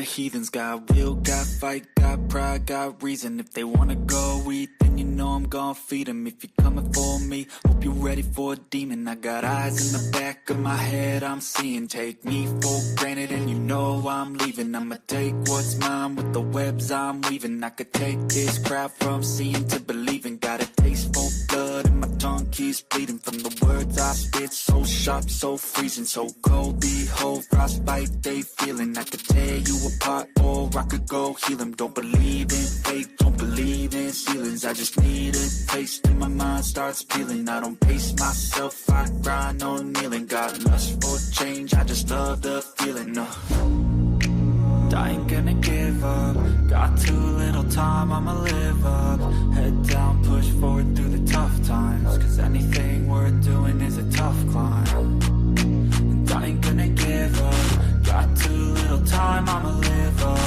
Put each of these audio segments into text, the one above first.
the heathens. Got will, got fight, got pride, got reason. If they wanna go eat, then you know I'm gon' feed them. If you're coming for me, hope you're ready for a demon. I got eyes in the back of my head, I'm seeing. Take me for granted and you know I'm leaving. I'ma take what's mine with the webs I'm weaving. I could take this crowd from seeing to believing. Got a taste for blood and my tongue keeps bleeding from the words I spit. So sharp, so freezing, so cold. Behold, frostbite they feeling. I could tear you apart or I could go heal them. Don't believe in fate, don't believe in ceilings. I just need a taste and my mind starts peeling. I don't pace myself, I grind on kneeling. Got lust for change, I just love the feeling. I ain't gonna give up. Got too little time, I'ma live up. Head down, push forward through the tough times. Cause anything worth doing is a tough climb. And I ain't gonna give up. Got too little time, I'ma live up.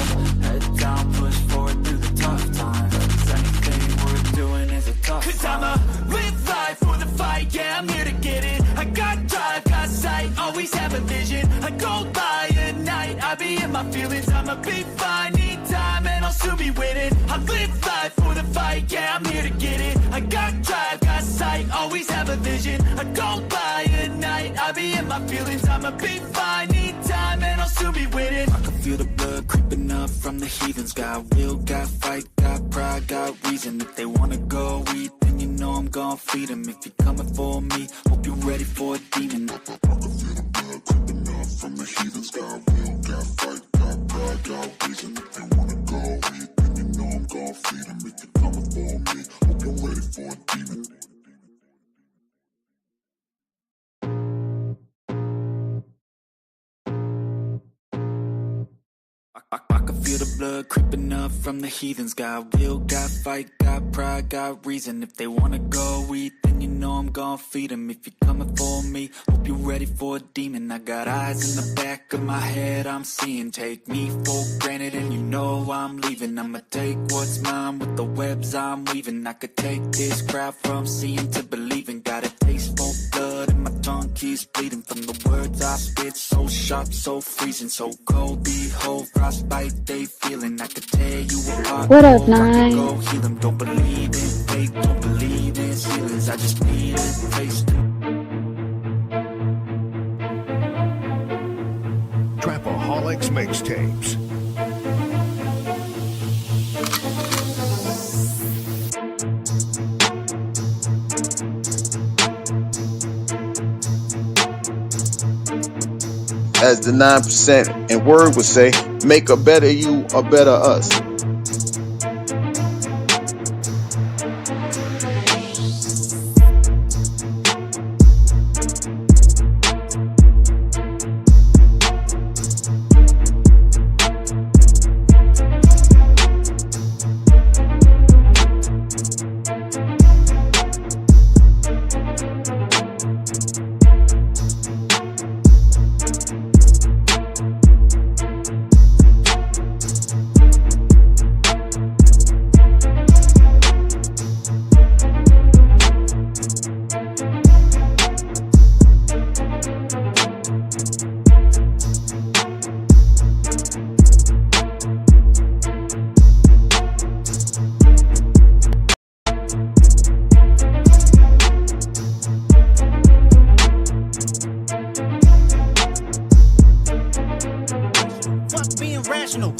Head down, push forward through the tough times. Cause anything worth doing is a tough climb. Cause I'ma live life for the fight, yeah, I'm here to get it. I got drive, got sight, always have a vision. I go by at night, I be in my feelings. I'ma be fine, need time and I'll soon be winning. I live life for the fight, yeah, I'm here to get it. I got drive, got sight, always have a vision. I go by at night, I be in my feelings. I'ma be fine, need time and I'll soon be winning. I can feel the blood creeping up from the heathens. Got will, got fight, got pride, got reason. If they wanna go eat, then you know I'm gon' feed them. If you're coming for me, hope you're ready for a demon. I can feel the blood creeping up from the heathens. Got will, got fight, got pride, got reason. If they wanna go eat, then you know I'm gon' feed them. If you're coming for me, hope you're ready for a demon. I can feel the blood creeping up from the heathens. Got will, got fight, got pride, got reason. If they wanna go eat, then you know I'm gon' feed them. If you're coming for me, hope you're ready for a demon. I got eyes in the back of my head, I'm seeing. Take me for granted and you know I'm leaving. I'ma take what's mine with the webs I'm weaving. I could take this crowd from seeing to believing. Got a taste for blood and my tongue keeps bleeding from the words I spit. So sharp, so freezing, so cold. Behold, frostbite they feeling. I could tear you apart. What up, or I Nine? could go heal them. Don't believe in fate, don't believe in ceilings. I just need a taste. Trapaholics Mixtapes. As the 9% and word would say, make a better you, a better us.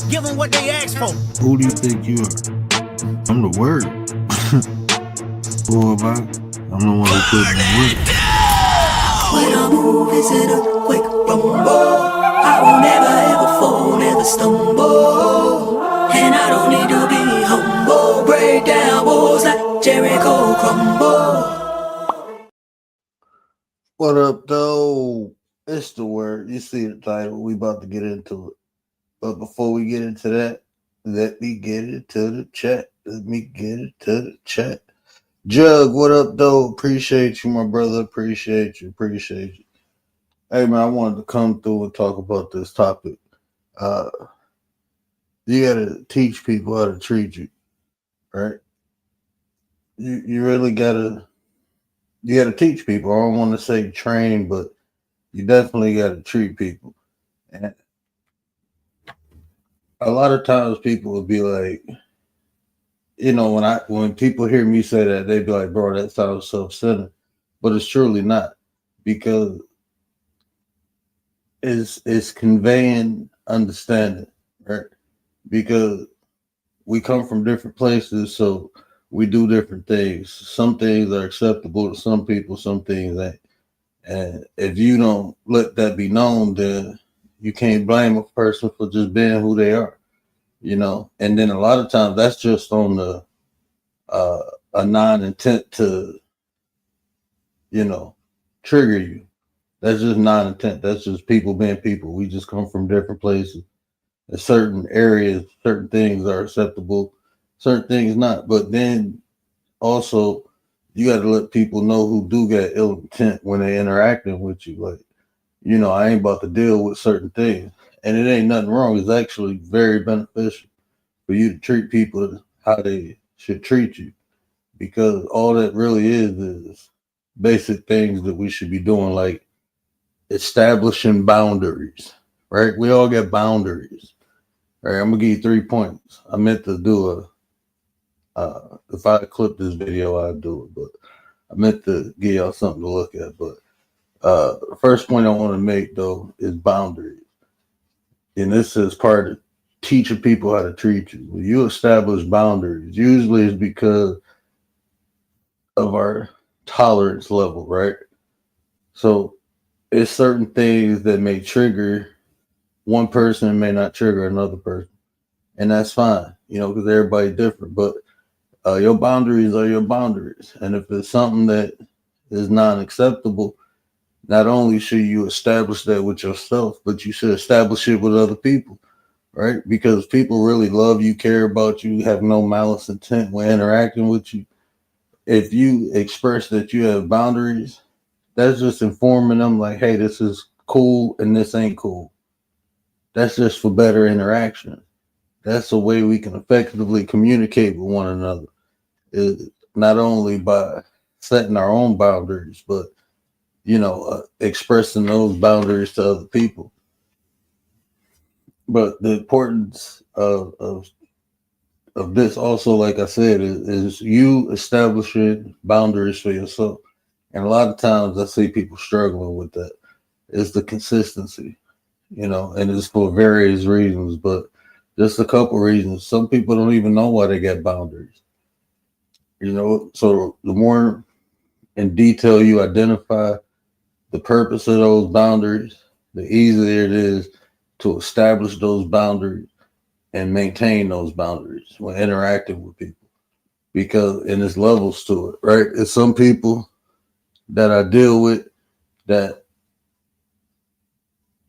Give them what they ask for. Who do you think you are? I'm the word. Boy, I'm the one who put in the work. When I move, is it a quick rumble? I won't ever fall, never stumble. And I don't need to be humble. Break down walls like Jericho crumble. What up, though? It's the word. You see the title. We about to get into it. But before we get into that, let me get into the chat. Jug, what up, though? Appreciate you, my brother. Appreciate you. Hey, man, I wanted to come through and talk about this topic. You got to teach people how to treat you, right? You really got to teach people. I don't want to say train, but you definitely got to treat people. And a lot of times people will be like, when people hear me say that, they be like, bro, that sounds self-centered. But it's truly not, because it's conveying understanding, right? Because we come from different places, so we do different things. Some things are acceptable to some people, some things ain't. And if you don't let that be known, then you can't blame a person for just being who they are, And then a lot of times that's just on the a non-intent to, trigger you. That's just non-intent. That's just people being people. We just come from different places. In certain areas, certain things are acceptable, certain things not. But then also, you got to let people know who do get ill intent when they interacting with you. Like, I ain't about to deal with certain things, and it ain't nothing wrong. It's actually very beneficial for you to treat people how they should treat you, because all that really is basic things that we should be doing, like establishing boundaries, right? We all get boundaries. All right, I'm gonna give you 3 points. I meant to do if I clip this video, I'd do it, but I meant to give y'all something to look at. But the first point I want to make though is boundaries, and this is part of teaching people how to treat you. When you establish boundaries, usually it's because of our tolerance level, right? So it's certain things that may trigger one person and may not trigger another person, and that's fine, because everybody's different. But your boundaries are your boundaries, and if it's something that is non-acceptable, not only should you establish that with yourself, but you should establish it with other people, right? Because people really love you, care about you, have no malice intent when interacting with you. If you express that you have boundaries, that's just informing them like, hey, this is cool and this ain't cool. That's just for better interaction. That's a way we can effectively communicate with one another. Not only by setting our own boundaries, but expressing those boundaries to other people. But the importance of this also, like I said, is you establishing boundaries for yourself. And a lot of times I see people struggling with that. It's the consistency, and it's for various reasons, but just a couple reasons. Some people don't even know why they got boundaries. So the more in detail you identify the purpose of those boundaries, the easier it is to establish those boundaries and maintain those boundaries when interacting with people. Because, and there's levels to it, right? It's some people that I deal with that,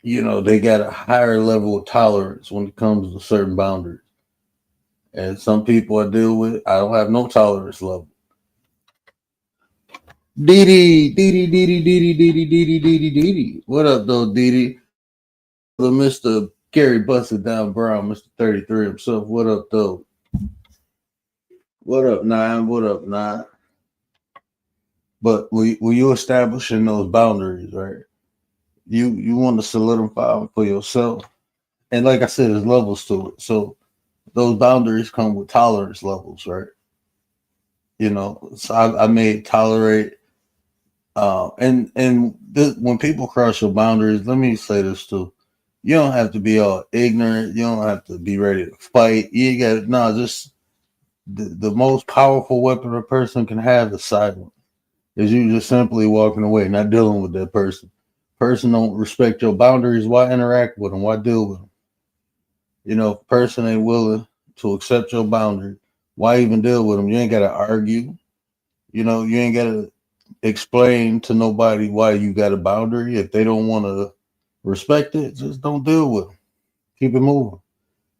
they got a higher level of tolerance when it comes to certain boundaries. And some people I deal with, I don't have no tolerance level. Didi. What up, though, Didi? Mr. Gary Busted Down Brown, Mr. 33 himself. What up, though? What up, Nine? What up, Nine? But when you establishing those boundaries, right? You want to solidify them for yourself. And like I said, there's levels to it. So those boundaries come with tolerance levels, right? So I may tolerate. When people cross your boundaries, let me say this too. You don't have to be all ignorant. You don't have to be ready to fight. You got just the most powerful weapon a person can have is silence. Is you just simply walking away, not dealing with that person. Person don't respect your boundaries. Why interact with them? Why deal with them? If person ain't willing to accept your boundary, why even deal with them? You ain't got to argue. You ain't got to explain to nobody why you got a boundary. If they don't want to respect it, just don't deal with them. Keep it moving.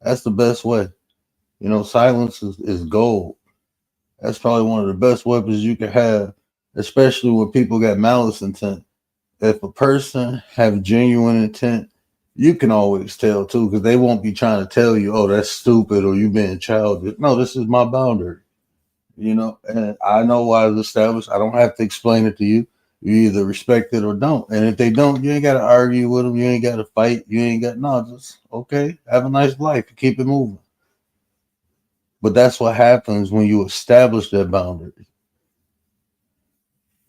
That's the best way. Silence is gold. That's probably one of the best weapons you can have, especially when people got malice intent. If a person have genuine intent, you can always tell too, because they won't be trying to tell you, oh, that's stupid or you being childish. No, this is my boundary. And I know why it's established. I don't have to explain it to you. You either respect it or don't. And if they don't, you ain't got to argue with them. You ain't got to fight. You ain't got, no, just, okay, have a nice life. Keep it moving. But that's what happens when you establish that boundary.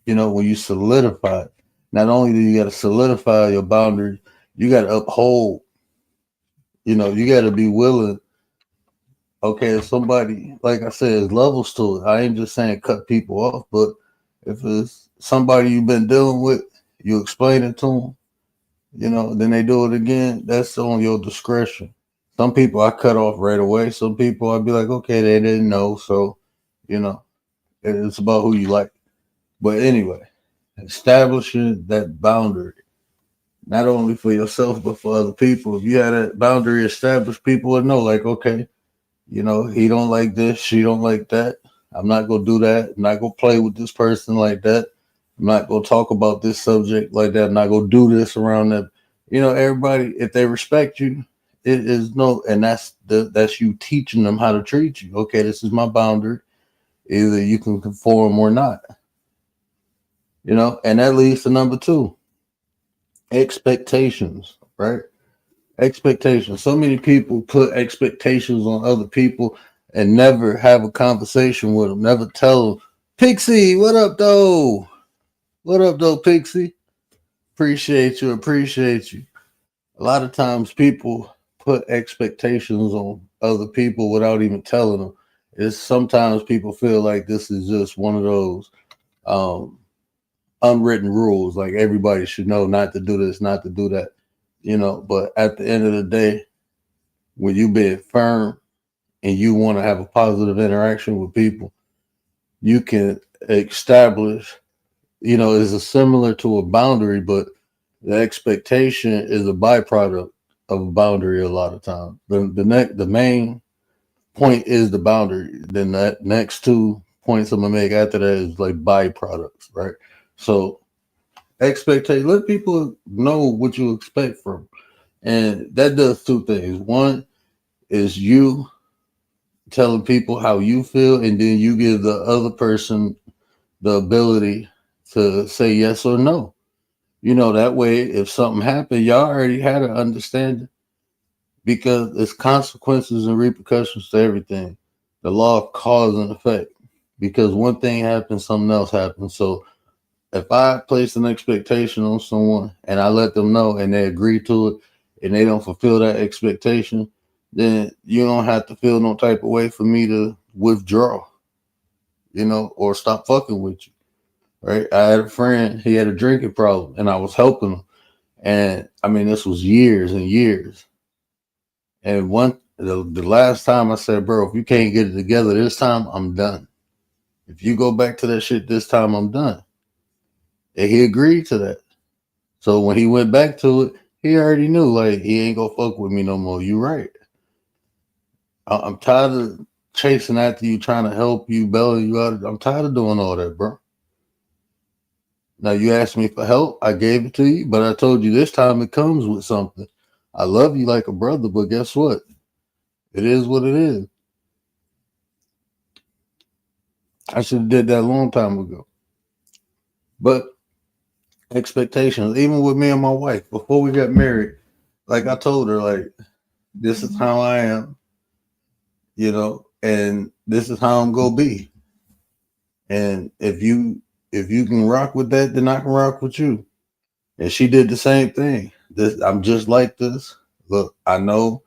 You know, when you solidify it. Not only do you got to solidify your boundary, you got to uphold. You know, you got to be willing. Okay, if somebody, like I said, there's levels to it. I ain't just saying cut people off, but if it's somebody you've been dealing with, you explain it to them, you know, then they do it again. That's on your discretion. Some people I cut off right away. Some people I'd be like, okay, they didn't know. So, you know, it's about who you like. But anyway, establishing that boundary, not only for yourself, but for other people. If you had that boundary established, people would know, like, okay, you know, he don't like this, she don't like that. I'm not going to do that. I'm not going to play with this person like that. I'm not going to talk about this subject like that. I'm not going to do this around them. You know, everybody, if they respect you, it is no, and that's you teaching them how to treat you. Okay, this is my boundary. Either you can conform or not. You know, and that leads to number 2, expectations, right? Expectations. So many people put expectations on other people and never have a conversation with them. Never tell them, Pixie, what up, though? What up, though, Pixie? Appreciate you. A lot of times people put expectations on other people without even telling them. It's sometimes people feel like this is just one of those unwritten rules, like everybody should know not to do this, not to do that, you know. But at the end of the day, when you being firm and you want to have a positive interaction with people, you can establish, you know, is similar to a boundary, but the expectation is a byproduct of a boundary a lot of times. The main point is the boundary. Then that next 2 points I'm gonna make after that is like byproducts, right? So expectation, let people know what you expect from. And that does 2 things. One is you telling people how you feel, and then you give the other person the ability to say yes or no. You know, that way, if something happened, y'all already had an understanding, because there's consequences and repercussions to everything. The law of cause and effect, because one thing happens, something else happens. So if I place an expectation on someone and I let them know and they agree to it and they don't fulfill that expectation, then you don't have to feel no type of way for me to withdraw, you know, or stop fucking with you. Right? I had a friend, he had a drinking problem and I was helping him. And I mean, this was years and years. And the last time I said, bro, if you can't get it together this time, I'm done. If you go back to that shit this time, I'm done. And he agreed to that. So when he went back to it, he already knew, like, he ain't gonna fuck with me no more. You right. I'm tired of chasing after you, trying to help you, bailing you out. I'm tired of doing all that, bro. Now, you asked me for help. I gave it to you, but I told you this time it comes with something. I love you like a brother, but guess what? It is what it is. I should have did that a long time ago. But expectations, even with me and my wife, before we got married, like I told her, like, this is how I am, you know, and this is how I'm gonna be. And if you can rock with that, then I can rock with you. And she did the same thing. I'm just like this. Look, I know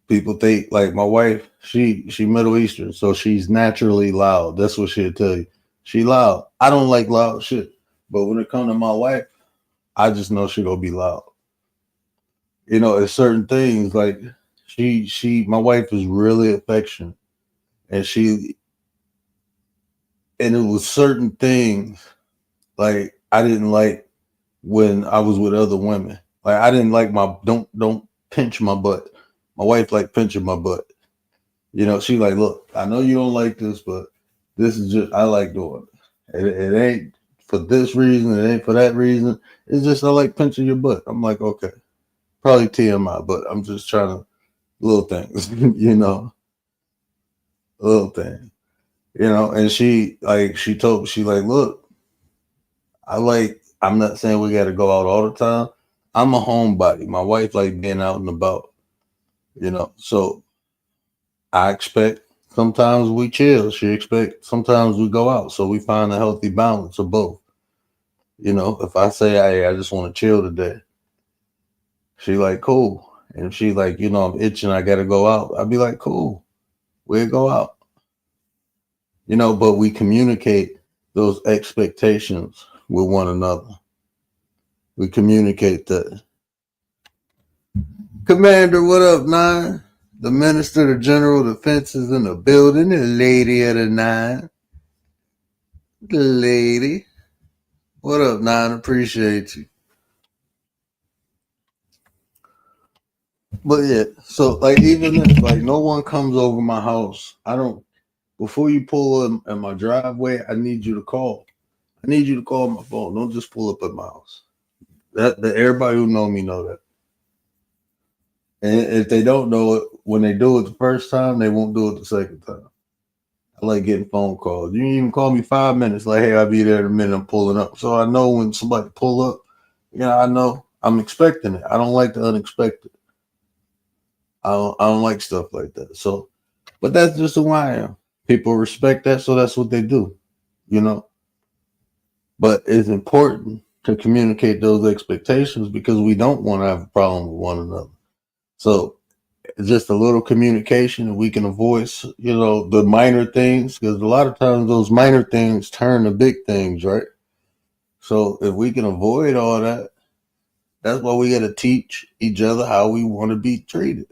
people think, like, my wife, she Middle Eastern, so she's naturally loud. That's what she'll tell you. She loud. I don't like loud shit. But when it comes to my wife, I just know she gonna be loud. You know, it's certain things, like my wife is really affectionate. And it was certain things like I didn't like when I was with other women. Like, I didn't like don't pinch my butt. My wife like pinching my butt. You know, she like, look, I know you don't like this, but this is just, I like doing it. It ain't for this reason, it ain't for that reason. It's just I like pinching your butt. I'm like, okay. Probably TMI, but I'm just trying to, little things, you know. Little thing. You know, and she like, look, I like I'm not saying we got to go out all the time. I'm a homebody. My wife like being out and about, so I expect sometimes we chill. She expects sometimes we go out. So we find a healthy balance of both. If I say, hey, I just want to chill today, she like, cool. And if she like, I'm itching, I got to go out, I'd be like, cool, we'll go out. But we communicate those expectations with one another. We communicate that. Commander, what up, 9? The Minister of General Defense is in the building. The lady of the 9. The lady. What up, 9? Appreciate you. But yeah, so like even if like no one comes over my house, before you pull in my driveway, I need you to call. I need you to call my phone. Don't just pull up at my house. That everybody who know me know that. And if they don't know it, when they do it the first time, they won't do it the second time. I like getting phone calls. You can even call me 5 minutes, like, hey, I'll be there in a minute, I'm pulling up. So I know when somebody pull up, I know I'm expecting it. I don't like the unexpected. I don't like stuff like that. So, but that's just who I am. People respect that, so that's what they do, But it's important to communicate those expectations because we don't want to have a problem with one another. So just a little communication, and we can avoid, the minor things, because a lot of times those minor things turn to big things, right? So if we can avoid all that, that's why we got to teach each other how we want to be treated.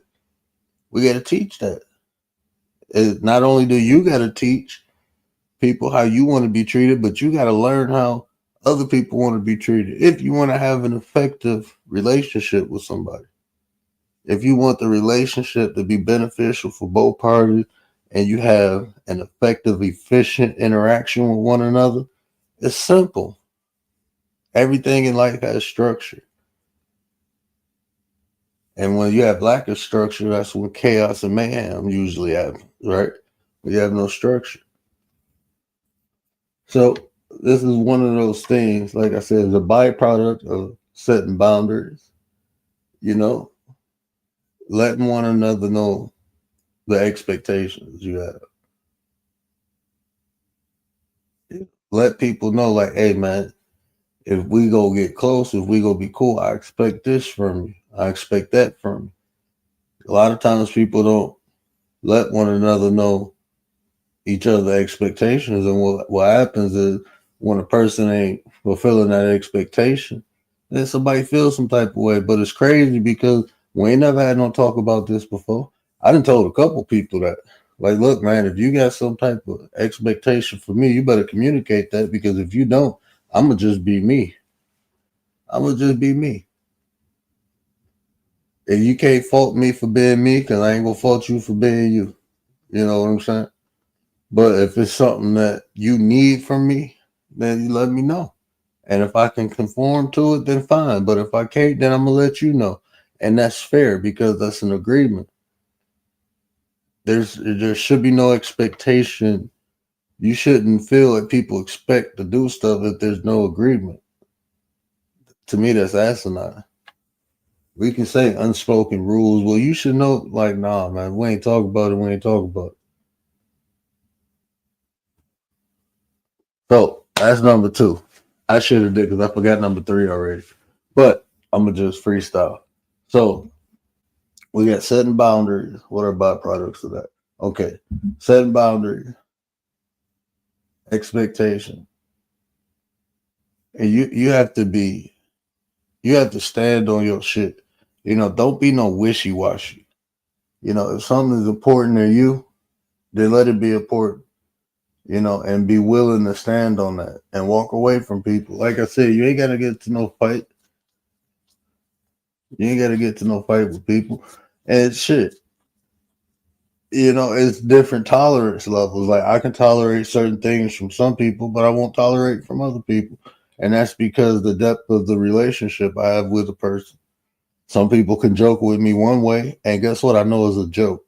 We got to teach that. Not only do you got to teach people how you want to be treated, but you got to learn how other people want to be treated. If you want to have an effective relationship with somebody, if you want the relationship to be beneficial for both parties and you have an effective, efficient interaction with one another, it's simple. Everything in life has structure. And when you have lack of structure, that's when chaos and mayhem usually happen, right? You have no structure. So this is one of those things, like I said, is a byproduct of setting boundaries, letting one another know the expectations you have. Let people know, like, hey, man, if we go get close, if we go be cool, I expect this from you. I expect that from you. A lot of times people don't let one another know each other's expectations. And what happens is when a person ain't fulfilling that expectation, then somebody feels some type of way. But it's crazy because we ain't never had no talk about this before. I done told a couple people that, like, look, man, if you got some type of expectation for me, you better communicate that, because if you don't, I'm going to just be me. I'm going to just be me. If you can't fault me for being me, because I ain't going to fault you for being you. You know what I'm saying? But if it's something that you need from me, then you let me know. And if I can conform to it, then fine. But if I can't, then I'm going to let you know. And that's fair, because that's an agreement. There should be no expectation. You shouldn't feel like people expect to do stuff if there's no agreement. To me, that's asinine. We can say unspoken rules. Well, you should know, like, nah, man, we ain't talking about it. We ain't talking about it. So that's number 2. I should have did, because I forgot number 3 already. But I'm going to just freestyle. So we got setting boundaries. What are byproducts of that? Okay. Setting boundaries. Expectation. And you have to stand on your shit. Don't be no wishy-washy. If something is important to you, then let it be important. And be willing to stand on that and walk away from people. Like I said, you ain't got to get to no fight. You ain't got to get to no fight with people. And shit, it's different tolerance levels. Like, I can tolerate certain things from some people, but I won't tolerate from other people. And that's because the depth of the relationship I have with a person. Some people can joke with me one way, and guess what? I know it's a joke.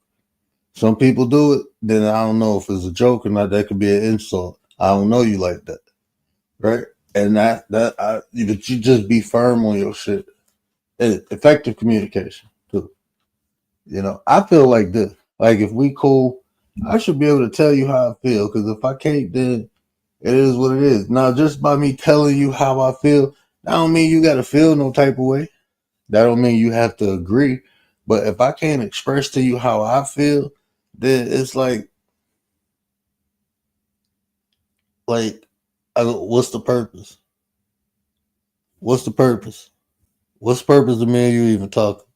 Some people do it, then I don't know if it's a joke or not. That could be an insult. I don't know you like that, right? and you just be firm on your shit. Effective communication too. I feel like this. Like if we cool, I should be able to tell you how I feel. Because if I can't, then it is what it is. Now, just by me telling you how I feel, that don't mean you got to feel no type of way. That don't mean you have to agree. But if I can't express to you how I feel, then it's like, what's the purpose? What's the purpose? What's the purpose of me and you even talking?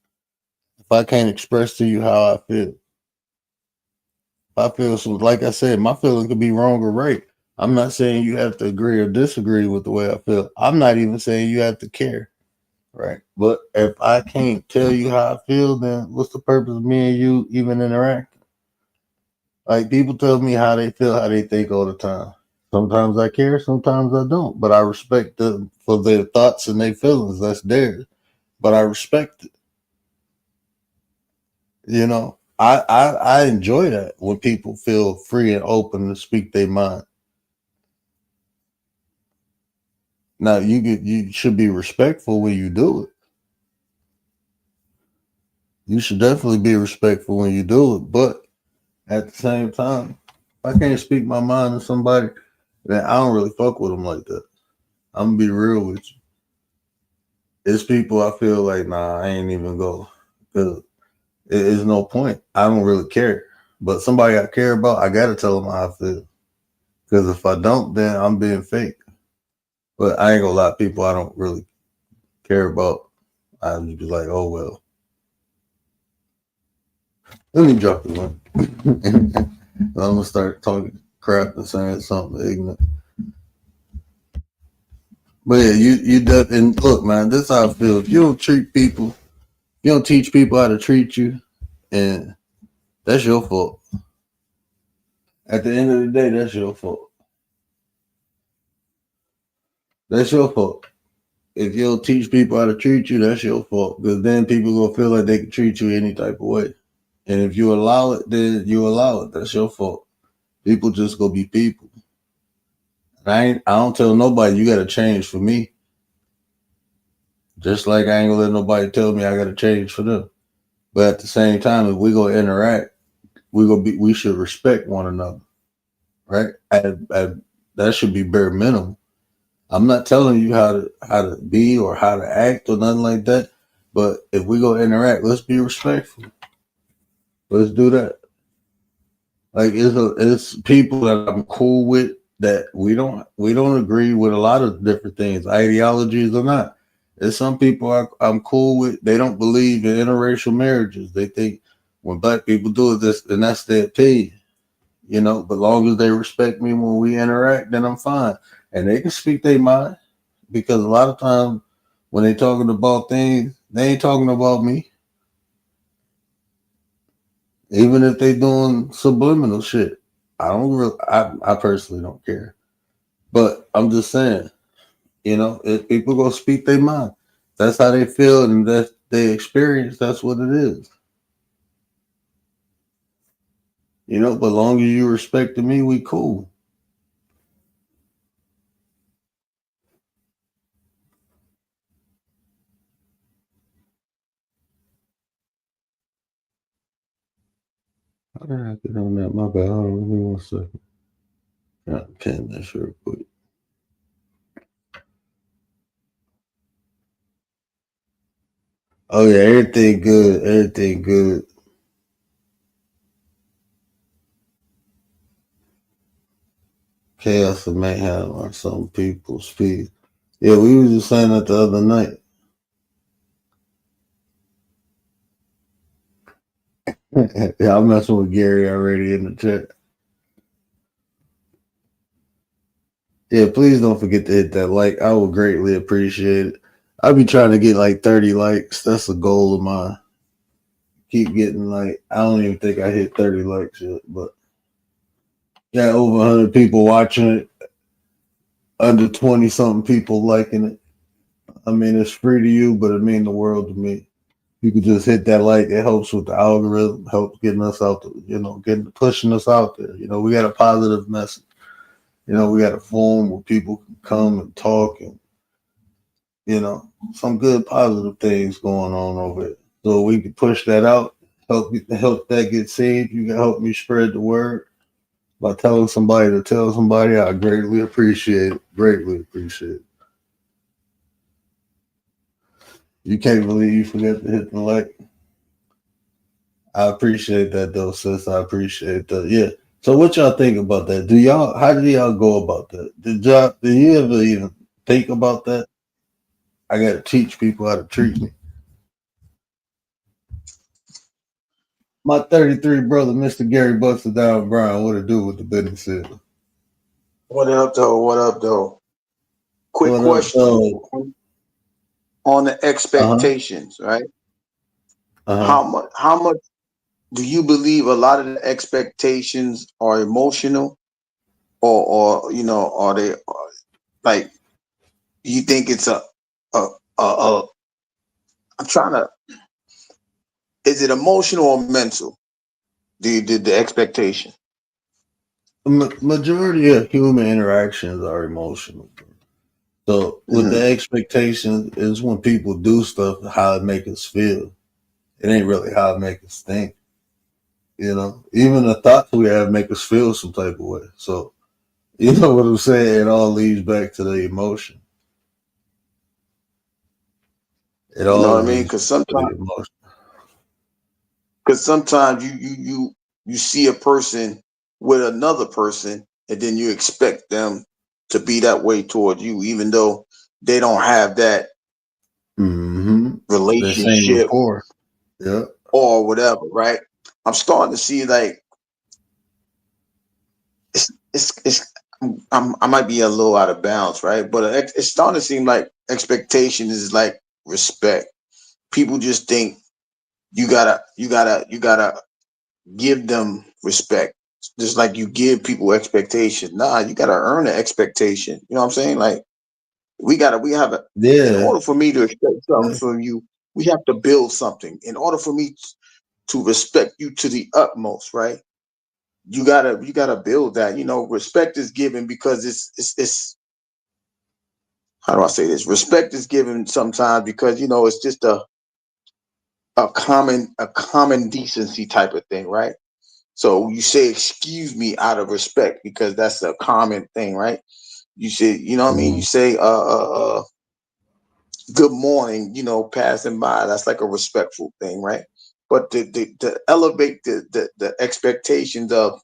If I can't express to you how I feel. If I feel so, like I said, my feeling could be wrong or right. I'm not saying you have to agree or disagree with the way I feel. I'm not even saying you have to care. Right. But if I can't tell you how I feel, then what's the purpose of me and you even interacting? Like people tell me how they feel, how they think all the time. Sometimes I care, sometimes I don't. But I respect them for their thoughts and their feelings. That's theirs. But I respect it. I enjoy that when people feel free and open to speak their mind. Now you should be respectful when you do it. You should definitely be respectful when you do it, but at the same time, if I can't speak my mind to somebody, then I don't really fuck with them like that. I'm gonna be real with you. It's people I feel like, nah, I ain't even go because it is no point. I don't really care, but somebody I care about, I gotta tell them how I feel. Because if I don't, then I'm being fake. But I ain't gonna lie, people I don't really care about, I'll just be like, oh well. Let me drop the link. I'm gonna start talking crap and saying something ignorant. But yeah, you and look, man, this is how I feel. If you don't treat people, you don't teach people how to treat you, and that's your fault. At the end of the day, that's your fault. That's your fault. If you don't teach people how to treat you, that's your fault. Because then people gonna feel like they can treat you any type of way. And if you allow it, then you allow it. That's your fault. People just gonna be people. And I don't tell nobody you gotta change for me. Just like I ain't gonna let nobody tell me I gotta change for them. But at the same time, if we gonna interact, we should respect one another. Right? That should be bare minimum. I'm not telling you how to be or how to act or nothing like that. But if we go interact, let's be respectful. Let's do that. Like it's people that I'm cool with that we don't agree with a lot of different things, ideologies or not. There's some people I'm cool with. They don't believe in interracial marriages. They think when black people do this, then that's their opinion. But long as they respect me when we interact, then I'm fine. And they can speak their mind because a lot of times when they talking about things, they ain't talking about me. Even if they doing subliminal shit, I personally don't care. But I'm just saying, if people go speak their mind, that's how they feel and that's they experience. That's what it is. But long as you respecting me, we cool. How did I get on that? My bad. Hold on, give me 1 second. Trying to pin this real quick. Oh yeah, everything good. Everything good. Chaos and mayhem are some people's speed. Yeah, we were just saying that the other night. Yeah, I'm messing with Gary already in the chat. Yeah, please don't forget to hit that like. I would greatly appreciate it. I'll be trying to get like 30 likes. That's a goal of mine. Keep getting I don't even think I hit 30 likes yet, but yeah, over 100 people watching it, under 20 something people liking it. I mean, it's free to you, but it means the world to me. You can just hit that like. It helps with the algorithm, helps getting us out, pushing us out there. We got a positive message. We got a forum where people can come and talk and, some good positive things going on over it. So we can push that out, help that get saved. You can help me spread the word by telling somebody to tell somebody. I greatly appreciate it. Greatly appreciate it. You can't believe you forgot to hit the like. I appreciate that though, sis. I appreciate that. Yeah. So what y'all think about that? How do y'all go about that? Did you ever even think about that? I gotta teach people how to treat me. My 33 brother, Mr. Gary Buster Down Brown, what to do with the business is. What up, though? What up, though? Quick What up, question though? on the expectations, right? How much do you believe a lot of the expectations are emotional, or are they like? Do you think it's a I'm trying to. Is it emotional or mental? The expectation? Majority of human interactions are emotional. So with the expectations is when people do stuff, how it make us feel. It ain't really how it make us think. Even the thoughts we have make us feel some type of way. So you know what I'm saying? It all leads back to the emotion. You know what I mean? Because sometimes you see a person with another person, and then you expect them to be that way toward you, even though they don't have that relationship or whatever, right? I'm starting to see like I might be a little out of bounds, right? But it's starting to seem like expectation is like respect. People just think you gotta give them respect, just like you give people expectation. Nah, you gotta earn the expectation. You know what I'm saying? Like we have a. Yeah. In order for me to expect something from you, we have to build something. In order for me to respect you to the utmost, right? You gotta build that. Respect is given because it's how do I say this? Respect is given sometimes because it's just a common decency type of thing, right? So you say excuse me out of respect because that's a common thing, right? You say, you know what I mean? You say good morning, passing by. That's like a respectful thing, right? But to elevate the expectations of,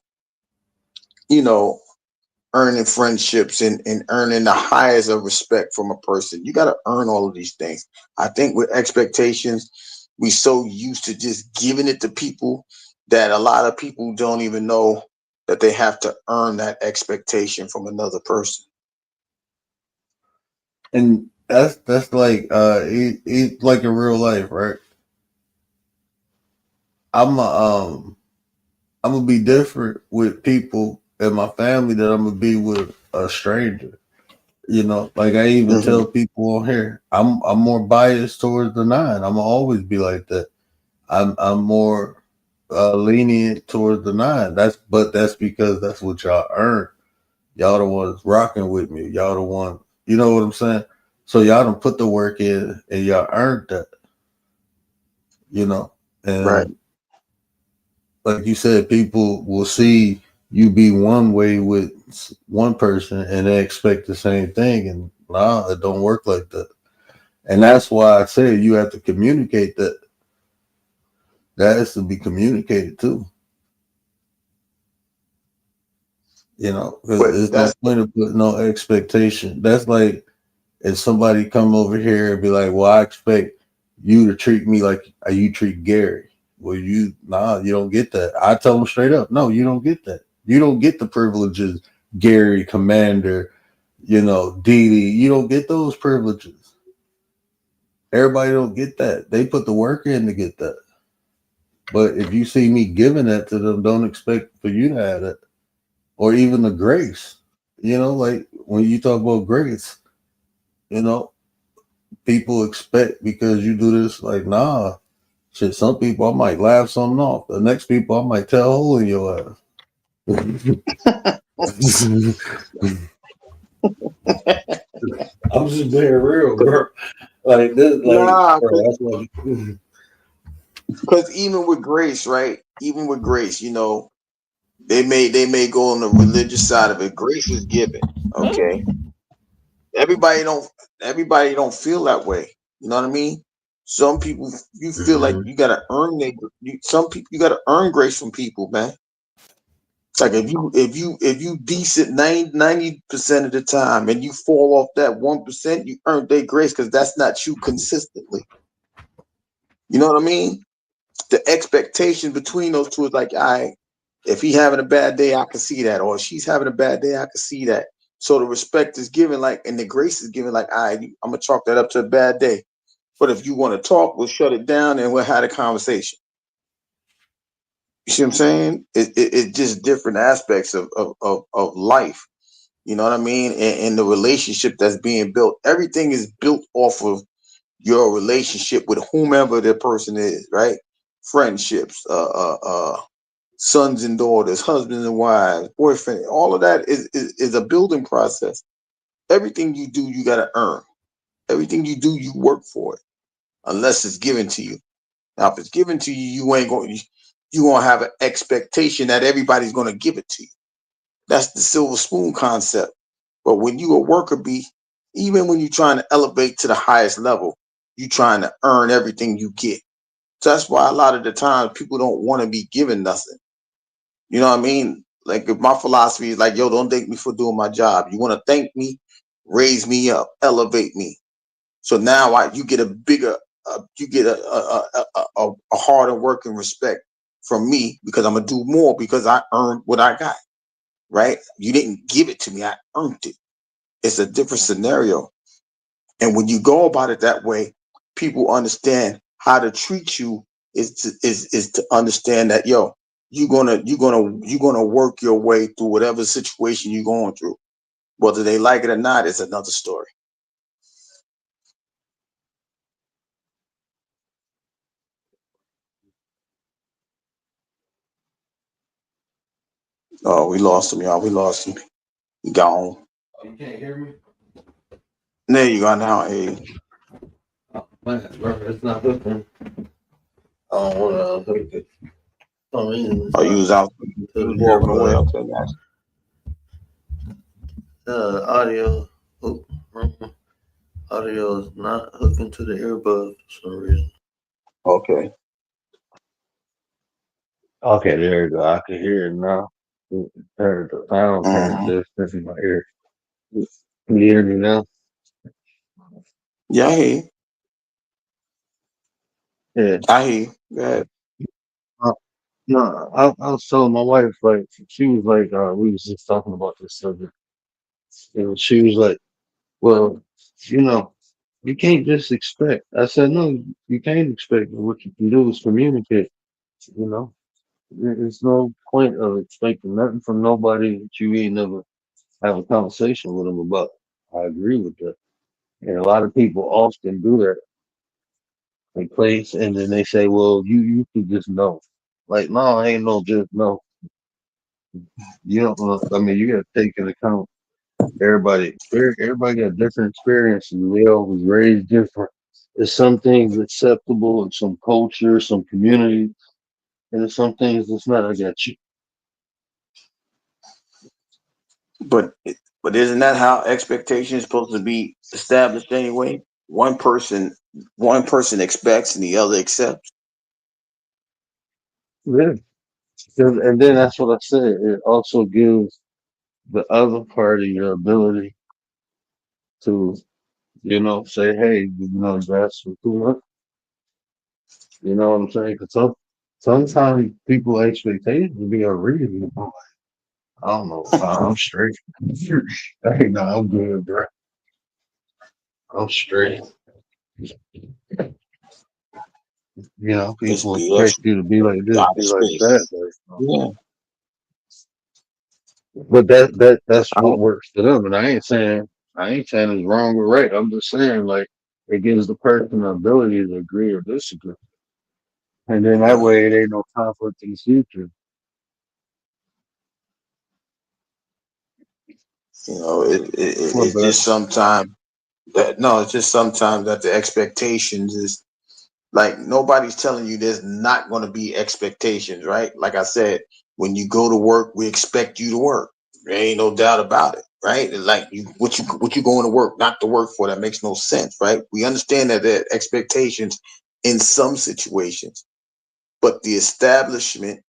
earning friendships and earning the highest of respect from a person, you got to earn all of these things. I think with expectations, we so used to just giving it to people that a lot of people don't even know that they have to earn that expectation from another person. And that's like it's like in real life, right? I'm gonna be different with people in my family that I'm gonna be with a stranger. Like I even tell people on here, I'm more biased towards the 9. I'm gonna always be like that. I'm more lenient towards the 9. That's because that's what y'all earn. Y'all the ones rocking with me. Y'all the one, you know what I'm saying? So y'all done put the work in and y'all earned that. And right. Like you said, people will see you be one way with one person and they expect the same thing. And nah, it don't work like that. And that's why I say you have to communicate that. That has to be communicated too. Because there's no point of putting no expectation. That's like if somebody come over here and be like, well, I expect you to treat me like you treat Gary. Well, you don't get that. I tell them straight up, no, you don't get that. You don't get the privileges, Gary, Commander, Dee Dee. You don't get those privileges. Everybody don't get that. They put the work in to get that. But if you see me giving that to them, don't expect for you to have it. Or even the grace. Like when you talk about grace, people expect because you do this, like, nah. Shit, some people I might laugh something off. The next people I might tell a hole in your ass. I'm just being real, bro. Like this, like, Nah, bro, that's what. because even with grace, right? Even with grace, they may go on the religious side of it. Grace is given. Okay. Everybody don't everybody don't feel that way. You know what I mean? Some people you feel like Mhm. you gotta earn some people you gotta earn grace from people, man. It's like if you decent 90% of the time and you fall off that 1%, you earn their grace because that's not you consistently. You know what I mean? The expectation between those two is like, all right, if he having a bad day, I can see that, or if she's having a bad day, I can see that. So the respect is given, like, and the grace is given, like, all right, I'm gonna chalk that up to a bad day. But if you want to talk, we'll shut it down and we'll have a conversation. You see what I'm saying? It's just different aspects of life. You know what I mean? And the relationship that's being built. Everything is built off of your relationship with whomever the person is, right? Friendships, sons and daughters, husbands and wives, boyfriend, all of that is a building process. Everything you do, you got to earn. Everything you do, you work for it, unless it's given to you. Now, if it's given to you, you gonna have an expectation that everybody's gonna give it to you. That's the silver spoon concept. But when you a worker bee, even when you're trying to elevate to the highest level, you're trying to earn everything you get. So that's why a lot of the times people don't want to be given nothing. You know what I mean? Like if my philosophy is like, yo, don't thank me for doing my job. You want to thank me, raise me up, elevate me. So now you get a bigger, you get a harder working respect from me because I'm gonna do more because I earned what I got. Right? You didn't give it to me; I earned it. It's a different scenario, and when you go about it that way, people understand how to treat you. Is to understand that you're gonna work your way through whatever situation you're going through. Whether they like it or not is another story. Oh, we lost him, y'all. We lost him. He gone. You can't hear me? There you go now. Hey, Oh, man, bro, it's not hooking. I don't want to hook it. For some reason, it's oh, you not was out. hooking to You the was walking away. earbud. Okay, guys. Audio, oh, audio is not hooking to the earbud for some reason. Okay. Okay, there you go. I can hear it now. Heard the sound came Mm-hmm. this in my ear. Can you hear me now? Yeah, I hear you. Yeah. I hear you. Go ahead. Uh, no, I was telling my wife, like, she was like, we was just talking about this subject. And she was like, well, you know, you can't just expect. I said, no, you can't expect. What you can do is communicate, you know. There's no point of expecting nothing from nobody that you ain't never have a conversation with them about. I agree with that. And a lot of people often do that. They place and then they say, well, you can just know. Like, no, ain't no just no. You don't know. I mean, you got to take into account everybody got different experiences. We all was raised different. There's some things acceptable in some culture, some communities, and there's some things that's not. I got you. But but isn't that how expectation is supposed to be established anyway? One person expects and the other accepts. Yeah. And then that's what I said. It also gives the other party your ability to, say, hey, you asked for too much. You know what I'm saying? Because sometimes people expectations be unreasonable. I don't know. I'm straight. Hey, no, I'm good, bro. I'm straight. It's People expect BS. you to be like this, Out of be like that. space. Like, Yeah. but that's I what don't, works for them. And I ain't saying it's wrong or right. I'm just saying like it gives the person the ability to agree or disagree. And then that way it ain't no conflict in the future. What, It's bro? just sometimes that no, it's just sometimes that the expectations is like nobody's telling you there's not going to be expectations, right? Like I said, when you go to work, we expect you to work. There ain't no doubt about it, right? Like what you going to work, not to work for, that makes no sense, right? We understand that there are expectations in some situations, but the establishment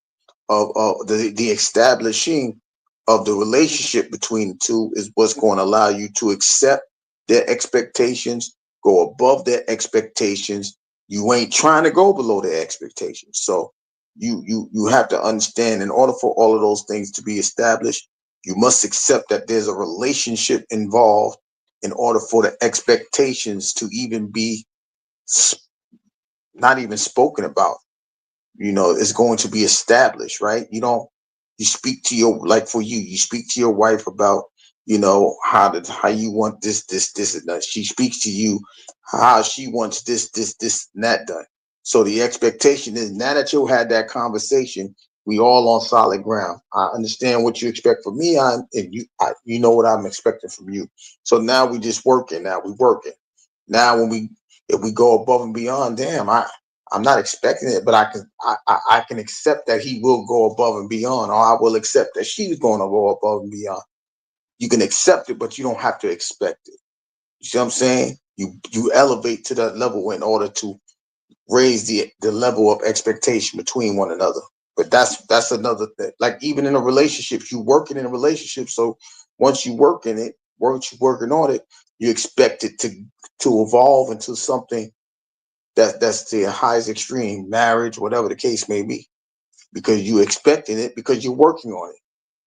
of the establishing of the relationship between the two is what's going to allow you to accept their expectations, go above their expectations. You ain't trying to go below their expectations. So you have to understand, in order for all of those things to be established, you must accept that there's a relationship involved in order for the expectations to even be not even spoken about. It's going to be established, right? You speak to your, like for you speak to your wife about, how you want this, and that. She speaks to you how she wants this, and that done. So the expectation is now that you had that conversation, we all on solid ground. I understand what you expect from me, and you know what I'm expecting from you. So now we just working. Now we working. Now if we go above and beyond, damn, I'm not expecting it, but I can accept that he will go above and beyond, or I will accept that she's going to go above and beyond. You can accept it, but you don't have to expect it. You see what I'm saying? You elevate to that level in order to raise the level of expectation between one another. But that's another thing. Like even in a relationship, you working in a relationship. So once you work in it, once you working on it, you expect it to evolve into something that's the highest extreme, marriage, whatever the case may be, because you expecting it because you're working on it.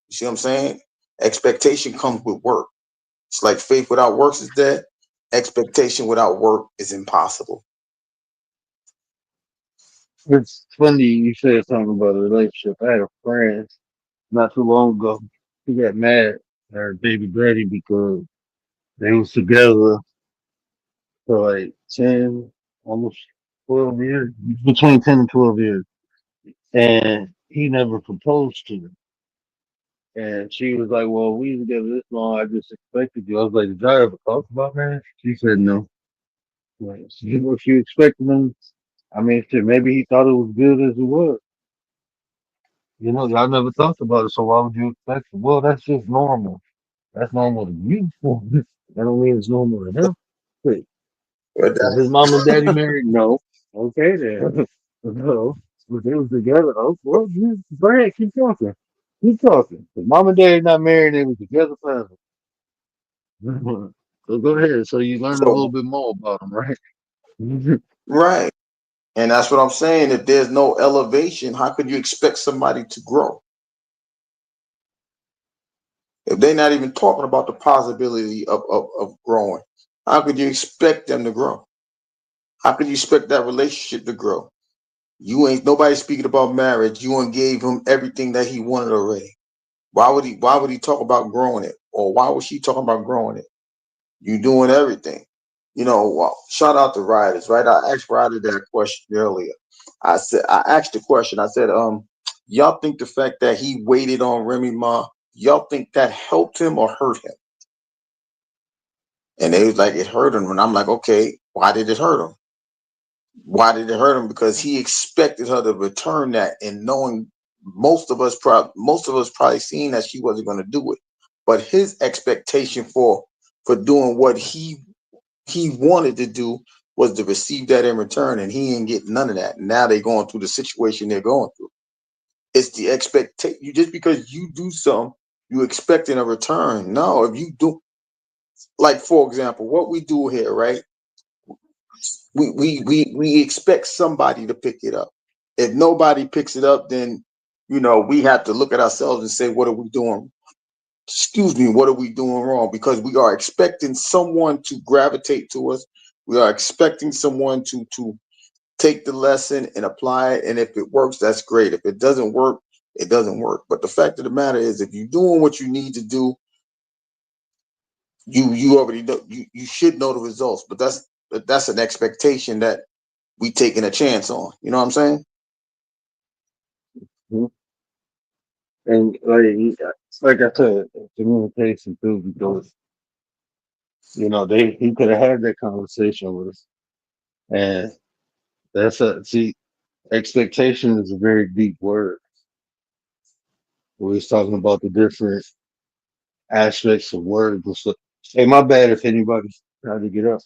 You see what I'm saying? Expectation comes with work. It's like faith without works is dead. Expectation without work is impossible. It's funny you said something about a relationship. I had a friend not too long ago. He got mad at her baby daddy because they was together for like 10, almost 12 years, between 10 and 12 years. And he never proposed to her. And she was like, well, we was together this long. I just expected you. I was like, did y'all ever talk about marriage? She said no. Like, if you expected him, I mean, shit, maybe he thought it was good as it was. Y'all never talked about it, so why would you expect it? Well, that's just normal. That's normal to you. That don't mean it's normal to him. Wait, But is his mom and daddy married? No. Okay then. No. But they was together. Oh, well, go ahead, keep talking. Keep talking. If mom and daddy not married, they was together forever. So go ahead. So you learned a so little bit more about them, right? right. And that's what I'm saying. If there's no elevation, how could you expect somebody to grow? If they're not even talking about the possibility of growing, how could you expect them to grow? How could you expect that relationship to grow? You ain't nobody speaking about marriage. You ain't gave him everything that he wanted already. Why would he talk about growing it? Or why was she talking about growing it? You doing everything. Well, shout out to Riders, right? I asked Ryder that question earlier. I asked the question, I said, y'all think the fact that he waited on Remy Ma, y'all think that helped him or hurt him? And they was like, it hurt him. And I'm like, okay, why did it hurt him? Why did it hurt him? Because he expected her to return that, and knowing most of us probably seen that she wasn't going to do it. But his expectation for doing what he wanted to do was to receive that in return, and he ain't getting none of that. Now they're going through the situation they're going through. It's the expectation. You just because you do something, you expecting a return. No, if you do, like for example, what we do here, right? We expect somebody to pick it up. If nobody picks it up, then we have to look at ourselves and say, what are we doing? Excuse me, what are we doing wrong? Because we are expecting someone to gravitate to us. We are expecting someone to take the lesson and apply it. And if it works, that's great. If it doesn't work, it doesn't work. But the fact of the matter is, if you're doing what you need to do, you already know you should know the results. But that's an expectation that we taking a chance on. You know what I'm saying? And like I said, communication too, because he could have had that conversation with us, and see, expectation is a very deep word. We was talking about the different aspects of words and stuff. Hey, my bad if anybody's trying to get up.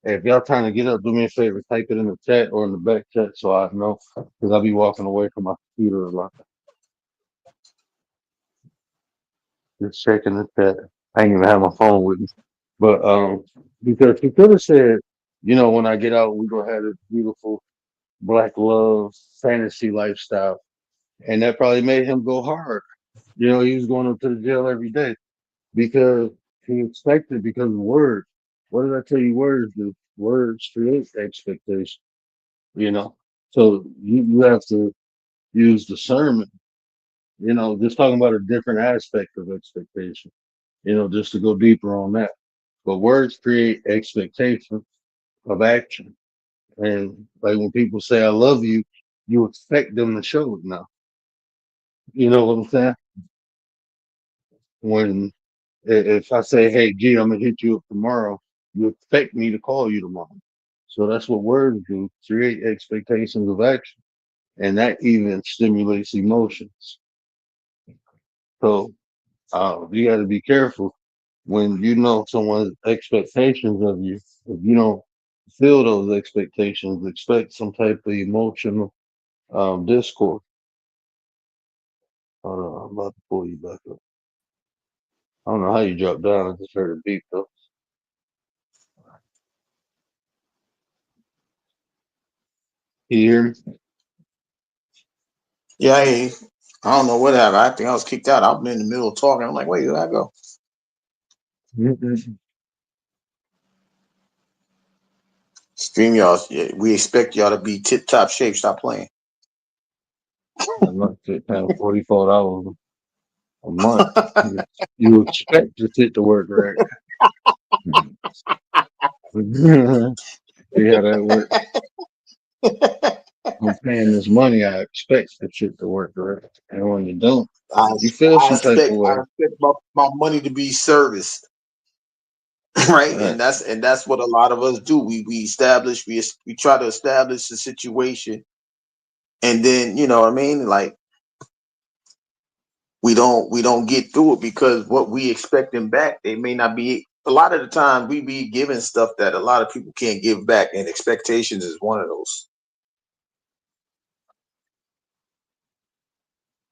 Hey, if y'all trying to get up, do me a favor, type it in the chat or in the back chat so I know, because I'll be walking away from my computer a lot. Just checking the chat. I ain't even have my phone with me. But because he could have said, when I get out, we gonna have this beautiful black love fantasy lifestyle. And that probably made him go hard. He was going up to the jail every day because he expected because of words. What did I tell you words do? Words create expectation, you know. So you have to use discernment, just talking about a different aspect of expectation, just to go deeper on that. But words create expectation of action. And like when people say I love you, you expect them to show it now. You know what I'm saying? When if I say, hey G, I'm gonna hit you up tomorrow, you expect me to call you tomorrow. So that's what words do, create expectations of action. And that even stimulates emotions. So you gotta be careful when you know someone's expectations of you. If you don't feel those expectations, expect some type of emotional discord. Hold on, I'm about to pull you back up. I don't know how you dropped down. I just heard a beep though. Can you hear me? Yeah, I don't know what happened. I think I was kicked out. I'm in the middle of talking. I'm like, wait, where did I go? Stream y'all. We expect y'all to be tip top shape. Stop playing. I'm not paying $44 a month. You expect to sit to work, right? See how that works? I'm paying this money. I expect the shit to work, right? And when you don't, you feel some type of way. I expect my money to be serviced. Right. Right. And that's what a lot of us do. We try to establish a situation, and then what I mean, like we don't get through it because what we expect them back, they may not be. A lot of the time we be giving stuff that a lot of people can't give back, and expectations is one of those.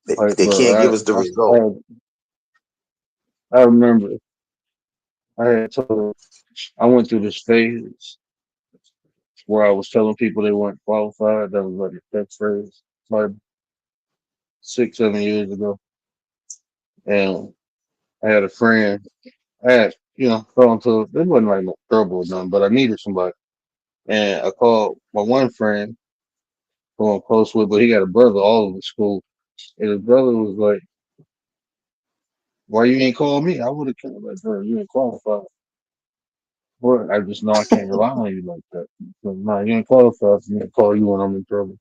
They can't give us the result. I remember I went through this phase where I was telling people they weren't qualified. That was like a pet phrase, like 6-7 years ago. And I had a friend. I had, fell into it wasn't like no trouble or nothing, but I needed somebody. And I called my one friend who I'm close with, but he got a brother all over school. And his brother was like, why you ain't call me? I would have came like, bro, you ain't qualified. But I just know I can't rely on you like that. So, nah, you ain't qualified for me to call you when I'm in trouble.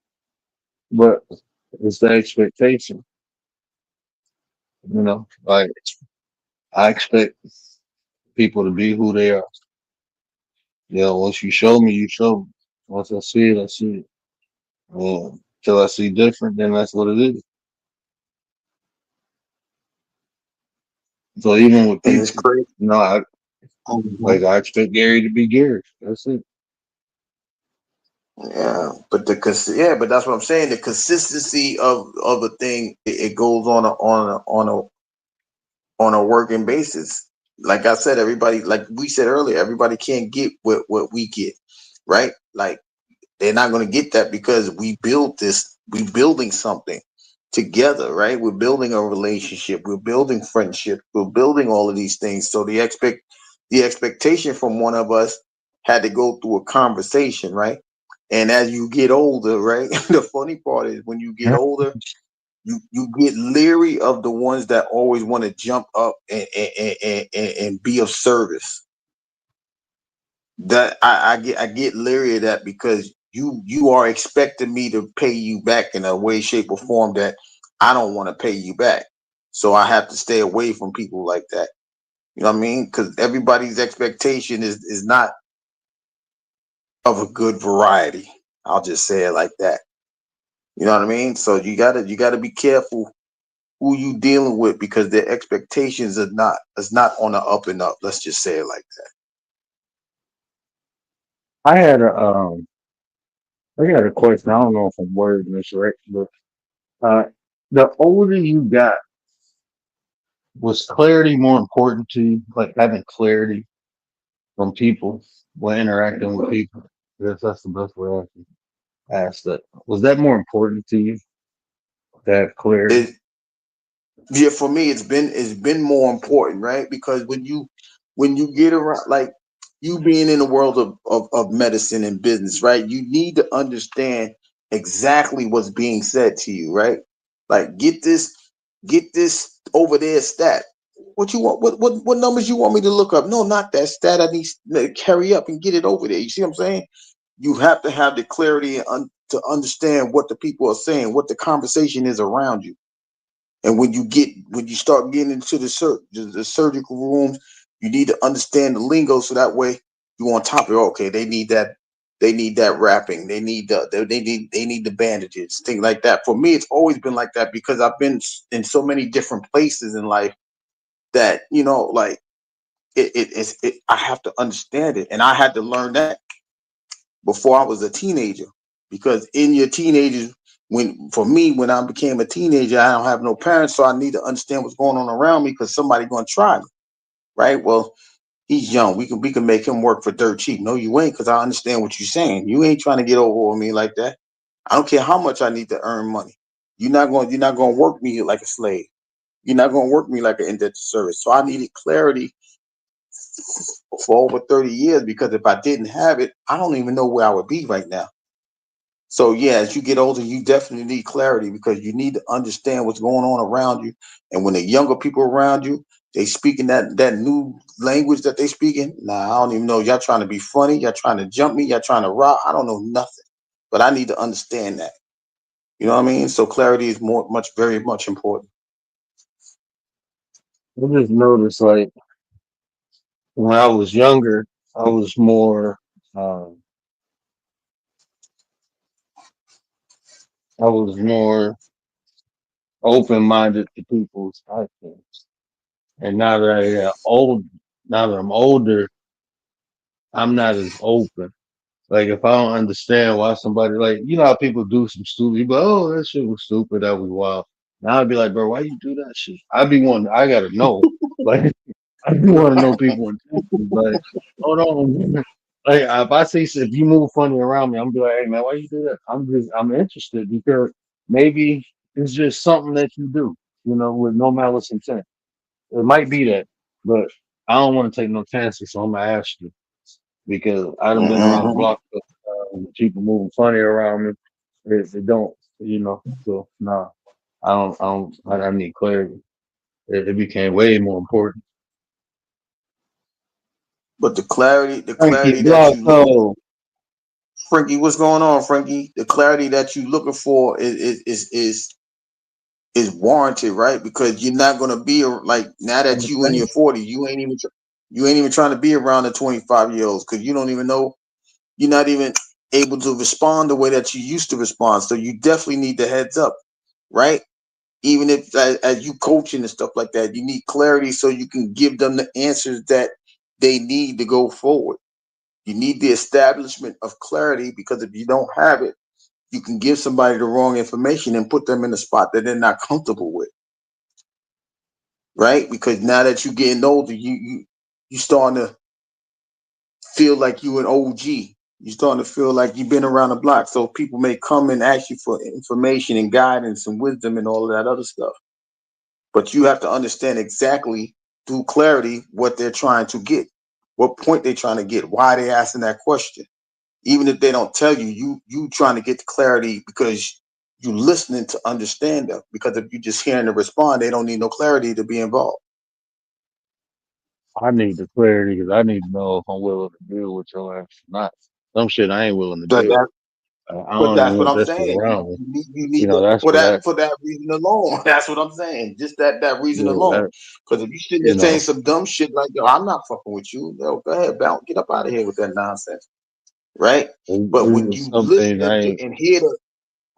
But it's the expectation, like I expect people to be who they are. Once you show me, you show me. Once I see it, I see it. Till I see different, then that's what it is. So even with And it's people, crazy. I expect Gary to be Gary. That's it. Yeah, but but that's what I'm saying. The consistency of a thing, it goes on a working basis. Like I said, everybody, like we said earlier, everybody can't get what we get, right? Like they're not going to get that because we building something together, right? We're building a relationship, we're building friendship, we're building all of these things. So the expectation from one of us had to go through a conversation, right? And as you get older, right? The funny part is when you get older, you get leery of the ones that always want to jump up and be of service. That I get leery of that because you are expecting me to pay you back in a way, shape, or form that I don't want to pay you back. So I have to stay away from people like that. You know what I mean? Because everybody's expectation is not of a good variety. I'll just say it like that. You know what I mean? So you gotta be careful who you dealing with because their expectations are not is not on the up and up. Let's just say it like I had a I got a question. I don't know if I'm wording this right, but uh, the older you got, was clarity more important to you? Like having clarity from people when interacting with people? I guess that's the best way I can ask that. Was that more important to you to have clarity? that. Yeah, for me it's been more important, right? Because when you get around like you being in the world of medicine and business, right? You need to understand exactly what's being said to you, right? Like get this over there stat. What you want? What numbers you want me to look up? No, not that stat. I need to carry up and get it over there. You see what I'm saying? You have to have the clarity to understand what the people are saying, what the conversation is around you. And when you start getting into the surgical rooms, you need to understand the lingo so that way you on top of it. Okay, they need that wrapping, they need the bandages, things like that. For me, it's always been like that because I've been in so many different places in life that like I have to understand it, and I had to learn that before I was a teenager. Because in your teenagers, when I became a teenager, I don't have no parents, so I need to understand what's going on around me because somebody gonna try me, right? Well, he's young. We can make him work for dirt cheap. No, you ain't, because I understand what you're saying. You ain't trying to get over on me like that. I don't care how much I need to earn money. You're not gonna work me like a slave. You're not gonna work me like an indentured service. So I needed clarity for over 30 years because if I didn't have it, I don't even know where I would be right now. So yeah, as you get older, you definitely need clarity because you need to understand what's going on around you. And when the younger people around you, they speaking that new language that they speaking. Nah, I don't even know. Y'all trying to be funny. Y'all trying to jump me. Y'all trying to rock. I don't know nothing, but I need to understand that. You know what I mean? So clarity is very much important. I just noticed, like when I was younger, I was more, um, I was more open minded to people's ideas. And now that I'm older, I'm not as open. Like if I don't understand why somebody, like how people do some stupid, but oh, that shit was stupid, that was wild. Now I'd be like, bro, why you do that shit? I gotta know. Like I do want to know people intentions. Like, hold on. Like if you move funny around me, I'm be like, hey man, why you do that? I'm interested because maybe it's just something that you do, with no malice intent. It might be that, but I don't want to take no chances, so I'm gonna ask you because I done been around the Mhm. block with people moving funny around me. It don't, So no, I need clarity. It became way more important. But the clarity Frankie that you looking, Blocko. Frankie, what's going on, Frankie? The clarity that you looking for is warranted, right? Because you're not gonna be like now that you in your 40s, you ain't even trying to be around the 25-year olds because you don't even know you're not even able to respond the way that you used to respond. So you definitely need the heads up, right? Even if as you coaching and stuff like that, you need clarity so you can give them the answers that they need to go forward. You need the establishment of clarity because if you don't have it, you can give somebody the wrong information and put them in a spot that they're not comfortable with, right? Because now that you're getting older, you starting to feel like you an OG. You're starting to feel like you've been around the block. So people may come and ask you for information and guidance and wisdom and all of that other stuff. But you have to understand exactly through clarity what they're trying to get, what point they're trying to get, why they're asking that question. Even if they don't tell you, you trying to get the clarity because you listening to understand them. Because if you just hearing to respond, they don't need no clarity to be involved. I need the clarity because I need to know if I'm willing to deal with your ass or not. Some shit I ain't willing to That, deal that with. I But don't even that's know what if I'm that's still saying. You, around. you need to That's what that, for that reason alone. That's what I'm saying. Just that reason alone. that Because if you sitting you there saying know, some dumb shit like, "Yo, I'm not fucking with you," yo, go ahead, bounce, get up out of here with that nonsense, right? But when there's you some things I listen to ain't. and hear the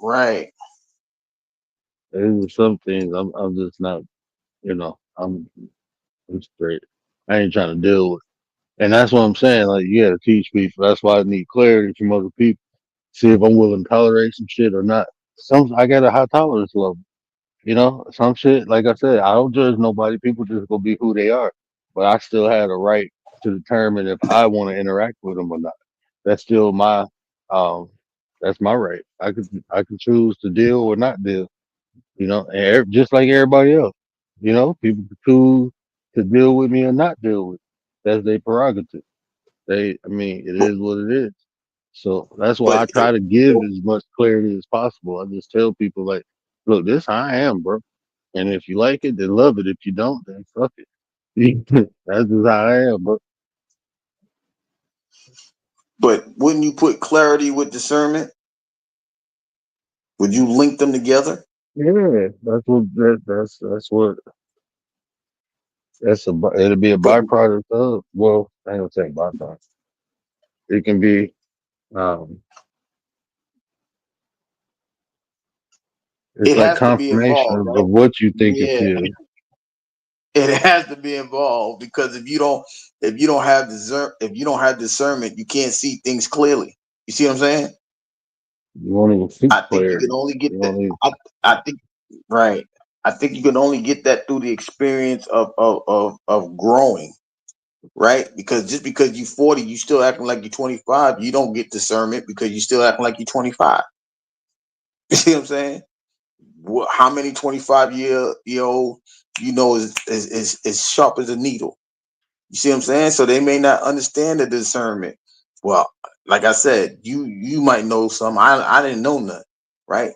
right, There's some things I'm just not. I'm straight. I ain't trying to deal with. And that's what I'm saying. Like, you got to teach people. That's why I need clarity from other people. See if I'm willing to tolerate some shit or not. I got a high tolerance level. Some shit. Like I said, I don't judge nobody. People just gonna be who they are. But I still had a right to determine if I want to interact with them or not. That's still my. Um, that's my right. I could choose to deal or not deal. And just like everybody else. People can choose to deal with me or not deal with. That's their prerogative. I mean, it but is what it is. So that's why but I try to give as much clarity as possible. I just tell people like, look, this how I am, bro. And if you like it, then love it. If you don't, then fuck it. That's just how I am, bro. but wouldn't you put clarity with discernment? Would you link them together? Yeah, it'll be a But byproduct of. Well, I ain't gonna say byproduct. It can be. Um, it's it like has to be confirmation involved, of right? what you think it Yeah, is. it has to be involved because if you don't have discernment, you can't see things clearly. You see what I'm saying? You won't even see I think you can clarity. only get You that. won't even. I think right. I think you can only get that through the experience of growing, right? Because just because you're 40, you still acting like you're 25. You don't get discernment because you still acting like you're 25. You see what I'm saying? How many 25-year old is sharp as a needle? You see what I'm saying? So they may not understand the discernment. Well, like I said, you might know some. I didn't know none, right?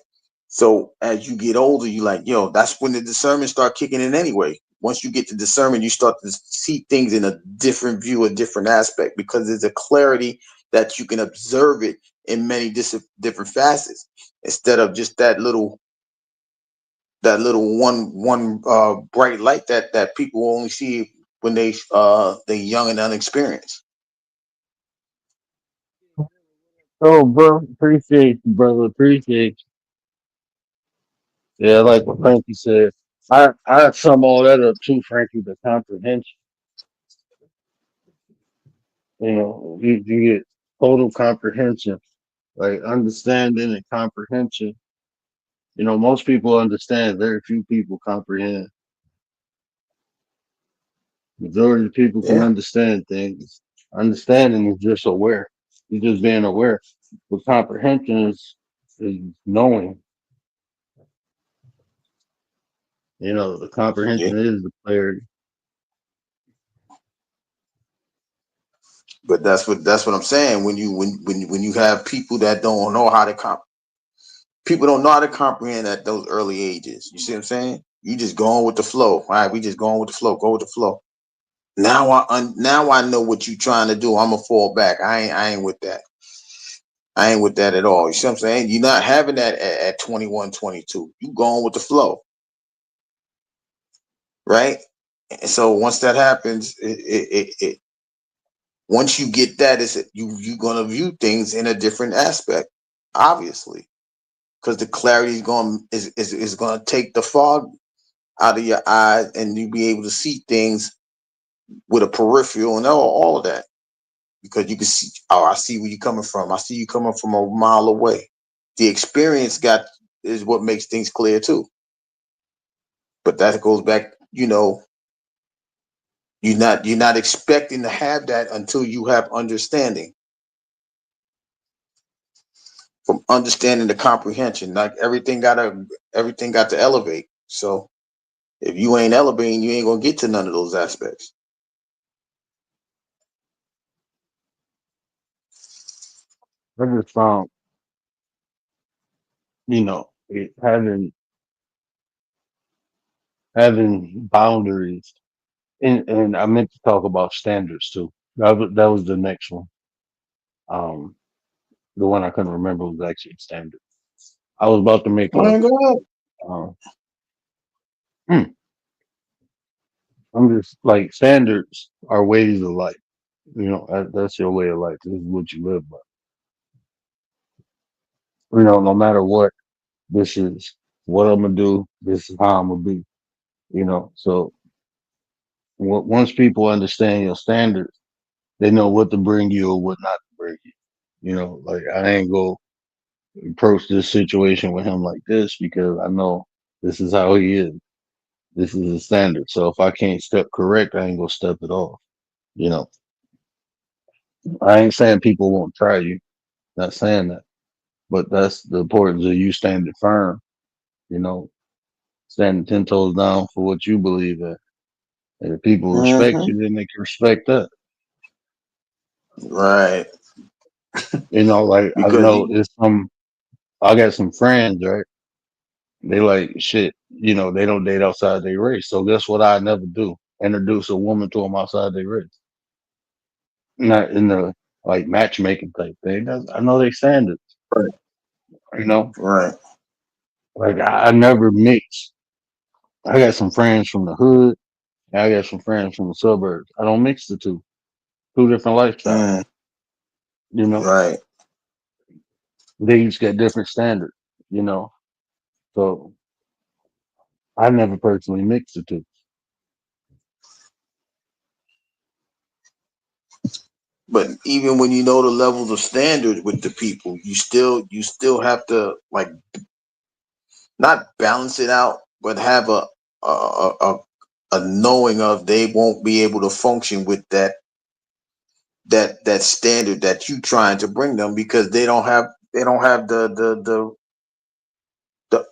So as you get older, you like, yo, that's when the discernment start kicking in anyway. Once you get to discernment, you start to see things in a different view, a different aspect, because there's a clarity that you can observe it in many different facets instead of just that little one bright light that people only see when they young and unexperienced. Oh, bro, appreciate you, brother. Appreciate you. Yeah, like what Frankie said. I sum all that up too, Frankie, the comprehension. You get total comprehension, like understanding and comprehension. Most people understand. Very few people comprehend. Majority of people can Yeah, understand things. Understanding is just aware. You're just being aware. But comprehension is knowing. The yeah. comprehension is the clarity. But that's what I'm saying. When you have people that don't know how to people don't know how to comprehend at those early ages. You see what I'm saying? You just going with the flow. All right, we just going with the flow. Go with the flow. Now I know what you trying to do. I'm gonna fall back. I ain't with that. I ain't with that at all. You see what I'm saying? You're not having that at 21, 22. You going with the flow, right? And so once that happens, once you get that, you're gonna view things in a different aspect, obviously, because the clarity is gonna take the fog out of your eyes, and you be able to see things with a peripheral and all of that, because you can see. Oh, I see where you're coming from. I see you coming from a mile away. The experience is what makes things clear too. But that goes back, you're not expecting to have that until you have understanding. From understanding to comprehension, like everything got to elevate. So if you ain't elevating, you ain't gonna get to none of those aspects. I just found, having boundaries, and I meant to talk about standards too. That was the next one. Um, The one I couldn't remember was actually standard. I was about to make Oh a. my God. Uh, hmm, I'm just like standards are ways of life. That's your way of life. This is what you live by. No matter what, this is what I'm gonna do. This is how I'm gonna be. So once people understand your standards, they know what to bring you or what not to bring you. Like I ain't go approach this situation with him like this because I know this is how he is. This is the standard. So if I can't step correct, I ain't gonna step it off. You know, I ain't saying people won't try you. Not saying that, but that's the importance of you standing firm. You know, standing 10 toes down for what you believe in. And if people respect Hmm. you, then they can respect that. Right. Like I Because know it's some. I got some friends, right? They like shit. They don't date outside their race. So guess what? I never do. Introduce a woman to them outside their race. Not in the like matchmaking type thing. I know they standards. right, You know, right. like I never mix. I got some friends from the hood, and I got some friends from the suburbs. I don't mix the two. Two different lifestyles. Mm, You know, right. they each got different standards. You know, so I never personally mix the two. But even when you know the levels of standards with the people, you still have to like not balance it out, but have a a knowing of they won't be able to function with that standard that you trying to bring them because they don't have the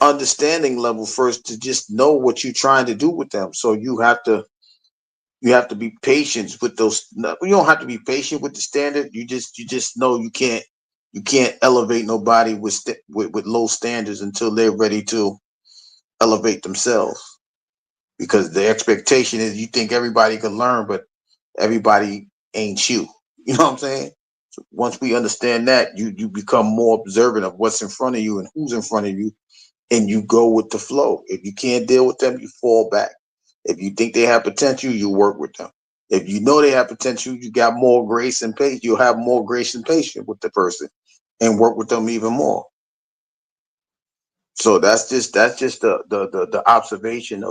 understanding level first to just know what you're trying to do with them. So you have to be patient with those. No, you don't have to be patient with the standard. You just know you can't elevate nobody with low standards until they're ready to elevate themselves. Because the expectation is you think everybody can learn, but everybody ain't you. You know what I'm saying? So once we understand that, you become more observant of what's in front of you and who's in front of you, and you go with the flow. If you can't deal with them, you fall back. If you think they have potential, you work with them. If you know they have potential, you got more grace and patience. You'll have more grace and patience with the person, and work with them even more. So that's just the observation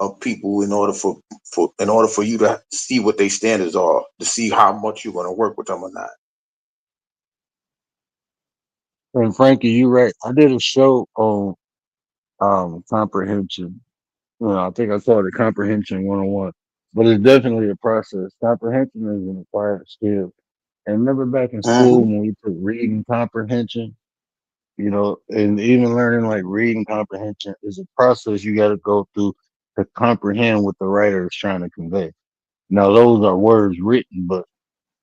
of people in order for you to see what their standards are, to see how much you're going to work with them or not. And Frankie, you right. I did a show on comprehension. I think I called it comprehension 101. But it's definitely a process. Comprehension is an acquired skill. And remember back in school Hmm. when we took reading comprehension, and even learning like reading comprehension is a process you got to go through to comprehend what the writer is trying to convey. Now, those are words written, but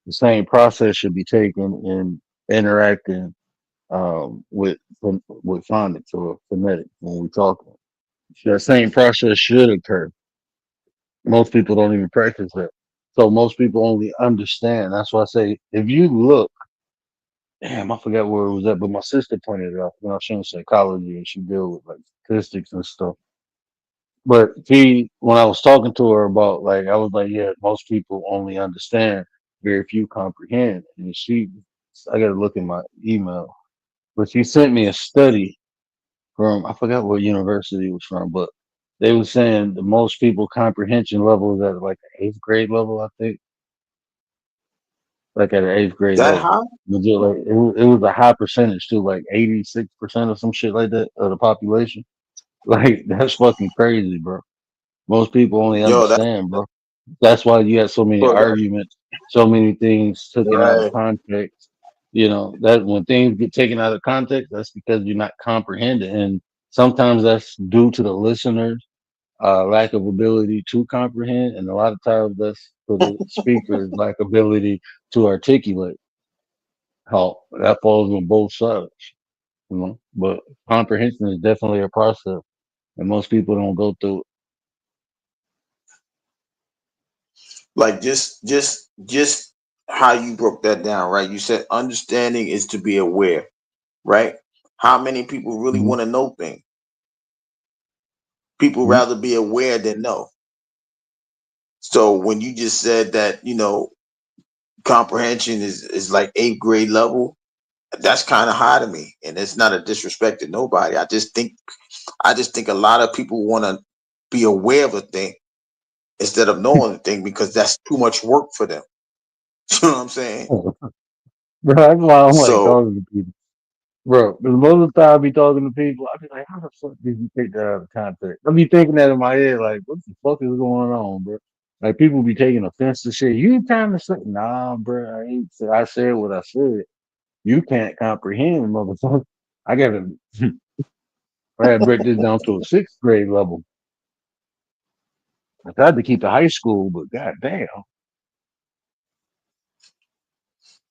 the same process should be taken in interacting with phonics or phonetics when we talk. That same process should occur. Most people don't even practice that. So most people only understand. That's why I say if you look, damn, I forgot where it was at, but my sister pointed it out when I was showing psychology and she deal with like statistics and stuff. But when I was talking to her about like, I was like, yeah, most people only understand, very few comprehend. And I got to look in my email, but she sent me a study from, I forgot what university it was from, but they were saying the most people comprehension level is at like the eighth grade level, I think, like at an eighth grade That level. high? It was a high percentage too, like 86% or some shit like that of the population. Like that's fucking crazy, bro. Most people only Yo, that understand, bro. That's why you have so many bro, that arguments, so many things taken out of right. context. That when things get taken out of context, that's because you're not comprehending. And sometimes that's due to the listener's lack of ability to comprehend. And a lot of times that's for the speaker's lack ability to articulate how that falls on both sides. But comprehension is definitely a process. And most people don't go through Like just how you broke that down, right? You said understanding is to be aware, right? How many people really Mhm. want to know things? People Mhm. rather be aware than know. So when you just said that, comprehension is like eighth grade level, that's kind of high to me. And it's not a disrespect to nobody. I just think a lot of people want to be aware of a thing instead of knowing the thing because that's too much work for them. You know what I'm saying? Bro, that's why I'm like So talking to people. Bro, the most of the time I be talking to people, I be like, how the fuck did you take that out of context? I be thinking that in my head, like, what the fuck is going on, bro? Like people be taking offense to shit. You trying to say, nah, bro, I ain't say I said what I said. You can't comprehend, motherfucker. I gotta I gotta break this down to a sixth grade level. I tried to keep the high school, but goddamn.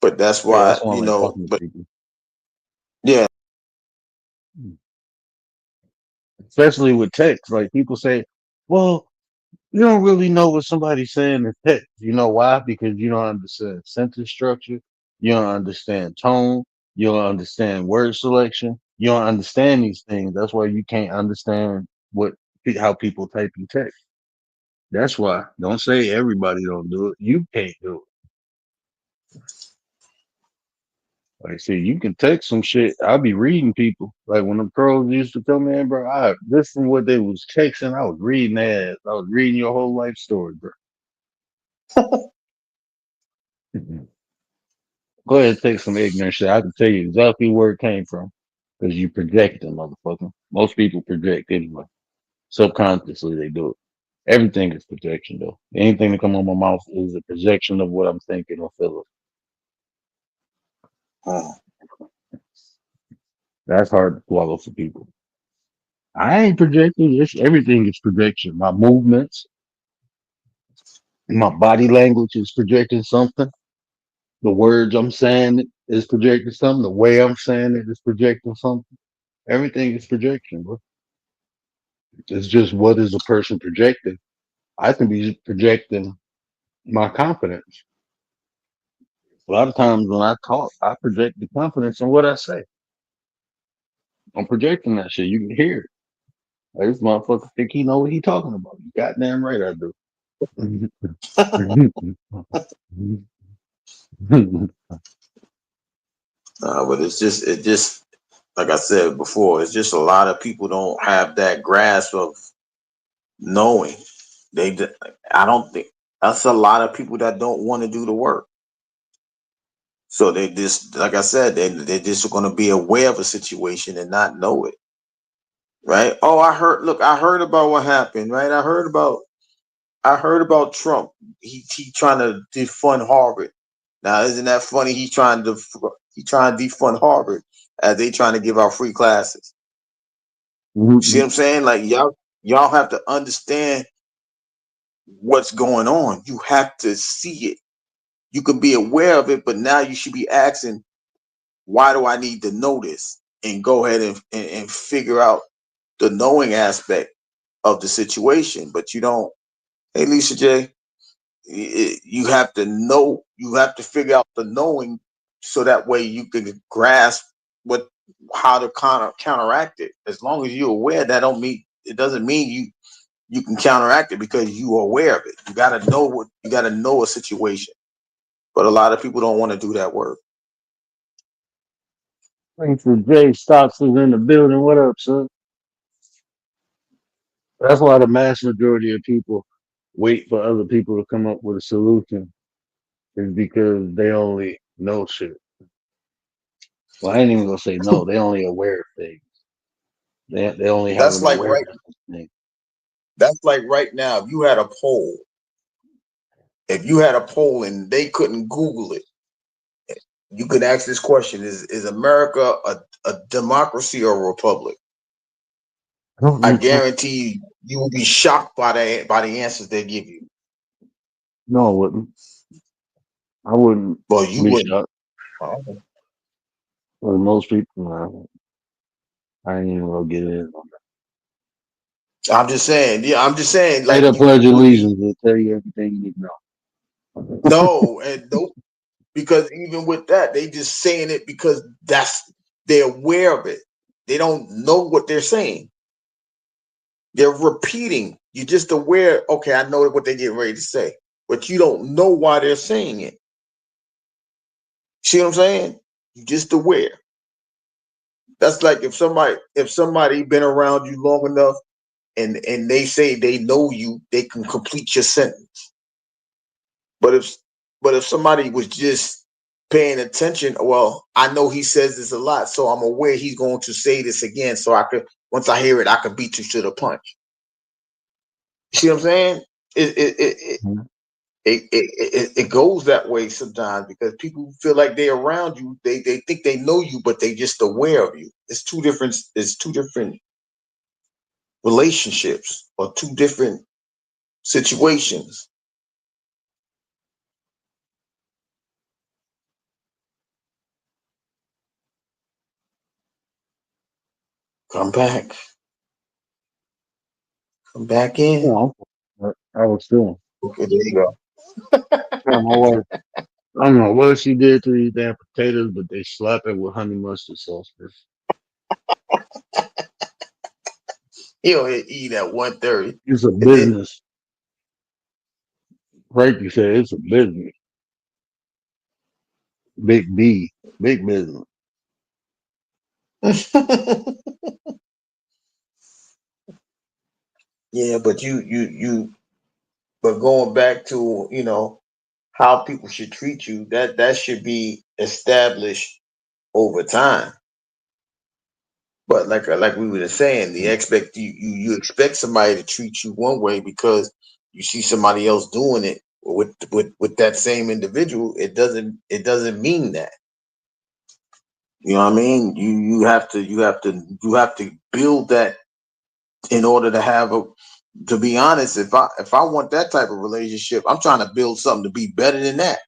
but that's Yeah, why, that's why I like talking to but people. yeah, Especially with text. Like people say, well, you don't really know what somebody's saying in text. You know why? Because you don't understand sentence structure. You don't understand tone. You don't understand word selection. You don't understand these things. That's why you can't understand how people type in text. That's why. Don't say everybody don't do it. You can't do it. Like, see, you can text some shit. I'll be reading people. Like when the pros used to come in, bro. I listen to what they was texting. I was reading that. I was reading your whole life story, bro. Go ahead and take some ignorant shit. I can tell you exactly where it came from. Because you projecting, motherfucker. Most people project anyway. Subconsciously, they do it. Everything is projection, though. Anything that come on my mouth is a projection of what I'm thinking or feeling. mm, That's hard to swallow for people. I ain't projecting. Everything is projection. My movements, my body language is projecting something. The words I'm saying is projecting something. The way I'm saying it is projecting something. Everything is projection, bro. It's just what is a person projecting? I can be projecting my confidence. A lot of times when I talk, I project the confidence in what I say. I'm projecting that shit. You can hear it. Like, this motherfucker think he know what he talking about. You goddamn right I do. but it just like I said before, it's just a lot of people don't have that grasp of knowing. I don't think that's a lot of people that don't want to do the work. So they just, like I said, they just going to be aware of a situation and not know it, right? Oh, I heard. Look, I heard about what happened, right? I heard about Trump. He trying to defund Harvard. Now, isn't that funny? He trying to defund Harvard as they trying to give out free classes. See what I'm saying? Like y'all have to understand what's going on. You have to see it. You can be aware of it, but now you should be asking, why do I need to know this? And go ahead and figure out the knowing aspect of the situation. But you don't. Hey, Lisa J, you have to know. You have to figure out the knowing, so that way you can grasp how to counteract it. As long as you're aware, that don't mean it doesn't mean you can counteract it because you are aware of it. You gotta know a situation. But a lot of people don't want to do that work. Thanks for Jay Stocks is in the building. What up, son? That's why the mass majority of people wait for other people to come up with a solution, is because they only know shit. Well, I ain't even gonna say no. They only aware of things. They only have That's an like right. awareness of things. That's like right now. If you had a poll, and they couldn't Google it, you could ask this question: Is America a democracy or a republic? I guarantee you will be shocked by the answers they give you. No, I wouldn't. I wouldn't Well, you be wouldn't. shocked. Well, most people, I ain't even gonna get in on I'm just saying. Yeah, I'm just saying. that. Say Like the you Pledge of would be. Allegiance will tell you everything you need to know. No, and nope. because even with that, they just saying it because they're aware of it. They don't know what they're saying. They're repeating. You're just aware. Okay, I know what they're getting ready to say, but you don't know why they're saying it. See what I'm saying? You're just aware. That's like if somebody been around you long enough and they say they know you, they can complete your sentence. But if somebody was just paying attention, well, I know he says this a lot, so I'm aware he's going to say this again. So I could, once I hear it, I could beat you to the punch. See what I'm saying? Mhm. It goes that way sometimes because people feel like they're around you. They think they know you, but they just aware of you. It's two different relationships or two different situations. Come back. Come back in. Yeah, I was feeling. Okay, there you go. Yeah, my wife. I don't know what she did to these damn potatoes, but they slap it with honey mustard sauce. He'll eat at 1:30. It's a And then business. Right? You said it's a business. Big B, big business. yeah, but but going back to, how people should treat you, that should be established over time. But like we were saying, the expect you expect somebody to treat you one way because you see somebody else doing it with that same individual. It doesn't mean that. You know what I mean? You have to build that in order to have a. To be honest, if I want that type of relationship, I'm trying to build something to be better than that.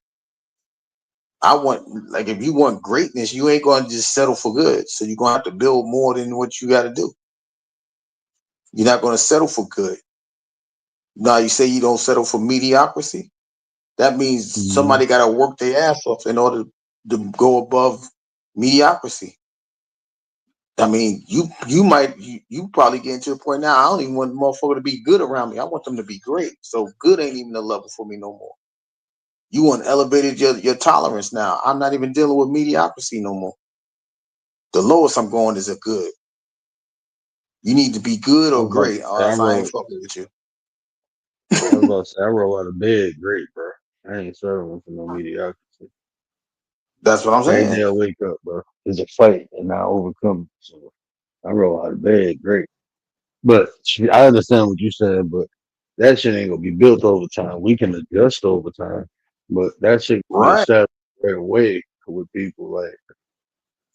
I want, like, if you want greatness, you ain't going to just settle for good. So you're going to have to build more than what you got to do. You're not going to settle for good. Now you say you don't settle for mediocrity. That means Mhm. somebody got to work their ass off in order to go above mediocrity. I mean, you probably getting to a point now. I don't even want the motherfucker to be good around me. I want them to be great. So good ain't even a level for me no more. You want elevated your tolerance now. I'm not even dealing with mediocrity no more. The lowest I'm going is a good. You need to be good I or was about to great, or say, else I ain't fucking with you. I roll out of bed great, bro. I ain't settling for no mediocrity. That's what I'm Every saying. day I wake up, bro, is a fight, and I overcome it. So I roll out of bed great. But I understand what you said, but that shit ain't gonna be built over time. We can adjust over time, but that shit can be Right. established right away with people. Like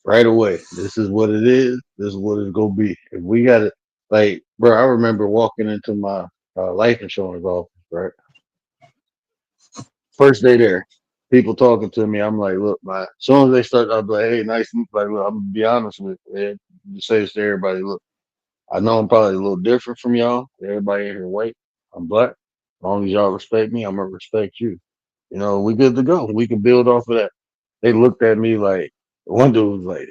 right away, this is what it is. This is what it's gonna be. If we got it, like, bro, I remember walking into my life insurance office, right? First day there, people talking to me. I'm like, look, man. As soon as they start, I'm like, hey, nice to meet you. Like, look, I'm gonna be honest with you, man. You say this to everybody. Look, I know I'm probably a little different from y'all. Everybody in here white. I'm black. As long as y'all respect me, I'm gonna respect you. You know, we good to go. We can build off of that. They looked at me like one dude was like,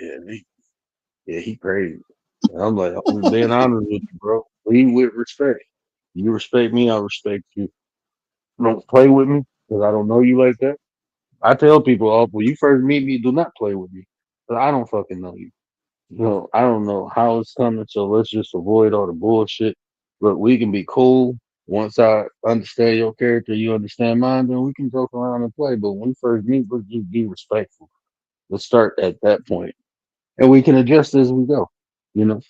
he crazy. And I'm like, I'm just being honest with you, bro. Lead with respect. You respect me, I respect you. Don't play with me because I don't know you like that. I tell people, oh, when you first meet me, do not play with me. 'Cause I don't fucking know you. No, I don't know how it's coming, so let's just avoid all the bullshit. Look, we can be cool. Once I understand your character, you understand mine, then we can joke around and play. But when we first meet, let's just be respectful. Let's start at that point. And we can adjust as we go, you know,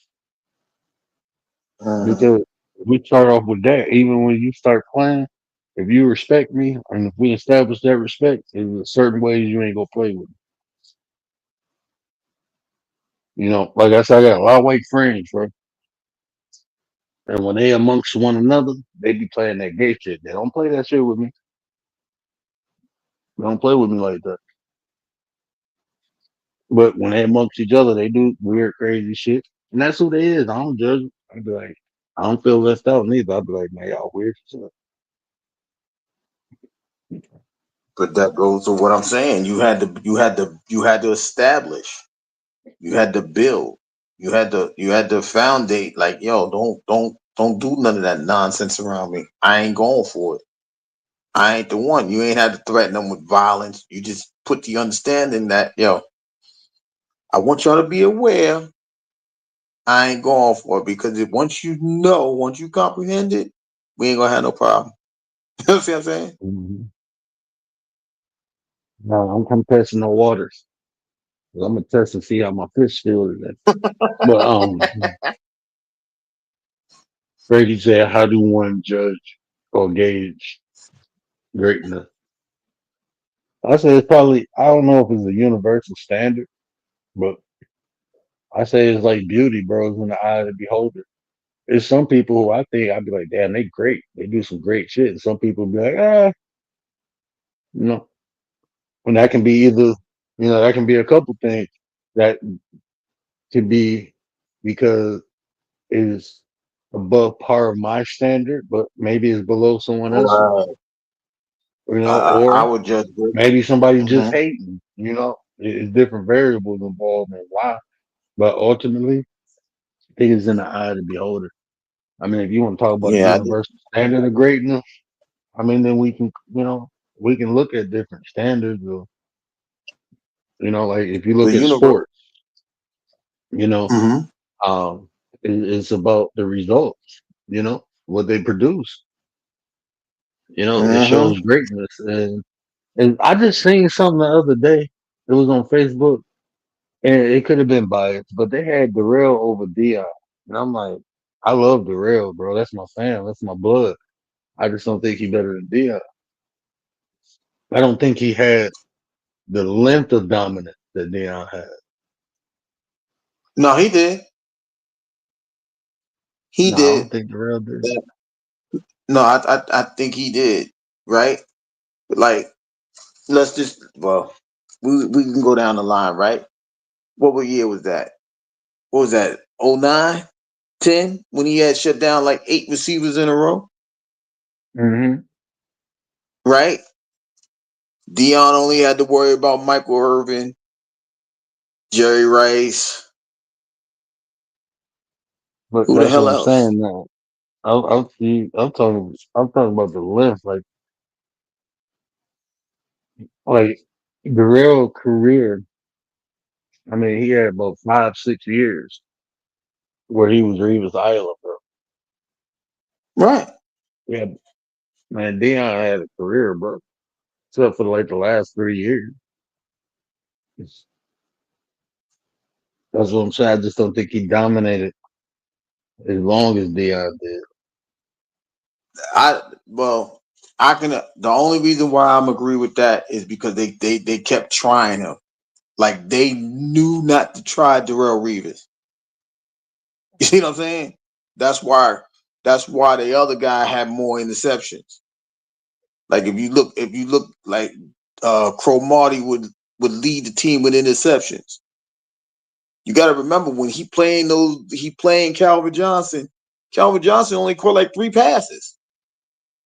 Mhm. because if we start off with that, even when you start playing, if you respect me and if we establish that respect, there's certain ways you ain't gonna play with me. You know, like I said, I got a lot of white friends, bro. And when they amongst one another, they be playing that gay shit. They don't play that shit with me. They don't play with me like that. But when they amongst each other, they do weird, crazy shit. And that's who they is. I don't judge them. I be like, I don't feel left out neither. I be like, man, y'all weird as But that goes to what I'm saying. You had to establish. You had to build. You had to foundate. Like, yo, don't do none of that nonsense around me. I ain't going for it. I ain't the one. You ain't had to threaten them with violence. You just put the understanding that, yo, I want y'all to be aware. I ain't going for it because once you comprehend it, we ain't gonna have no problem. You know what I'm saying? Mhm. No, I'm testing the waters. I'm gonna test and see how my fish feel today. But Brady said, "How do one judge or gauge greatness?" I say it's probably I don't know if it's a universal standard, but I say it's like beauty, bro. It's in the eye of the beholder. There's some people who I think I'd be like, damn, they great. They do some great shit. And some people be like, you know, and that can be that can be a couple things. That could be because it's above par of my standard, but maybe it's below someone else's, Right. I or would just. maybe somebody just Mhm. hating, it's different variables involved in why. But ultimately, I think it's in the eye of the beholder. I mean, if you want to talk about the Yeah, universal standard of greatness, I mean, then we can look at different standards of, like if you the look at universe. sports, you know, Hmm. it's about the results, what they produce, it Hmm. shows greatness. And I just seen something the other day. It was on Facebook and it could have been biased, but they had Darrell over Dion. And I'm like, I love Darrell, bro. That's my fan. That's my blood. I just don't think he better than Dion. I don't think he had the length of dominance that Dion had. No, he did. He No, I did. don't think Darrell did. No, I think he did. Right. Like, let's just we can go down the line. Right. What year was that? What was that? 09, 10, when he had shut down like 8 receivers in a row. Hmm. Right. Dion only had to worry about Michael Irvin, Jerry Rice. But Who the that's what hell I'm else? saying now. I'm talking about the length. Like Darrell career. I mean, he had about 5, 6 years where he was Revis Island, bro. Right. Yeah, man, Dion had a career, bro. Except for like the last 3 years. It's- That's what I'm saying. I just don't think he dominated as long as Dion did. I well, I can. The only reason why I'm agree with that is because they kept trying him. Like they knew not to try Darrell Reeves. You see what I'm saying? That's why. That's why the other guy had more interceptions. Like if you look like Cromartie would lead the team with interceptions. You got to remember when he playing Calvin Johnson. Calvin Johnson only caught like 3 passes.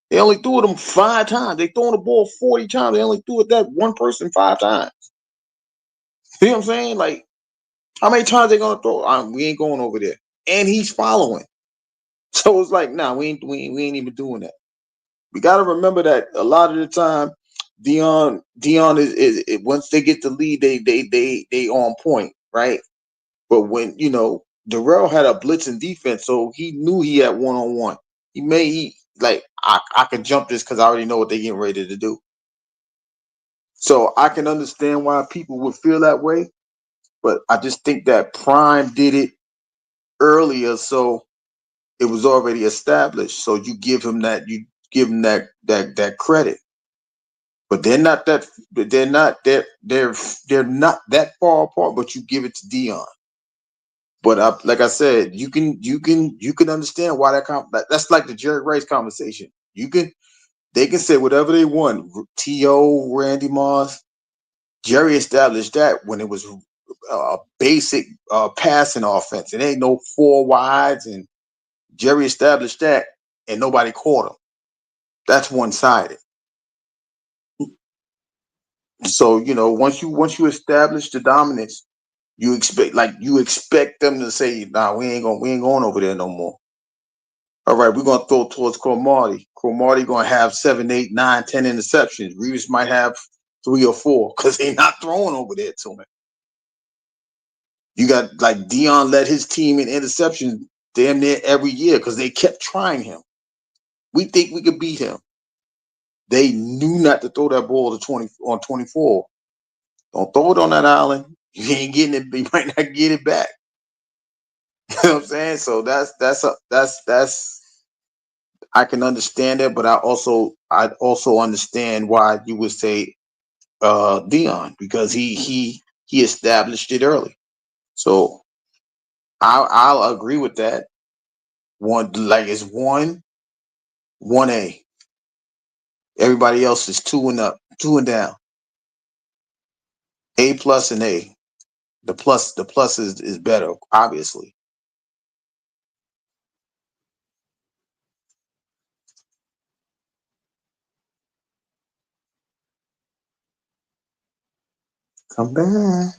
They only threw it them 5 times. They throwing the ball 40 times. They only threw it that one person 5 times. You know what I'm saying? Like, how many times they gonna throw? We ain't going over there. And he's following. So it's like, nah, we ain't even doing that. We gotta remember that a lot of the time, Dion is once they get the lead, they on point, right? But when Darrell had a blitzing defense, so he knew he had 1-on-1. He like I can jump this because I already know what they're getting ready to do. So I can understand why people would feel that way, but I just think that Prime did it earlier, so it was already established. So you give him that credit. But they're not that they're not that far apart. But you give it to Dion. But like I said, you can understand why that's like the Jerry Rice conversation. They can say whatever they want. T.O., Randy Moss, Jerry established that when it was a basic passing offense. It ain't no 4 wides, and Jerry established that, and nobody caught him. That's one sided. So once you establish the dominance, you expect them to say, "Nah, we ain't going over there no more." All right, we're gonna throw towards Cromartie. Cromartie gonna have 7, 8, 9, 10 interceptions. Reeves might have 3 or 4 because they're not throwing over there to him. You got like Dion led his team in interceptions damn near every year because they kept trying him. We think we could beat him. They knew not to throw that ball to 20 on 24. Don't throw it on that island. You ain't getting it. You might not get it back. You know what I'm saying? So that's I can understand it, but I also understand why you would say Dion, because he established it early. So I'll agree with that. One, like, it's 1A. Everybody else is 2 and up, 2 and down. A plus and A. The plus is better, obviously. Come back.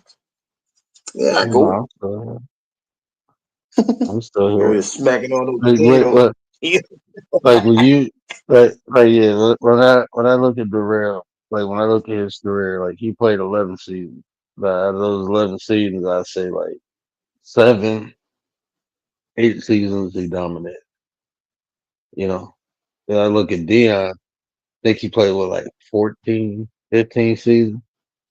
Yeah, I No, go. I'm still here. I'm still You're here. smacking on those Like, potatoes. like when you, yeah, when I look at Darrell, like when I look at his career, like he played 11 seasons. But out of those 11 seasons, I say like 7, 8 seasons he dominated. You know, then I look at Dion, I think he played what, like 14, 15 seasons.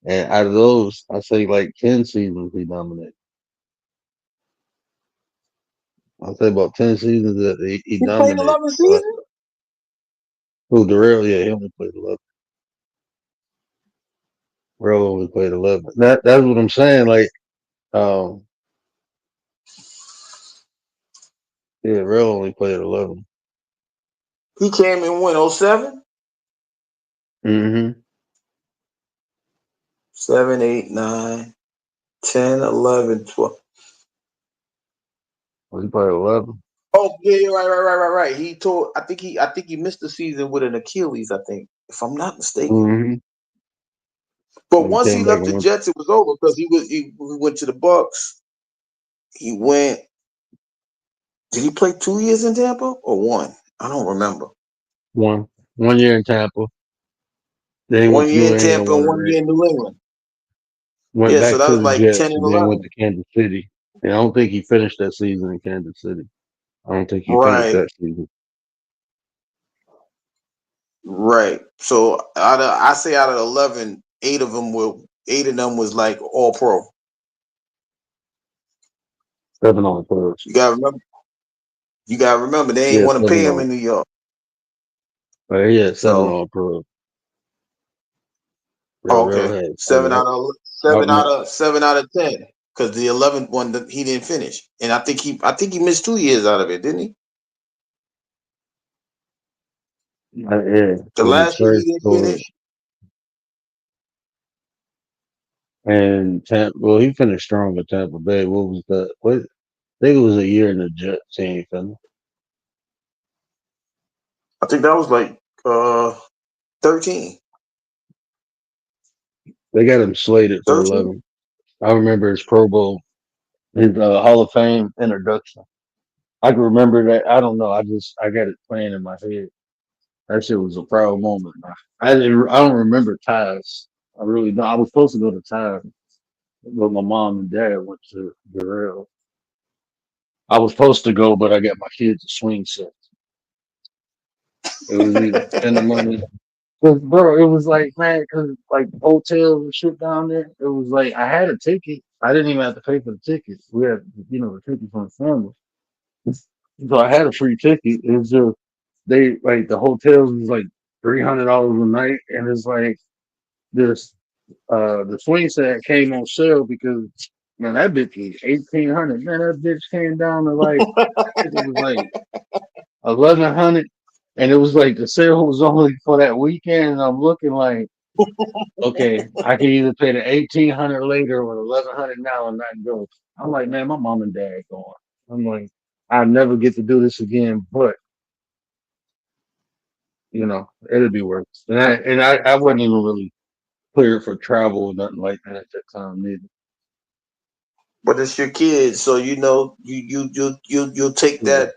And out of those, I say like 10 seasons he dominated. I'll say about 10 seasons that he He played dominated. 11 But seasons. who, Darrell? Yeah, he only played 11. Darrell only played 11. That's what I'm saying. Like, um, yeah, Darrell only played 11. He came in when 07? Mm-hmm. 7, 8, 9, 10, 11, 12. Well, he played 11. Oh yeah, right. I think he missed the season with an Achilles, I think, if I'm not mistaken. Mm-hmm. But And he once he came back left and the won. Jets, it was over because he went to the Bucks. He went. Did he play 2 years in Tampa or one? I don't remember. One. 1 year in Tampa. Then he went 1 to year New in England, Tampa won and a 1 year ring. in New England. Went Yeah, so back that to was the like 10 Jets and and then went 11. to Kansas City. And I don't think he finished that season in Kansas City. I don't think he finished Right, that season. right. So I say out of 11, 8 of them was like all pro. 7 on the pros. You gotta remember. They ain't Yeah, want to 7 pay him on. in New York. Yeah, 7 So on pros. Darrell okay, had seven out of seven out, out of 7 out of 10. Because the 11th one he didn't finish, and I think he missed 2 years out of it, didn't he? yeah, The with his last year he first didn't tour. finish. And well, he finished strong with Tampa Bay. What was that? What? I think it was a year in the Jet team. I think that was like 13. They got him slated for 13? 11. I remember his Pro Bowl, his Hall of Fame introduction. I can remember that. I don't know. I got it playing in my head. That shit was a proud moment. I don't remember ties. I really don't. I was supposed to go to ties, but my mom and dad went to Darrell. I was supposed to go, but I got my kids a swing set. It was either spend the money. Cause bro, it was like, man, cause like hotels and shit down there. It was like I had a ticket. I didn't even have to pay for the ticket. We had, the ticket from the family. So I had a free ticket. It was just they like the hotels was like $300 a night, and it's like this the swing set came on sale because man that bitch was 1,800. Man, that bitch came down to like it was like 1,100, and it was like the sale was only for that weekend. And I'm looking like, okay, I can either pay the 1,800 later or 1,100 now and not go. I'm like, man, my mom and dad going. I'm like, I'll never get to do this again, but it'll be worth it. And I wasn't even really cleared for travel or nothing like that at that time neither. But it's your kids, so you know you'll take Yeah.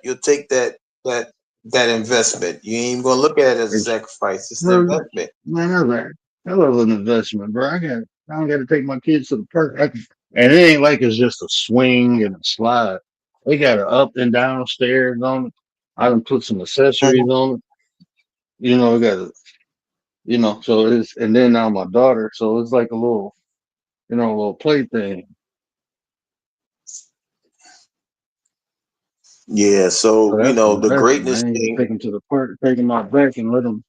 that investment. You ain't even gonna look at it as a It's sacrifice. It's an well, investment. man, that's a hell of an investment, bro. I don't got to take my kids to the park. And it ain't like it's just a swing and a slide. They got an up and down stairs on it. I done put some accessories on it. You know, got a, so it's, and then now my daughter, so it's like a little, a little play thing. Yeah, So so you that's know an the investment. I greatness ain't just thing. take them to the park, take them out back and let them,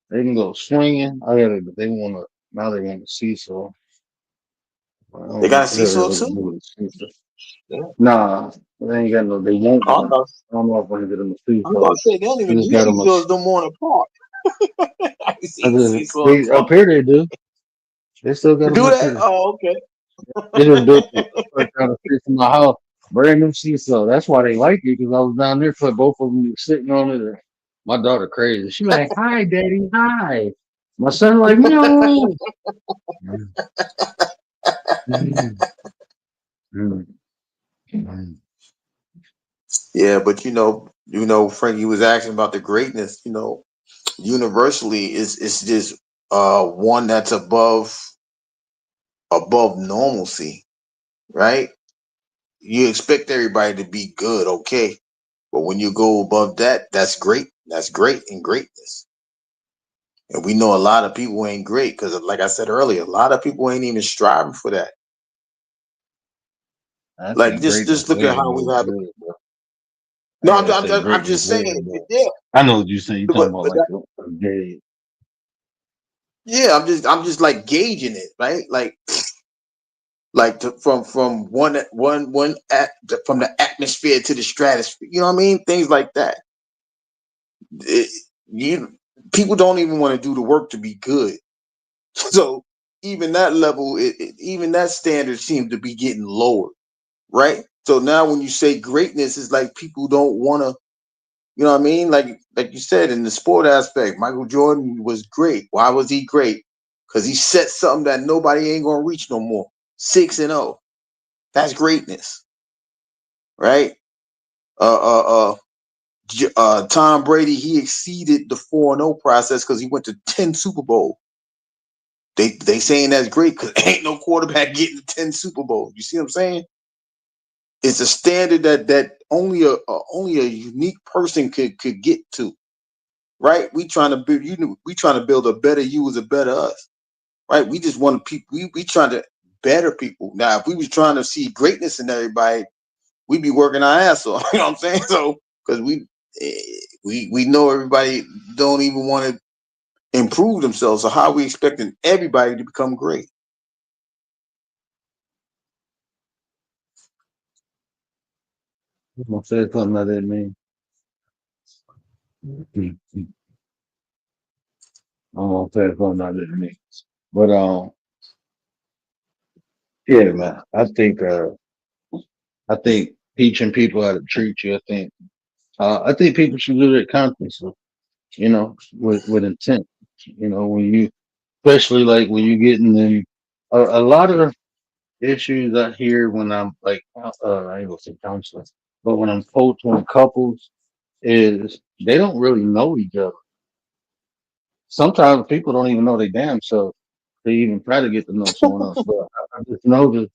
they can go swinging. They want to, now they want to see, so I They don't know got a what the hell seesaw they're gonna too. do with the seesaw. Yeah. Nah, they ain't got no, they won't I'm get them. about, I don't know if I'm gonna get them a I'm about seesaw. to say they don't I even just do got them a, seesaws no more in the park. I I see just, seesaw in the they, up park. here they do. They still got them Do up that? here. Oh, okay. They just built the park down the street from my house. Brand new seesaw. That's why they like it because I was down there for both of them were sitting on it. And my daughter crazy. She like, "Hi, daddy, hi." My son like, "No." Yeah, but Frankie was asking about the greatness. Universally is just one that's above normalcy, right? You expect everybody to be good, okay, but when you go above that, that's great. That's great in greatness. And we know a lot of people ain't great because, like I said earlier, a lot of people ain't even striving for that. I Like think just greatness look at way how we above have it. good, bro. I No, gotta say I'm greatness just way saying, above. yeah. I know what you're saying. You're talking But about but like that, a gay. yeah, I'm just like gauging it, right? Like from from the atmosphere to the stratosphere. You know what I mean? Things like that. It, you People don't even want to do the work to be good. So even that level, even that standard seems to be getting lower, right? So now when you say greatness, it's like people don't want to. You know what I mean? Like you said in the sport aspect, Michael Jordan was great. Why was he great? Because he set something that nobody ain't gonna reach no more. 6-0. That's greatness, right? Tom Brady, he exceeded the 4-0 process because he went to 10 Super Bowl. They saying that's great because ain't no quarterback getting to 10 Super Bowls. You see what I'm saying? It's a standard that only a unique person could get to, right? We trying to build a better you as a better us, right? We just want people. We trying to better people. Now, if we was trying to see greatness in everybody, we'd be working our ass off. You know what I'm saying? So because we know everybody don't even want to improve themselves. So how are we expecting everybody to become great? I'm gonna say something I didn't mean. I'm gonna say something I didn't mean. But yeah, man. I think teaching people how to treat you. I think people should do that consciously. With intent. When you, especially like when you getting in a lot of issues I hear when I'm like, I ain't gonna say counseling, but when I'm coaching couples, is they don't really know each other. Sometimes people don't even know they damn self. They even try to get to know someone else. But I just noticed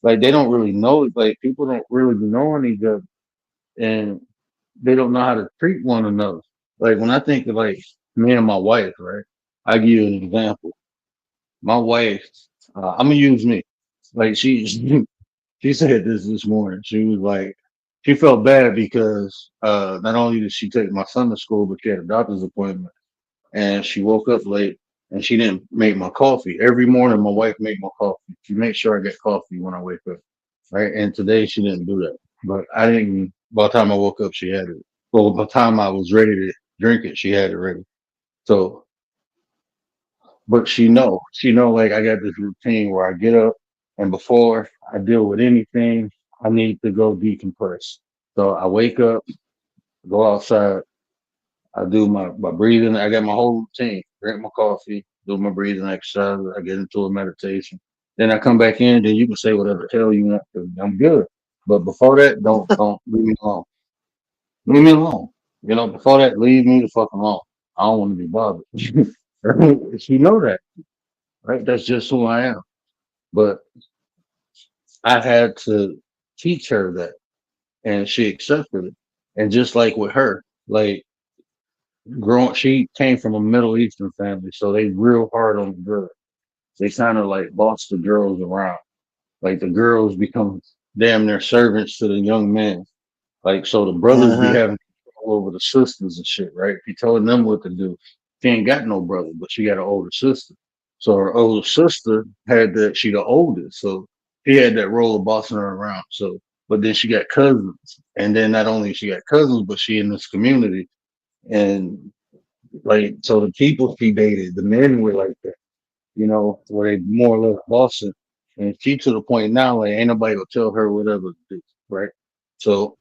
like they don't really know. Like people don't really be knowing each other, and they don't know how to treat one another. Like when I think of like me and my wife, right? I give you an example. My wife, I'm gonna use me. Like she, she said this morning. She was like, she felt bad because not only did she take my son to school, but she had a doctor's appointment, and she woke up late and she didn't make my coffee. Every morning, my wife made my coffee. She makes sure I get coffee when I wake up, right? And today she didn't do that, but I didn't. By the time I woke up, she had it. Well, by the time I was ready to drink it, she had it ready. So, but she know, like I got this routine where I get up and before I deal with anything, I need to go decompress. So I wake up, go outside, I do my breathing. I got my whole routine. Drink my coffee. do my breathing exercise. I get into a meditation. Then I come back in. Then you can say whatever the hell you want to. I'm good. But before that, don't leave me alone. Leave me alone. You know, before that, leave me the fuck alone. I don't want to be bothered. She know that, right? That's just who I am. But I had to teach her that, and she accepted it. And just like with her, like growing, she came from a Middle Eastern family, so they real hard on the girl. They kind of like boss the girls around. Like the girls become damn near servants to the young men. Like so, the brothers be Mm-hmm. having control over the sisters and shit, right? He telling them what to do. She ain't got no brother, but she got an older sister. So her older sister had that. She the oldest, so he had that role of bossing her around. So, but then she got cousins, and then not only she got cousins, but she in this community, and like so the people she dated, the men were like that, you know, where they more or less bossing. And she to the point now, like ain't nobody gonna tell her whatever to do, right? So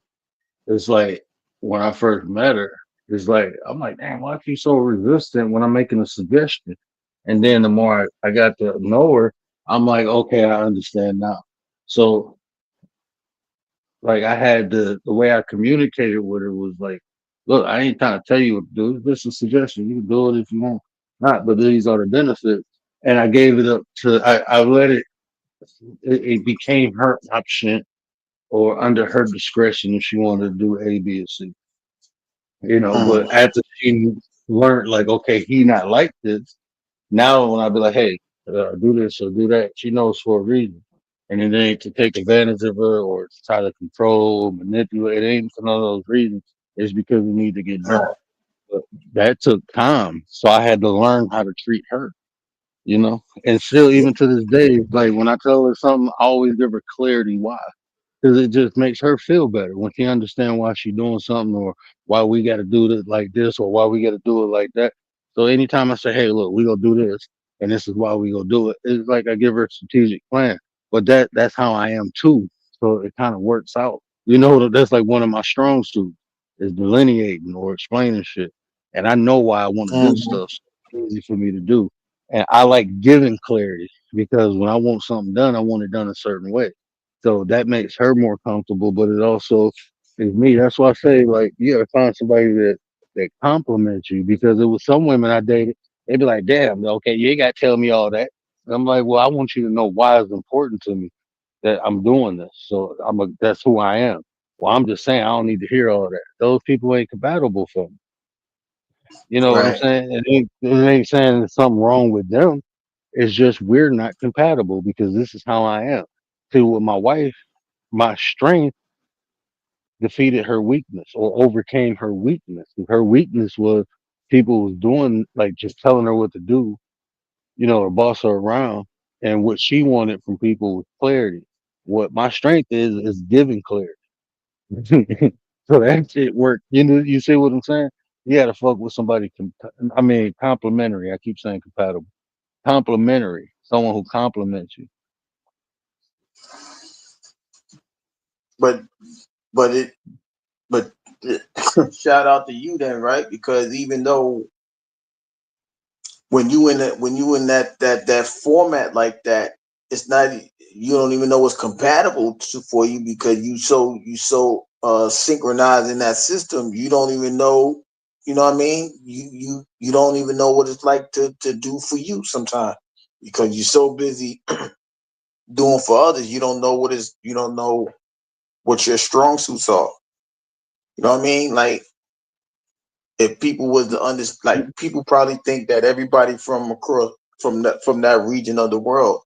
it's like when I first met her, it's like I'm like, damn, why she so resistant when I'm making a suggestion? And then the more I got to know her, I'm like, okay, I understand now. So like I had the way I communicated with her was like, look, I ain't trying to tell you what to do. It's just a suggestion. You can do it if you want. Not, but these are the benefits. And I gave it up to I let it became her option or under her discretion if she wanted to do A, B, or C. You know, Mm. but after she learned like, okay, he not like this, now when I be like, hey, do this or do that, she knows for a reason. And it ain't to take advantage of her or to try to control, manipulate. It ain't for none of those reasons. It's because we need to get done. Right. But that took time. So I had to learn how to treat her, you know? And still, Yeah. even to this day, like when I tell her something, I always give her clarity why. Because it just makes her feel better when she understand why she doing something or why we got to do it like this or why we got to do it like that. So anytime I say, "Hey, look, we gonna do this, and this is why we gonna do it," it's like I give her a strategic plan. But that's how I am too. So it kind of works out. You know, that's like one of my strong suits is delineating or explaining shit, and I know why I want to do Mm-hmm. stuff. So it's easy for me to do, and I like giving clarity because when I want something done, I want it done a certain way. So that makes her more comfortable, but it also is me. That's why I say, like, you gotta find somebody that compliments you because it was some women I dated, they'd be like, damn, okay, you ain't gotta tell me all that. And I'm like, well, I want you to know why it's important to me that I'm doing this. So that's who I am. Well, I'm just saying I don't need to hear all that. Those people ain't compatible for me. You know what I'm Right. saying? It ain't saying there's something wrong with them. It's just we're not compatible because this is how I am. See, with my wife, my strength defeated her weakness or overcame her weakness. Her weakness was people was doing like just telling her what to do, you know, or boss her around. And what she wanted from people was clarity. What my strength is giving clarity. So that shit worked. You know, you see what I'm saying? You got to fuck with somebody. I mean, complimentary. I keep saying compatible. Complimentary. Someone who compliments you. But but it but shout out to you then, right? Because even though when you in that format like that, it's not, you don't even know what's compatible for you because you so synchronized in that system. You don't even know, you know what I mean? You don't even know what it's like to do for you sometimes because you're so busy doing for others. You don't know what your strong suits are. You know what I mean? Like if people was to understand, like people probably think that everybody from across from that region of the world,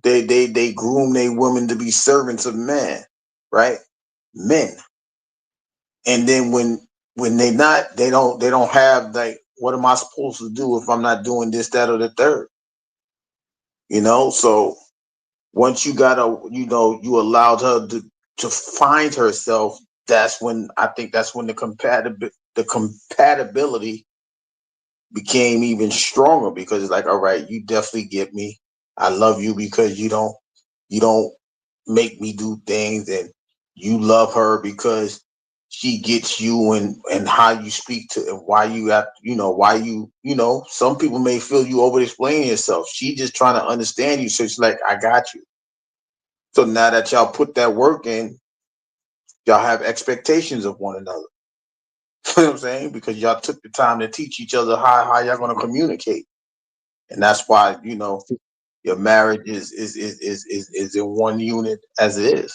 they groom their women to be servants of men, right? Men. And then when they don't have, like, what am I supposed to do if I'm not doing this, that, or the third? You know, so once you allowed her to find herself, that's when the compatibility became even stronger because it's like, all right, you definitely get me. I love you because you don't make me do things, and you love her because she gets you and how you speak to and why you have why some people may feel you over explaining yourself. She just trying to understand you, so she's like, I got you. So now that y'all put that work in, y'all have expectations of one another. You know what I'm saying? Because y'all took the time to teach each other how y'all gonna communicate. And that's why, your marriage is in one unit as it is.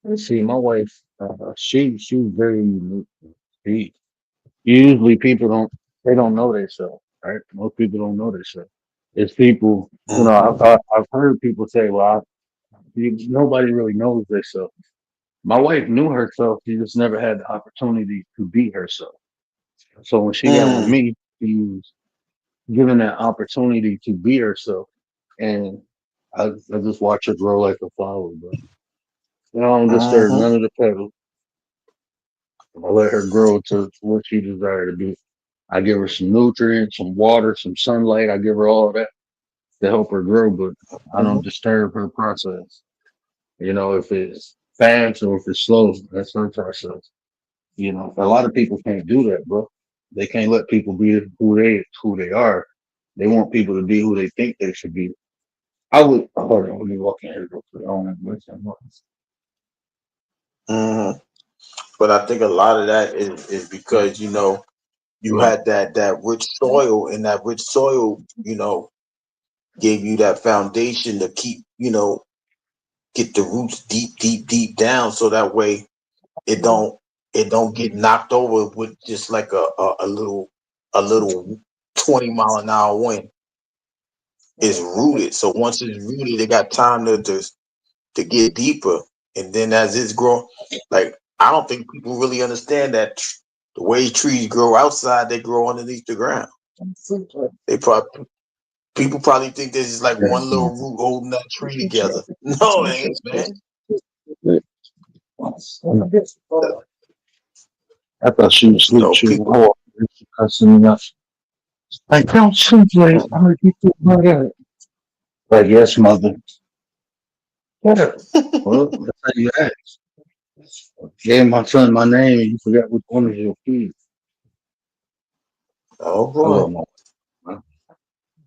Let's see, my wife, she's very unique. She, usually people don't know themselves, right? Most people don't know themselves. It's people, Mhm. I've heard people say, well, nobody really knows themselves. My wife knew herself. She just never had the opportunity to be herself. So when she got with Mm. me, she was given that opportunity to be herself. And I just watch her grow like a flower, bro. I don't disturb Mhm. none of the petals. I let her grow to what she desired to be. I give her some nutrients, some water, some sunlight. I give her all of that to help her grow, but I don't Mhm. disturb her process. If it's fast or if it's slow, that's her process. A lot of people can't do that, bro. They can't let people be who they are. They want people to be who they think they should be. I would hold on, let me walk in here real quick. I don't have much time. Mhm. But I think a lot of that is because you Yeah. had that rich soil, and that rich soil gave you that foundation to keep get the roots deep, deep, deep down, so that way it don't get knocked over with just like a little 20-mile-an-hour wind. It's rooted. So once it's rooted, it got time to get deeper. And then as it's growing, like, I don't think people really understand that the way trees grow outside, they grow underneath the ground. They probably People probably think this is like one little root holding that tree together. No, it ain't, man. I thought she was asleep. She was People. hard. She cussing me out. Like, don't sleep late. I'm gonna get you right out. Like, yes, mother. Get her. Well, that's how you act. Gave my son my name and you forgot which one is your kids. Oh I boy. love my wife.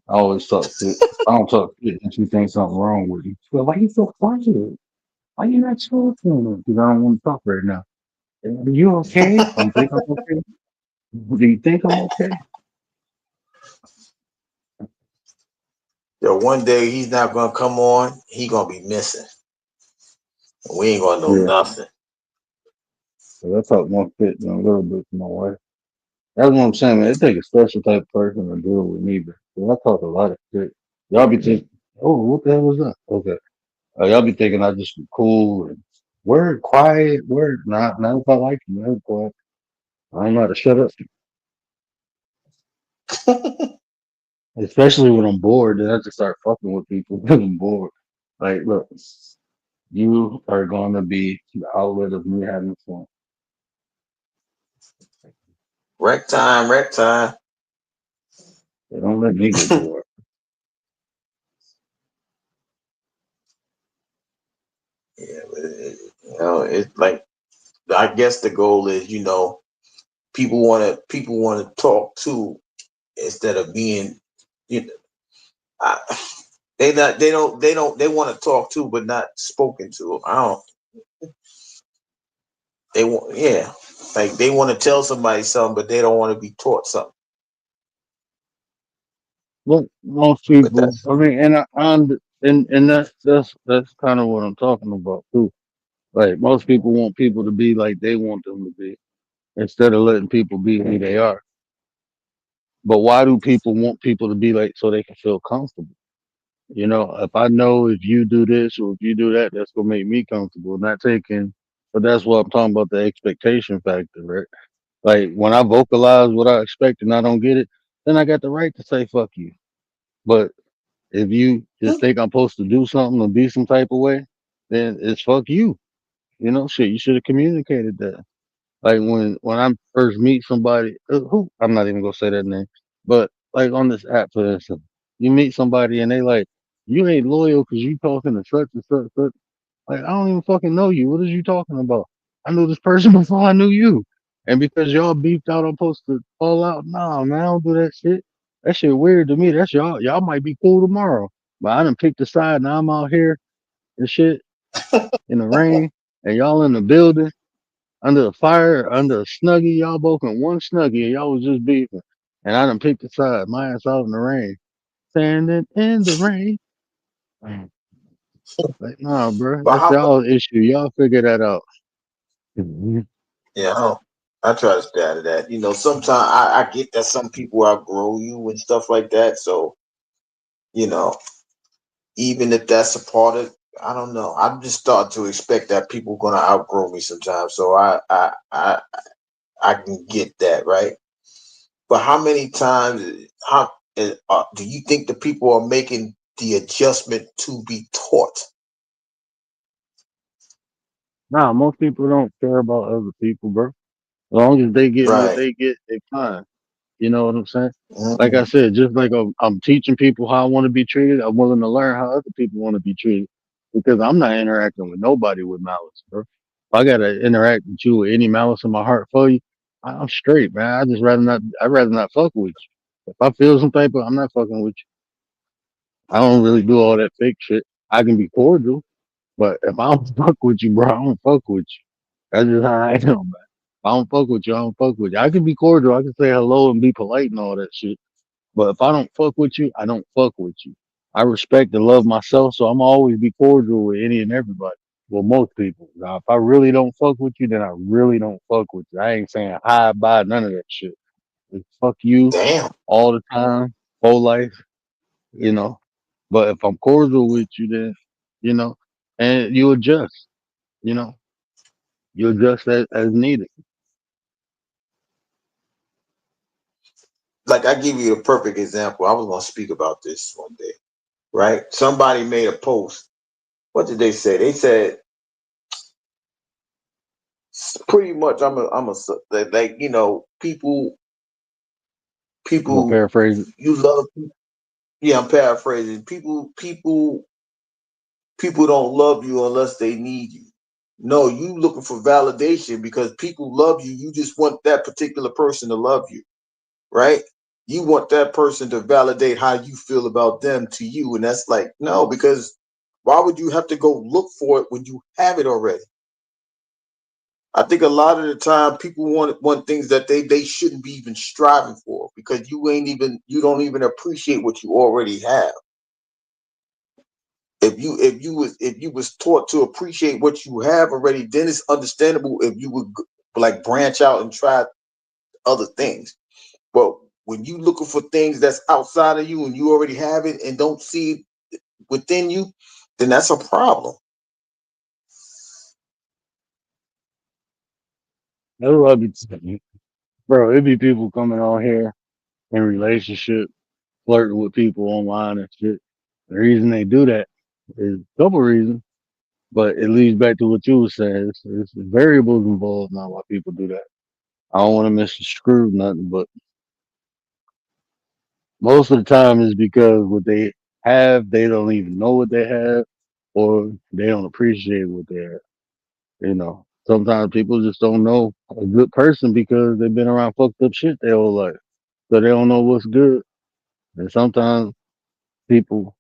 I always talk shit. I don't talk shit and she thinks something wrong with you. Well, why you so quiet? Why you not talking? Because I don't want to talk right now. Are you okay? Do you think I'm okay? Do you think I'm okay? Yo, one day he's not gonna come on. He gonna be missing. We ain't gonna know Yeah. nothing. So I talk more shit than a little bit to my wife. That's what I'm saying, man. It takes a special type of person to deal with me, but 'cause I talk a lot of shit. Y'all be thinking, oh, what the hell was that? Okay. Y'all be thinking I just be cool and word quiet, word not if I like you, word quiet. I don't know how to shut up. Especially when I'm bored, then I just start fucking with people when I'm bored. Like, look, you are gonna be the outlet of me having fun. Wreck time, wreck time. They don't let me get you bored. it's like, I guess the goal is, people wanna talk to instead of being, you know, I, they want to talk to but not spoken to. I don't. They want, yeah, like they want to tell somebody something, but they don't want to be taught something. Look, most But people. that's I mean, and that's kind of what I'm talking about too. Like most people want people to be like they want them to be, instead of letting people be who they are. But why do people want people to be like so they can feel comfortable? If I know if you do this or if you do that, that's gonna make me comfortable. Not taking, but that's what I'm talking about, the expectation factor, right? Like when I vocalize what I expect and I don't get it, then I got the right to say fuck you. But if you just think I'm supposed to do something or be some type of way, then it's fuck you. Shit, you should have communicated that. Like when I first meet somebody, who I'm not even gonna say that name, but like on this app, for instance, you meet somebody and they like, you ain't loyal because you talking to such and such, such. Like I don't even fucking know you. What is you talking about? I knew this person before I knew you. And because y'all beefed out, I'm supposed to fall out. Nah, man, I don't do that shit. That shit weird to me. That's y'all. Y'all might be cool tomorrow, but I done picked a side. Now I'm out here and shit in the rain, and y'all in the building under the fire, under a snuggie. Y'all both in one snuggie, and y'all was just beefing. And I done picked a side. My ass out in the rain, standing in the rain. Like, nah, bro, But that's how much? y'all issue. Y'all figure that out. Mhm. Yeah, I try to stay out of that. Sometimes I get that some people outgrow you and stuff like that. So, you know, even if that's a part of, I don't know. I'm just starting to expect that people gonna outgrow me sometimes. So I can get that, right? But how many times? How do you think the people are making the adjustment to be taught? Nah, most people don't care about other people, bro. As long as they getting what Right. they get, they fine. You know what I'm saying? Like I Mhm. said, just like I'm teaching people how I want to be treated, I'm willing to learn how other people want to be treated because I'm not interacting with nobody with malice, bro. If I gotta interact with you with any malice in my heart for you, I'm straight, man. I just rather not. I'd rather not fuck with you. If I feel some type of, I'm not fucking with you. I don't really do all that fake shit. I can be cordial, but if I don't fuck with you, bro, I don't fuck with you. That's just how I am, man. If I don't fuck with you, I don't fuck with you. I can be cordial. I can say hello and be polite and all that shit. But if I don't fuck with you, I don't fuck with you. I respect and love myself, so I'm always be cordial with any and everybody. Well, most people. Now, if I really don't fuck with you, then I really don't fuck with you. I ain't saying hi, bye, none of that shit. Just fuck you Damn. all the time, whole life, you know. But if I'm cordial with you, then, you know, and you adjust, you know, you adjust as needed. Like I give you a perfect example. I was gonna speak about this one day, right? Somebody made a post. What did they say? They said pretty much like I'm gonna people paraphrase it. you love. Yeah, I'm paraphrasing. People don't love you unless they need you. No, you looking for validation because people love you. You just want that particular person to love you, right? You want that person to validate how you feel about them to you. And that's like, no, because why would you have to go look for it when you have it already? I think a lot of the time people want things that they shouldn't be even striving for because you don't even appreciate what you already have. If you was taught to appreciate what you have already, then it's understandable if you would like branch out and try other things. But when you looking for things that's outside of you and you already have it and don't see it within you, then that's a problem. That's what I be saying. Bro, it be people coming on here in relationship, flirting with people online and shit. The reason they do that is a couple reasons, but it leads back to what you were saying. It's variables involved now why people do that. I don't want to misconstrue nothing, but most of the time it's because what they have, they don't even know what they have, or they don't appreciate what they have. Sometimes people just don't know a good person because they've been around fucked up shit their whole life, so they don't know what's good. And sometimes people,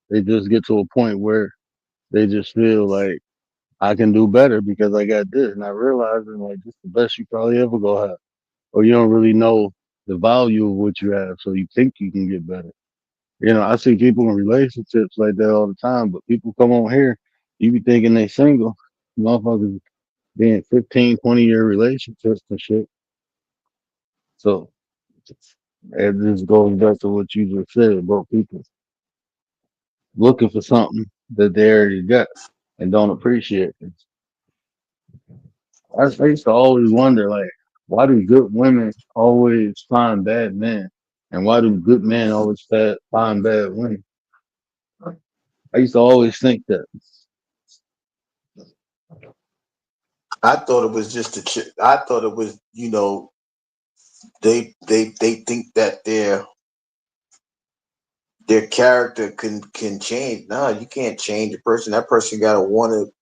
they just get to a point where they just feel like I can do better because I got this, and I realizing like this the best you probably ever gonna have, or you don't really know the value of what you have, so you think you can get better. I see people in relationships like that all the time, but people come on here, you be thinking they single, motherfuckers being 15, 20-year relationships and shit. So it just goes back to what you just said about people looking for something that they already got and don't appreciate it. I used to always wonder, like, why do good women always find bad men? And why do good men always find bad women? I used to always think that. I thought it was just I thought it was, they think that their character can change. No, you can't change a person. That person gotta want to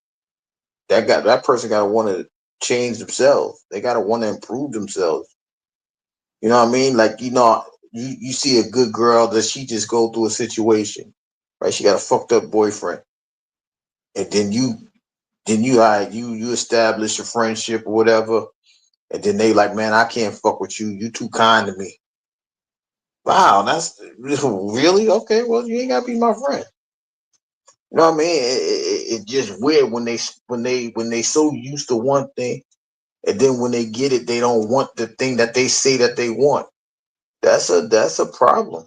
that person got to want to change themselves. They got to want to improve themselves. You know what I mean? Like, you see a good girl that she just go through a situation, right? She got a fucked up boyfriend, and then you all right, you establish a friendship or whatever, and then they like, man, I can't fuck with you. You too kind to me. Wow, that's really okay. Well, you ain't gotta be my friend. You know what I mean? It's just weird when they so used to one thing, and then when they get it, they don't want the thing that they say that they want. That's a problem.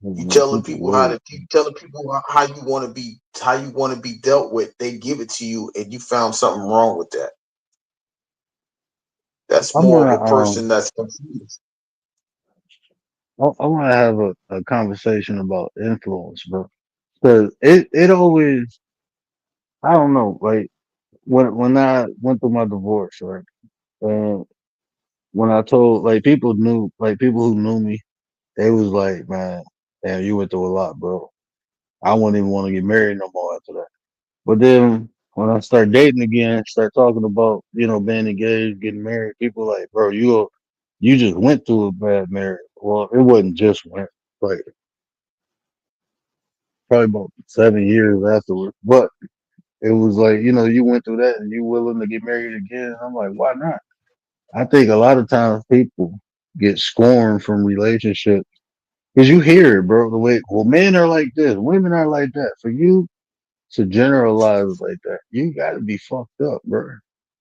You telling People people how weird. to you telling people how you want to be dealt with. They give it to you, and you found something wrong with that. That's I more of wanna a person that's confused. I wanna have a conversation about influence, bro. Cause it always, I don't know, like when I went through my divorce, right? And when I told, like, people who knew me, they was like, man, damn, you went through a lot, bro. I wouldn't even want to get married no more after that. But then when I start dating again, start talking about, being engaged, getting married, people like, bro, you just went through a bad marriage. Well, it wasn't just went, like probably about 7 years afterwards. But it was like, you went through that and you willing to get married again. I'm like, why not? I think a lot of times people get scorned from relationships because you hear it, bro. The way, well, men are like this, women are like that. For you to generalize like that, you got to be fucked up, bro.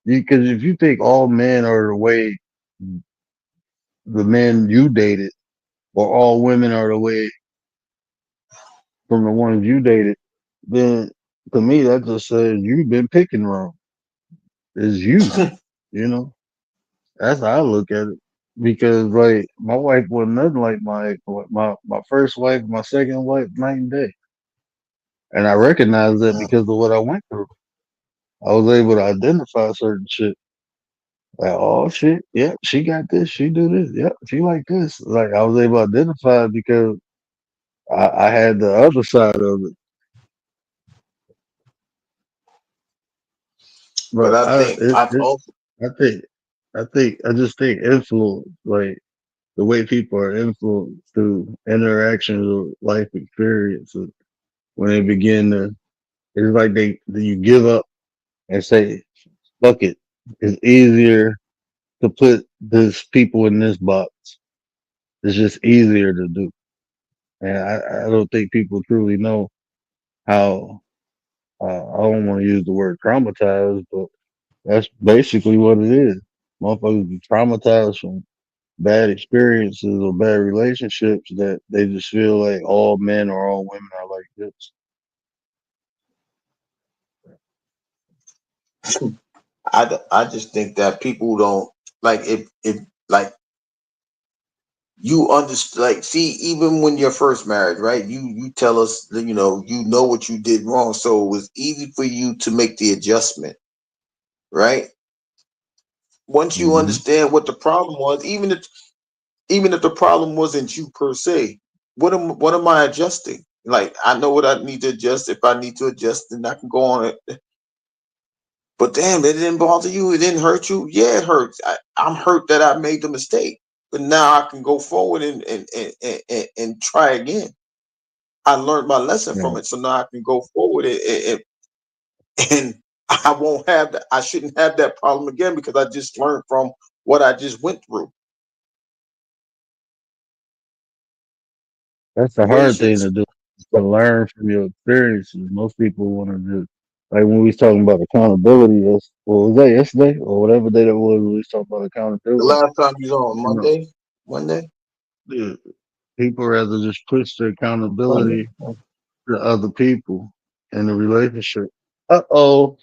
Because if you think all men are the way the men you dated, or all women are the way from the ones you dated, then to me that just says you've been picking wrong. It's you, you know. That's how I look at it. Because like my wife wasn't nothing like my first wife, my second wife, night and day. And I recognize that because of what I went through. I was able to identify certain shit. Like, oh shit, yep, she got this, she do this, yep, she like this. Like I was able to identify it because I had the other side of it. But But I think I've also I think I just think influence, like the way people are influenced through interactions or life experiences when they begin to, it's like you give up and say, fuck it. It's easier to put this people in this box. It's just easier to do. And I don't think people truly know how, I don't want to use the word traumatized, but that's basically what it is. Motherfuckers be traumatized from bad experiences or bad relationships that they just feel like all men or all women are like this. I just think that people don't like if like you understand, like, see, even when you're first married, right, you tell us that, you know what you did wrong, so it was easy for you to make the adjustment, right? Once you Hmm. understand what the problem was, even if the problem wasn't you per se, what am I adjusting? Like, I know what I need to adjust. If I need to adjust, then I can go on it. But damn, it didn't bother you. It didn't hurt you. Yeah, it hurts. I'm hurt that I made the mistake. But now I can go forward and try again. I learned my lesson from Right. it, so now I can go forward and I won't have that. I shouldn't have that problem again because I just learned from what I just went through. That's the hard thing Patience. to do, is to learn from your experiences. Most people want to just, like when we was talking about accountability, what was that, yesterday or whatever day that was, we was talking about The accountability. last time you was on You know, Monday, yeah, people rather just push the Monday. accountability to other people in the relationship. Uh-oh,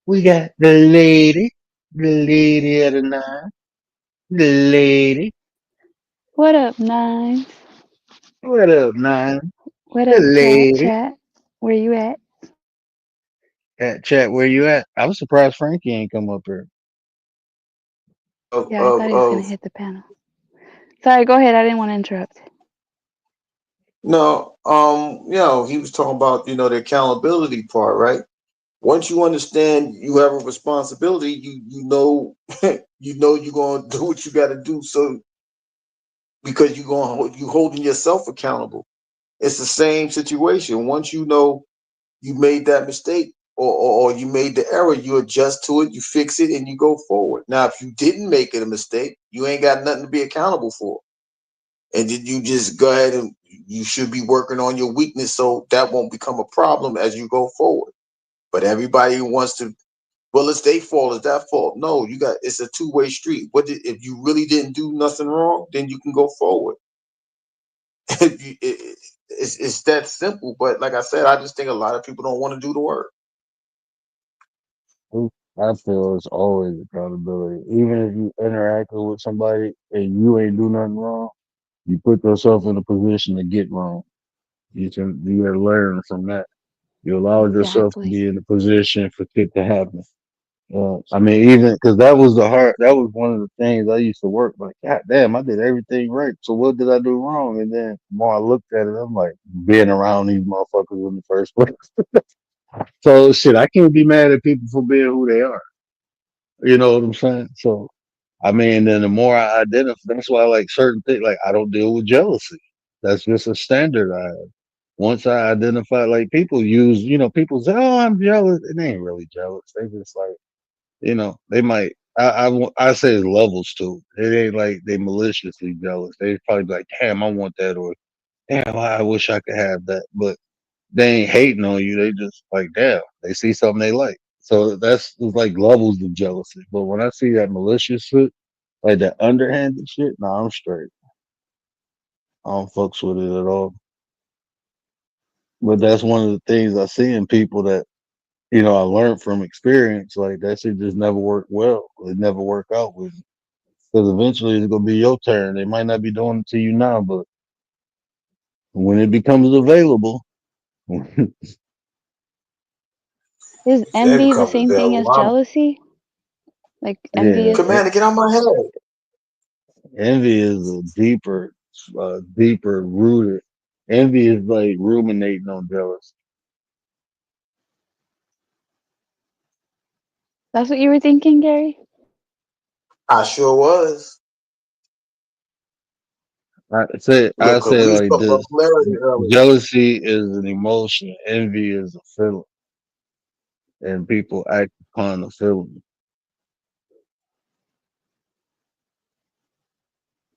we got the lady of the nine, the lady. What up, Nine? What up, nine? What The up, chat? lady. Chat? Where you at? At chat, where you at? I was surprised Frankie ain't come up here. Of Yeah, I of thought he was gonna of hit the panel. Sorry, go ahead. I didn't want to interrupt. No, he was talking about, the accountability part, right? Once you understand you have a responsibility, you know you know you're gonna do what you gotta do. So because you holding yourself accountable. It's the same situation. Once you know you made that mistake or you made the error, you adjust to it, you fix it, and you go forward. Now, if you didn't make it a mistake, you ain't got nothing to be accountable for. And then you just go ahead and you should be working on your weakness so that won't become a problem as you go forward. But everybody wants to, well, it's their fault, it's that fault. No, it's a two-way street. If you really didn't do nothing wrong, then you can go forward. It's that simple. But like I said, I just think a lot of people don't want to do the work. I feel it's always accountability. Even if you interacting with somebody and you ain't do nothing wrong, you put yourself in a position to get wrong. You gotta learn from that. You allowed yourself to Exactly. be in a position for shit to happen. I mean, even because that was one of the things I used to work. Like, God damn, I did everything right. So what did I do wrong? And then the more I looked at it, I'm like, being around these motherfuckers in the first place. So shit, I can't be mad at people for being who they are. You know what I'm saying? So I mean, then the more I identify, that's why I like certain things. Like I don't deal with jealousy. That's just a standard I have. Once I identify, like people use, people say, "Oh, I'm jealous." And they ain't really jealous. They just like, they might. I say it's levels to it. It ain't like they maliciously jealous. They probably be like, "Damn, I want that," or "Damn, I wish I could have that." But they ain't hating on you. They just like, damn, they see something they like. So that's it's like levels of jealousy. But when I see that malicious shit, like that underhanded shit, nah, I'm straight. I don't fucks with it at all. But that's one of the things I see in people that, I learned from experience. Like that shit just never worked well. It never worked out with me. Because eventually it's gonna be your turn. They might not be doing it to you now, but when it becomes available, yeah, Is It envy the becomes same thing as available. jealousy? Like envious? e- Commander, get out my head. envy is a deeper rooted. Envy is like ruminating on jealousy. That's what you were thinking, Gary? I sure was. I Look, 'cause say we it was like talking about this: polarity earlier. jealousy is an emotion, envy is a feeling, and people act upon a feeling.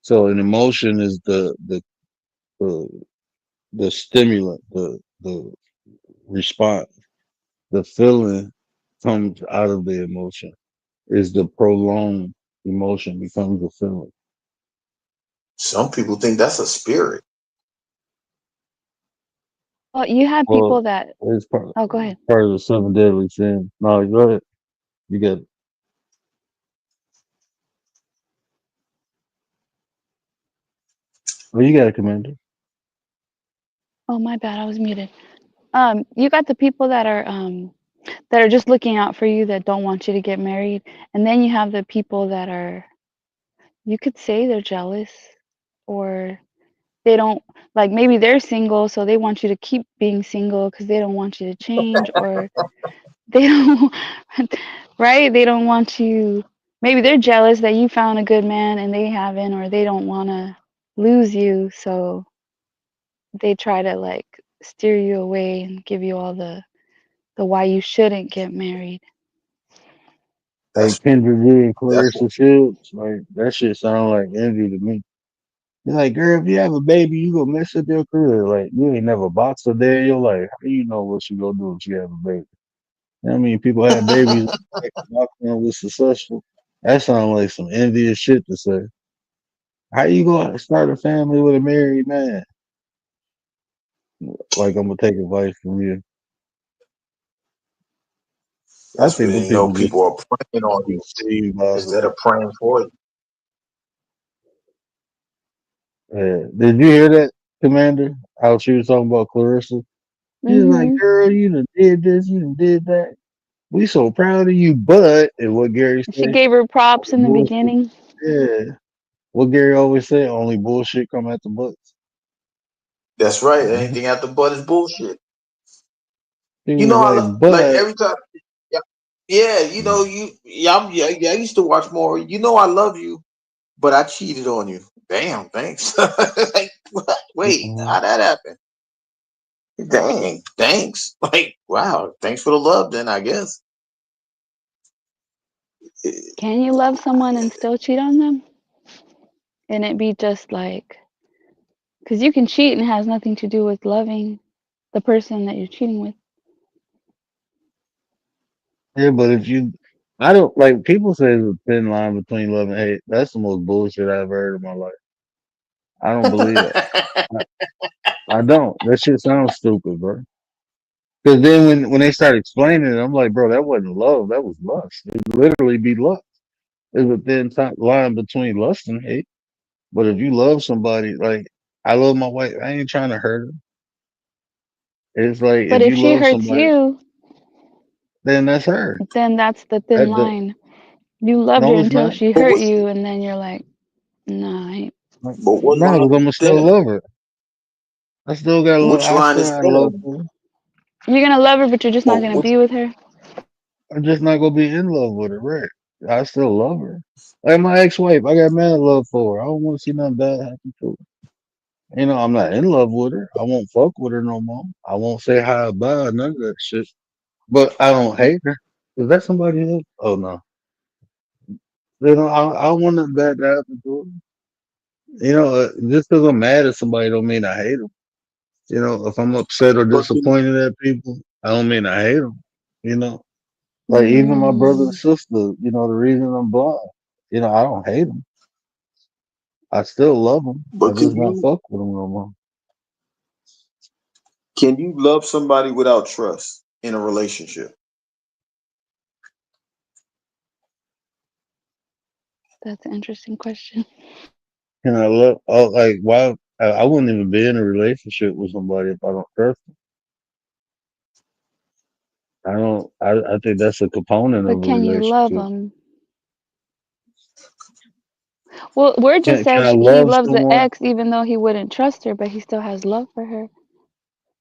So an emotion is the, the stimulant, the response. The feeling comes out of the emotion. Is the prolonged emotion becomes a feeling. Some people think that's a spirit. Well, you have Well, people that. it's Oh, go ahead. part of the seven deadly sins. No, go ahead. You got it. Well, you got it, Commander. Oh, my bad. I was muted. You got the people that are just looking out for you that don't want you to get married, and then you have the people that are, you could say they're jealous, or they don't, like, maybe they're single, so they want you to keep being single because they don't want you to change, or they don't right, they don't want you, maybe they're jealous that you found a good man and they haven't, or they don't want to lose you, so they try to like steer you away and give you all the why you shouldn't get married. Like That's Kendra G and that's what Clarissa Shields, like that shit sound like envy to me. You're like, girl, if you have a baby, you gonna mess up your career. Like you ain't never boxed a day in your life. How you know what you gonna do if you have a baby? I mean, people have babies. Like, boxing was successful. That sounds like some envious shit to say. How you gonna start a family with a married man? Like I'm gonna take advice from you. I that's think when the you know people just people are praying on you deceived by instead of praying for you. Did you hear that, Commander? How she was talking about Clarissa? She's like, Mhm. girl, you done did this, you done did that. We so proud of you, but and what Gary She say? gave her props Only in the bullshit. beginning. Yeah. What Gary always say, only bullshit come at the books. That's right. Anything after but is bullshit. He You was know, I like, love like but every time. Yeah, yeah. You know, yeah. I used to watch more. You know, I love you, but I cheated on you. Damn, thanks. Like, what? Wait, Mhm. how that happen? Dang, thanks. Like, wow, thanks for the love. Then I guess. Can you love someone and still cheat on them? And it be just like, because you can cheat and it has nothing to do with loving the person that you're cheating with. yeah, but if you, I don't like people say there's a thin line between love and hate. That's the most bullshit I've heard in my life. I don't believe that. I don't. That shit sounds stupid, bro. Because then when they start explaining it, I'm like, bro, that wasn't love. That was lust. It literally be lust. There's a thin line between lust and hate. But if you love somebody, like I love my wife, I ain't trying to hurt her. It's like But if if you she love hurts somebody, you, then that's her. then that's the thin That the line. You loved her no, it's until not. she But hurt what's you, and then you're like, nah, I ain't. Like, but what nah, line because is I'ma still thin? love her. I still got love. Which I line still is got love thin? for her. You're gonna love her, but you're just not But gonna which be with her. I'm just not gonna be in love with her, right? I still love her. Like my ex-wife, I got mad love for her. I don't want to see nothing bad happen to her. You know, I'm not in love with her. I won't fuck with her no more. I won't say hi, bye, none of that shit. But I don't hate her. Is that somebody else? Oh no. You know, I want nothing bad to happen to her. You know, just because I'm mad at somebody don't mean I hate them. You know, if I'm upset or but can, disappointed at people, I don't mean I hate them. You know, like even my brother and Mm. sister. You know, the reason I'm blind. You know, I don't hate them. I still love them. I but just not fuck with them no more. can you love somebody without trust in a relationship? That's an interesting question. And I love, oh, like, why? I wouldn't even be in a relationship with somebody if I don't trust them. I don't. I think that's a component of a But can you love relationship. them? Well, word just Can said I he love loves the someone? ex, even though he wouldn't trust her, but he still has love for her.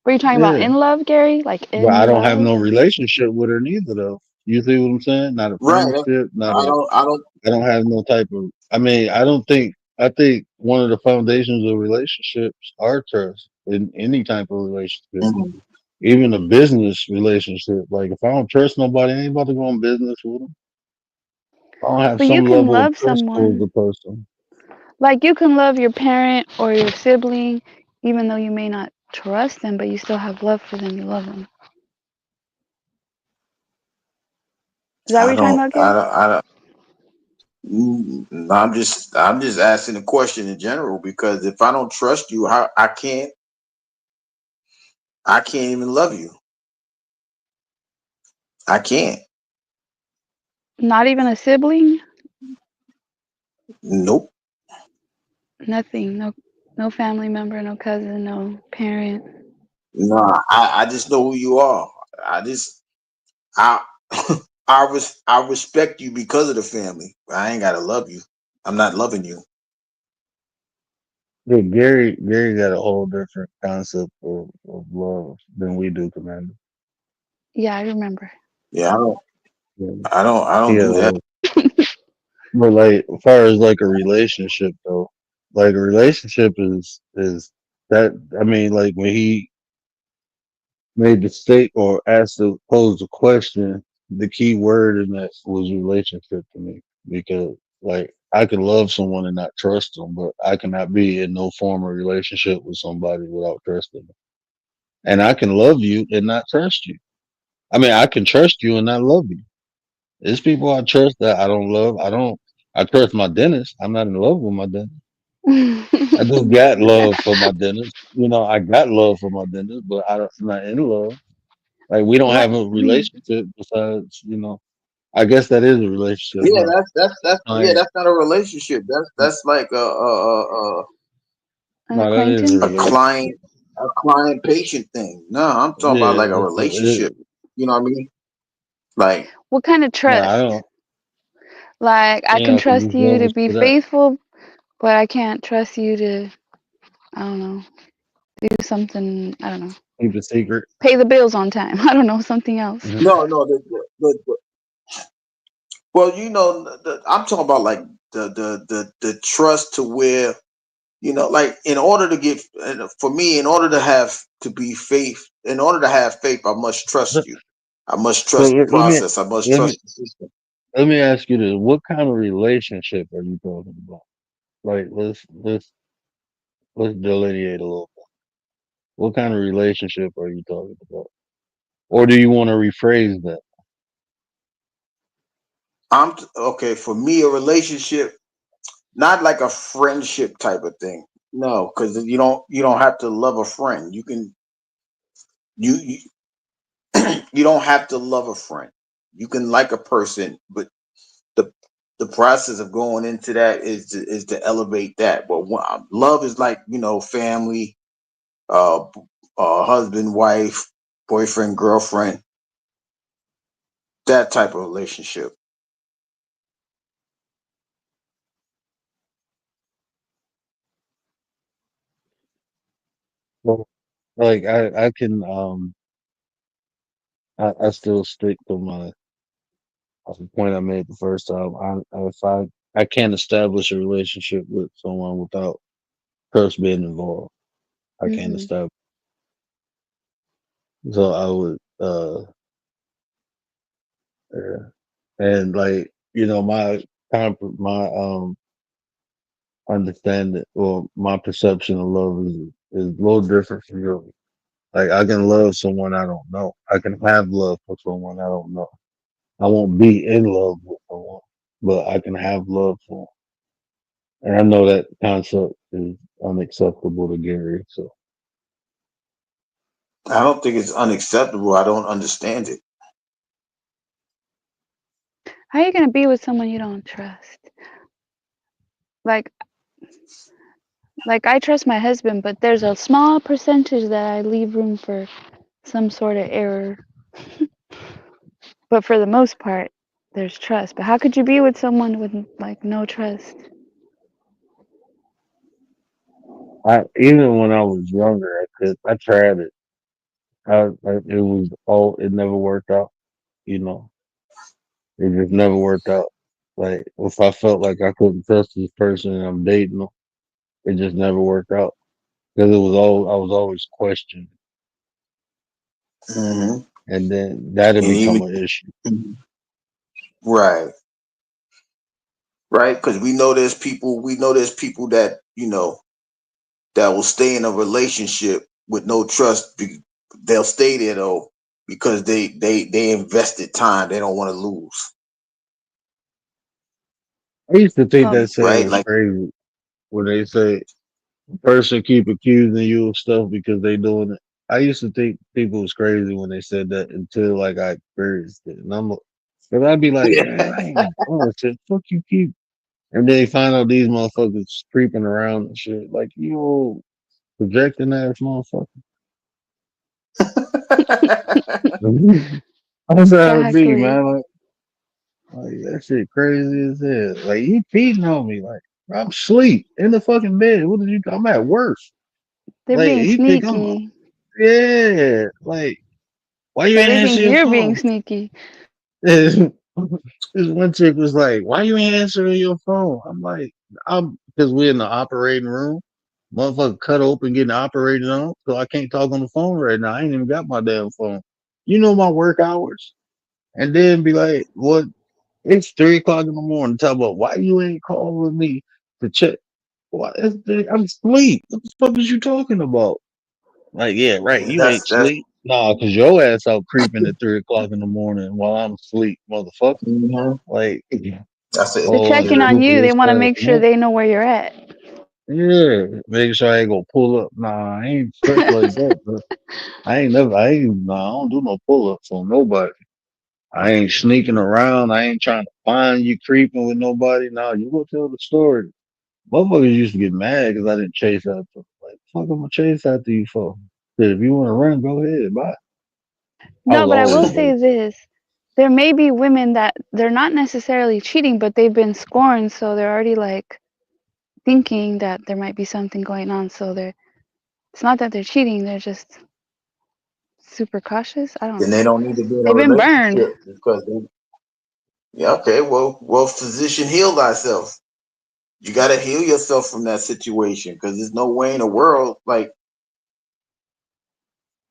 Were you talking about Yeah, in love, Gary? Like but I in don't have love? no relationship with her neither, though. You see what I'm saying? Not a Right. friendship, not I a. don't. I don't. I don't have no type of. I mean, I don't think. I think one of the foundations of relationships are trust in any type of relationship, Mhm. even a business relationship. Like if I don't trust nobody, I ain't about to go in business with them. I don't have But you some can level of love trust towards someone. the person. Like you can love your parent or your sibling, even though you may not trust them, but you still have love for them. You love them. Is that what I you're talking don't. about, I Gary? don't. I don't. I'm just asking a question in general because if I don't trust you, I can't even love you. I can't. Not even a sibling? Nope. Nothing. No, no family member, no cousin, no parent. No, I just know who you are. I I respect you because of the family. I ain't gotta love you. I'm not loving you. Yeah, Gary got a whole different concept of love than we do, Commander. Yeah, I remember. Yeah, Yeah, I don't do that. yeah. But like, as far as like a relationship though, like a relationship is that. I mean, like when he made the state or asked to pose the question, the key word in that was relationship to me because like I can love someone and not trust them, but I cannot be in no form of relationship with somebody without trusting them. And I can love you and not trust you. I mean, I can trust you and not love you. There's people I trust that I don't love. I trust my dentist. I'm not in love with my dentist. I just got love for my dentist. You know, I got love for my dentist, but I'm not in love. Like we don't What? have a relationship besides, I guess that is a relationship, Yeah, huh? that's yeah, Like, that's not a relationship. That's like An no, that is a a acquaintance? relationship. client patient thing. No, I'm talking about Yeah, like a relationship. You know what I mean? Like What kind of no, I trust? don't. Like I can Yeah, because trust there's you to levels be to that. faithful, but I can't trust you to, I don't know. do something, I don't know, Keep a secret. pay the bills on time. I don't know, something else. Mhm. No. Well, I'm talking about like the trust to where like in order to get for me, in order to have to be faith, in order to have faith, I must trust you. I must So trust the process. I must let me trust the system. let me ask you this: what kind of relationship are you talking about? Like, let's delineate a little bit. What kind of relationship are you talking about? Or do you want to rephrase that? Okay. For me, a relationship, not like a friendship type of thing. No, because you don't have to love a friend. You you don't have to love a friend. You can like a person, but the the process of going into that is to elevate that. But love is like family, uh, husband, wife, boyfriend, girlfriend, that type of relationship. Well, like I can I still stick to my the point I made the first time. I can't establish a relationship with someone without trust being involved. I can't Hmm. establish. So I would yeah. And like my understanding or my perception of love is a little different from yours. Like I can love someone I don't know. I can have love for someone I don't know. I won't be in love with someone, but I can have love for 'em. And I know that concept is unacceptable to Gary. So I don't think it's unacceptable. I don't understand it. How are you going to be with someone you don't trust? Like, I trust my husband, but there's a small percentage that I leave room for some sort of error. But for the most part, there's trust. But how could you be with someone with like no trust? I even when I was younger, I tried it. It was all it never worked out. You know, it just never worked out. Like if I felt like I couldn't trust this person and I'm dating them, it just never worked out because I was always questioned, Hmm. and then that'd And become even an issue. right, right, because we know there's people that that will stay in a relationship with no trust. They'll stay there though because they invested time. They don't want to lose. I used to think Um, that saying Right, was like crazy when they say a person keep accusing you of stuff because they doing it. I used to think people was crazy when they said that until like I experienced it, and cause I'd be like, man, I ain't doing shit. Fuck you keep, and then they find out these motherfuckers creeping around and shit. Like you old projecting ass motherfucker. That's how it be, exactly. man. Like that shit crazy as hell. Like you cheating on me. Like I'm asleep in the fucking bed. What did you? I'm at work. They're Like being you think sneaky. yeah. Like why you Or ain't they think answer your you're being phone? sneaky. This one chick was like, why you ain't answering your phone? I'm like, I'm because we're in the operating room. Motherfucker cut open getting operated on, so I can't talk on the phone right now. I ain't even got my damn phone. You know my work hours. And then be like, what? It's 3 o'clock in the morning. Talk about why you ain't calling me to check. Why, I'm asleep. What the fuck is you talking about? Like, yeah, right. You ain't that's sleep. Nah, cause your ass out creeping at 3 o'clock in the morning while I'm asleep, motherfucker. mhm. Like, That's it. They're oh, checking the on you. stupid They as want to hell. make sure they know where you're at. Yeah, make sure I ain't gonna pull up. Nah, I ain't trick like that. Bro. I don't do no pull ups on nobody. I ain't sneaking around. I ain't trying to find you creeping with nobody. Nah, you go tell the story. Motherfuckers used to get mad because I didn't chase after them. Like, fuck, I'm gonna chase after you for? Shit, if you want to run, go ahead. Bye. I No, was but I will always say like, this. There may be women that they're not necessarily cheating, but they've been scorned, so they're already like thinking that there might be something going on. So It's not that they're cheating; they're just super cautious. I don't Then know. they don't need to be in a They've been burned. relationship because they, yeah, okay, well, physician, heal thyself. You got to heal yourself from that situation because there's no way in the world like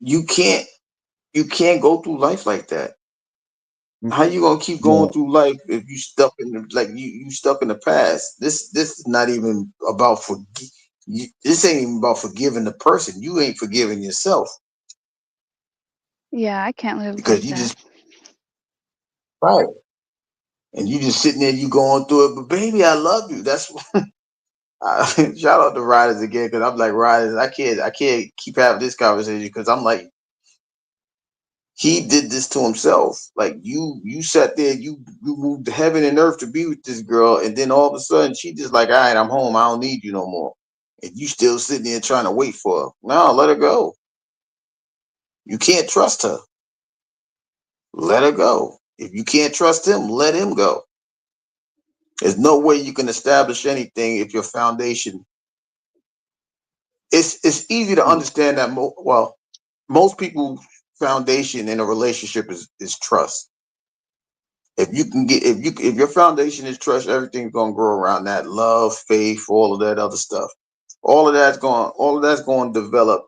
you can't go through life like that. How you gonna keep going No, through life if you stuck in the, like you stuck in the past? This is not even about this ain't even about forgiving the person. You ain't forgiving yourself Yeah, I can't live because like you that. just right and you just sitting there, you going through it. But baby, I love you. That's shout out to Riders again because I'm like Riders. I can't keep having this conversation because I'm like he did this to himself. Like you sat there, you moved heaven and earth to be with this girl, and then all of a sudden she just like, all right, I'm home. I don't need you no more. And you still sitting there trying to wait for her. No, let her go. You can't trust her. Let her go. If you can't trust him, let him go. There's no way you can establish anything if your foundation. It's easy to understand that. Most people's foundation in a relationship is trust. If you can get if your foundation is trust, everything's gonna grow around that love, faith, all of that other stuff. All of that's going to develop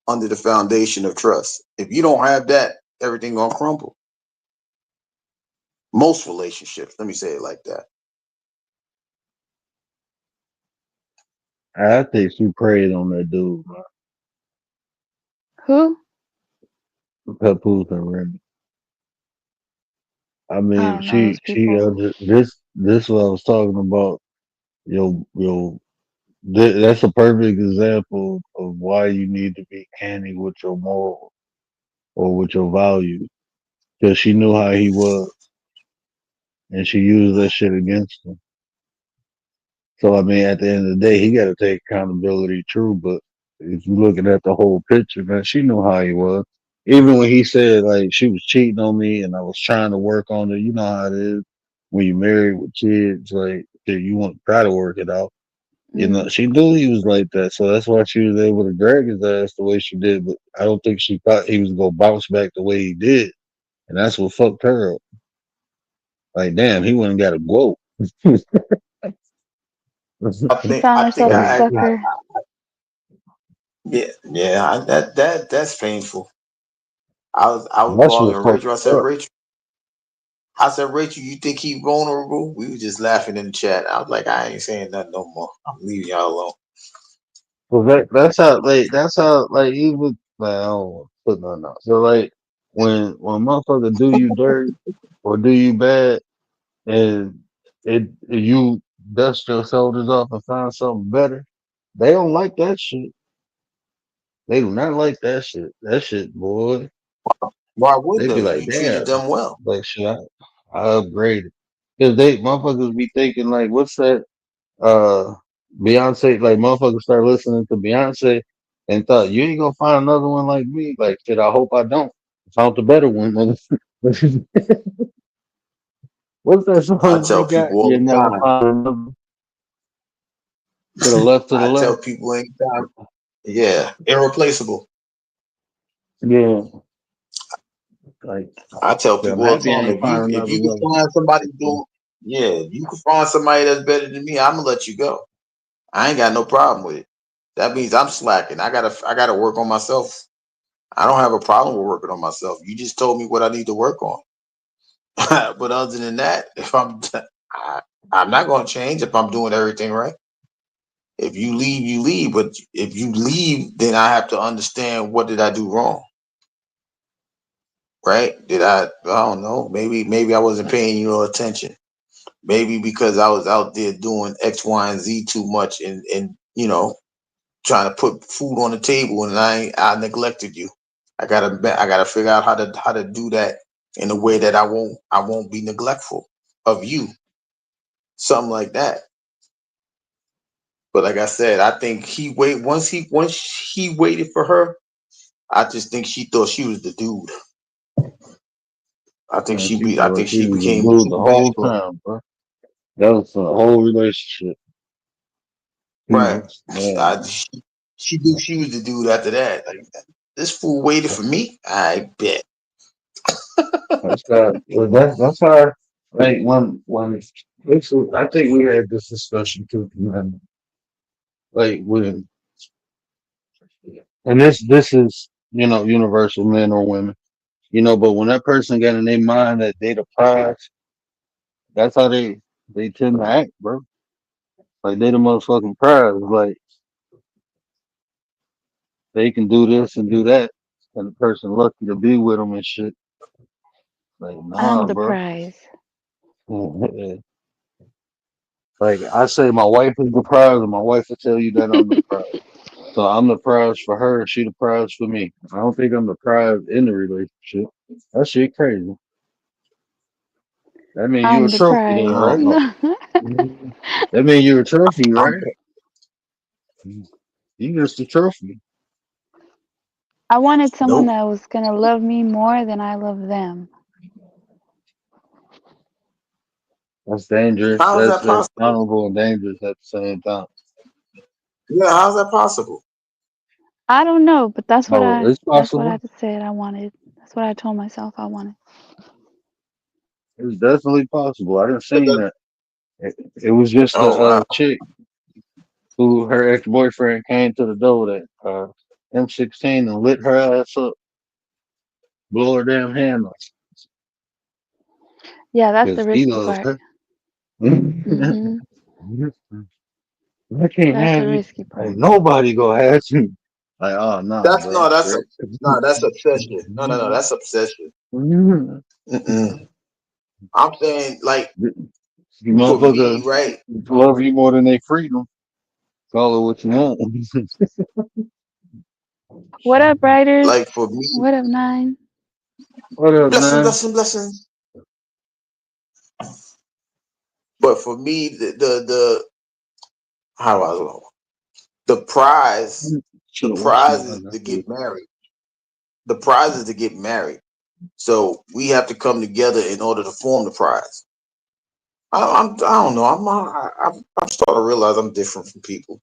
under the foundation of trust. If you don't have that, everything gonna crumble. Most relationships, let me say it like that. I think she preyed on that dude, man. Who? Papoose and Remy. I I mean, don't know those she people. this what I was talking about. Yo, that's a perfect example of why you need to be canny with your moral or with your values. Because she knew how he was, and she used that shit against him. So I mean, at the end of the day, he got to take accountability, true. But if you're looking at the whole picture, man, she knew how he was. Even when he said like she was cheating on me and I was trying to work on it, you know how it is when you married with kids, like you want to try to work it out. You know, Mm. she knew he was like that, so that's why she was able to drag his ass the way she did. But I don't think she thought he was gonna bounce back the way he did, and that's what fucked her up. Like, damn, he wouldn't got to go. He found I think herself a Like, sucker. that's painful. I was that's talking what to fucked Rachel. her up. I said, Rachel, you think he vulnerable? We were just laughing in the chat. I was like, I ain't saying nothing no more. I'm leaving y'all alone. Well, that's how like even like I don't want to put nothing out. So like when motherfucker do you dirty or do you bad and you dust your shoulders off and find something better, they don't like that shit. They do not like that shit. That shit, boy. Why would They be they? like, You treated damn, them well. like shit. I upgraded because they motherfuckers be thinking like, what's that? uh Beyonce, like motherfuckers start listening to Beyonce and thought you ain't gonna find another one like me. Like shit, I hope I don't. Found the better one. What's that I song they tell got? people all You the never time. find another to the left, to the I tell left. people anytime. Yeah, irreplaceable. Yeah, like I tell shit, I'm people all the happy I time. ain't find If another you can one. find somebody doing, yeah, if you can find somebody that's better than me, I'm gonna let you go. I ain't got no problem with it. That means I'm slacking. I gotta work on myself. I don't have a problem with working on myself. You just told me what I need to work on. But other than that, if I, I'm not gonna change if I'm doing everything right. If you leave, you leave. But if you leave, then I have to understand what did I do wrong, right? Did I? I don't know. Maybe I wasn't paying you no attention. Maybe because I was out there doing X, Y, and Z too much, and trying to put food on the table, and I neglected you. I gotta figure out how to do that in a way that I won't be neglectful of you, something like that. But like I said, I think he waited for her. I just think she thought she was the dude. Man, she felt I like think she she was a became dude too the whole masculine. time, bro. That was the whole relationship. He Right. was man. she knew she was the dude after that. Like, this fool waited for me. I bet. That's how. Like I think we had this discussion too, man. Like when, and this is universal, men or women. But when that person got in their mind that they the prize, that's how they tend to act, bro. Like they the motherfucking prize. Like they can do this and do that, and the person lucky to be with them and shit. Like I'm nah, the bro. prize. Like I say, my wife is the prize, and my wife will tell you that I'm the prize. So I'm the prize for her, she the prize for me. I don't think I'm the prize in the relationship. That shit crazy. That means you a I'm the trophy then, prize. I don't right? know. That means you're a trophy, I'm, right? You just a trophy. I wanted someone nope. that was gonna love me more than I love them. That's dangerous. How is that That's possible? honorable and dangerous at the same time. Yeah, how's that possible? I don't know, but Oh, it's that's what I possible. said I wanted. That's what I told myself I wanted. It's definitely possible. I didn't seen that. It was just a Oh wow. chick who her ex boyfriend came to the door with that M16 and lit her ass up, blow her damn hand off Yeah, that's the because he risky loves part. her. Mhm. I can't That's have the you. risky Ain't part. nobody gonna have you. Like, oh no, That's bro. no, that's a no, that's obsession. No, that's obsession. You Mm-mm. I'm saying like for me, motherfucker right? love you more than they freedom. Call it what you want. What up, Riders? Like for me, What up, Nine? What up, blessing, man? blessing, blessing. But for me, the how do I know? The prize, Should the have washed my prize is hands. to get married. The prize is to get married. So we have to come together in order to form the prize. I don't know. I'm starting to realize I'm different from people,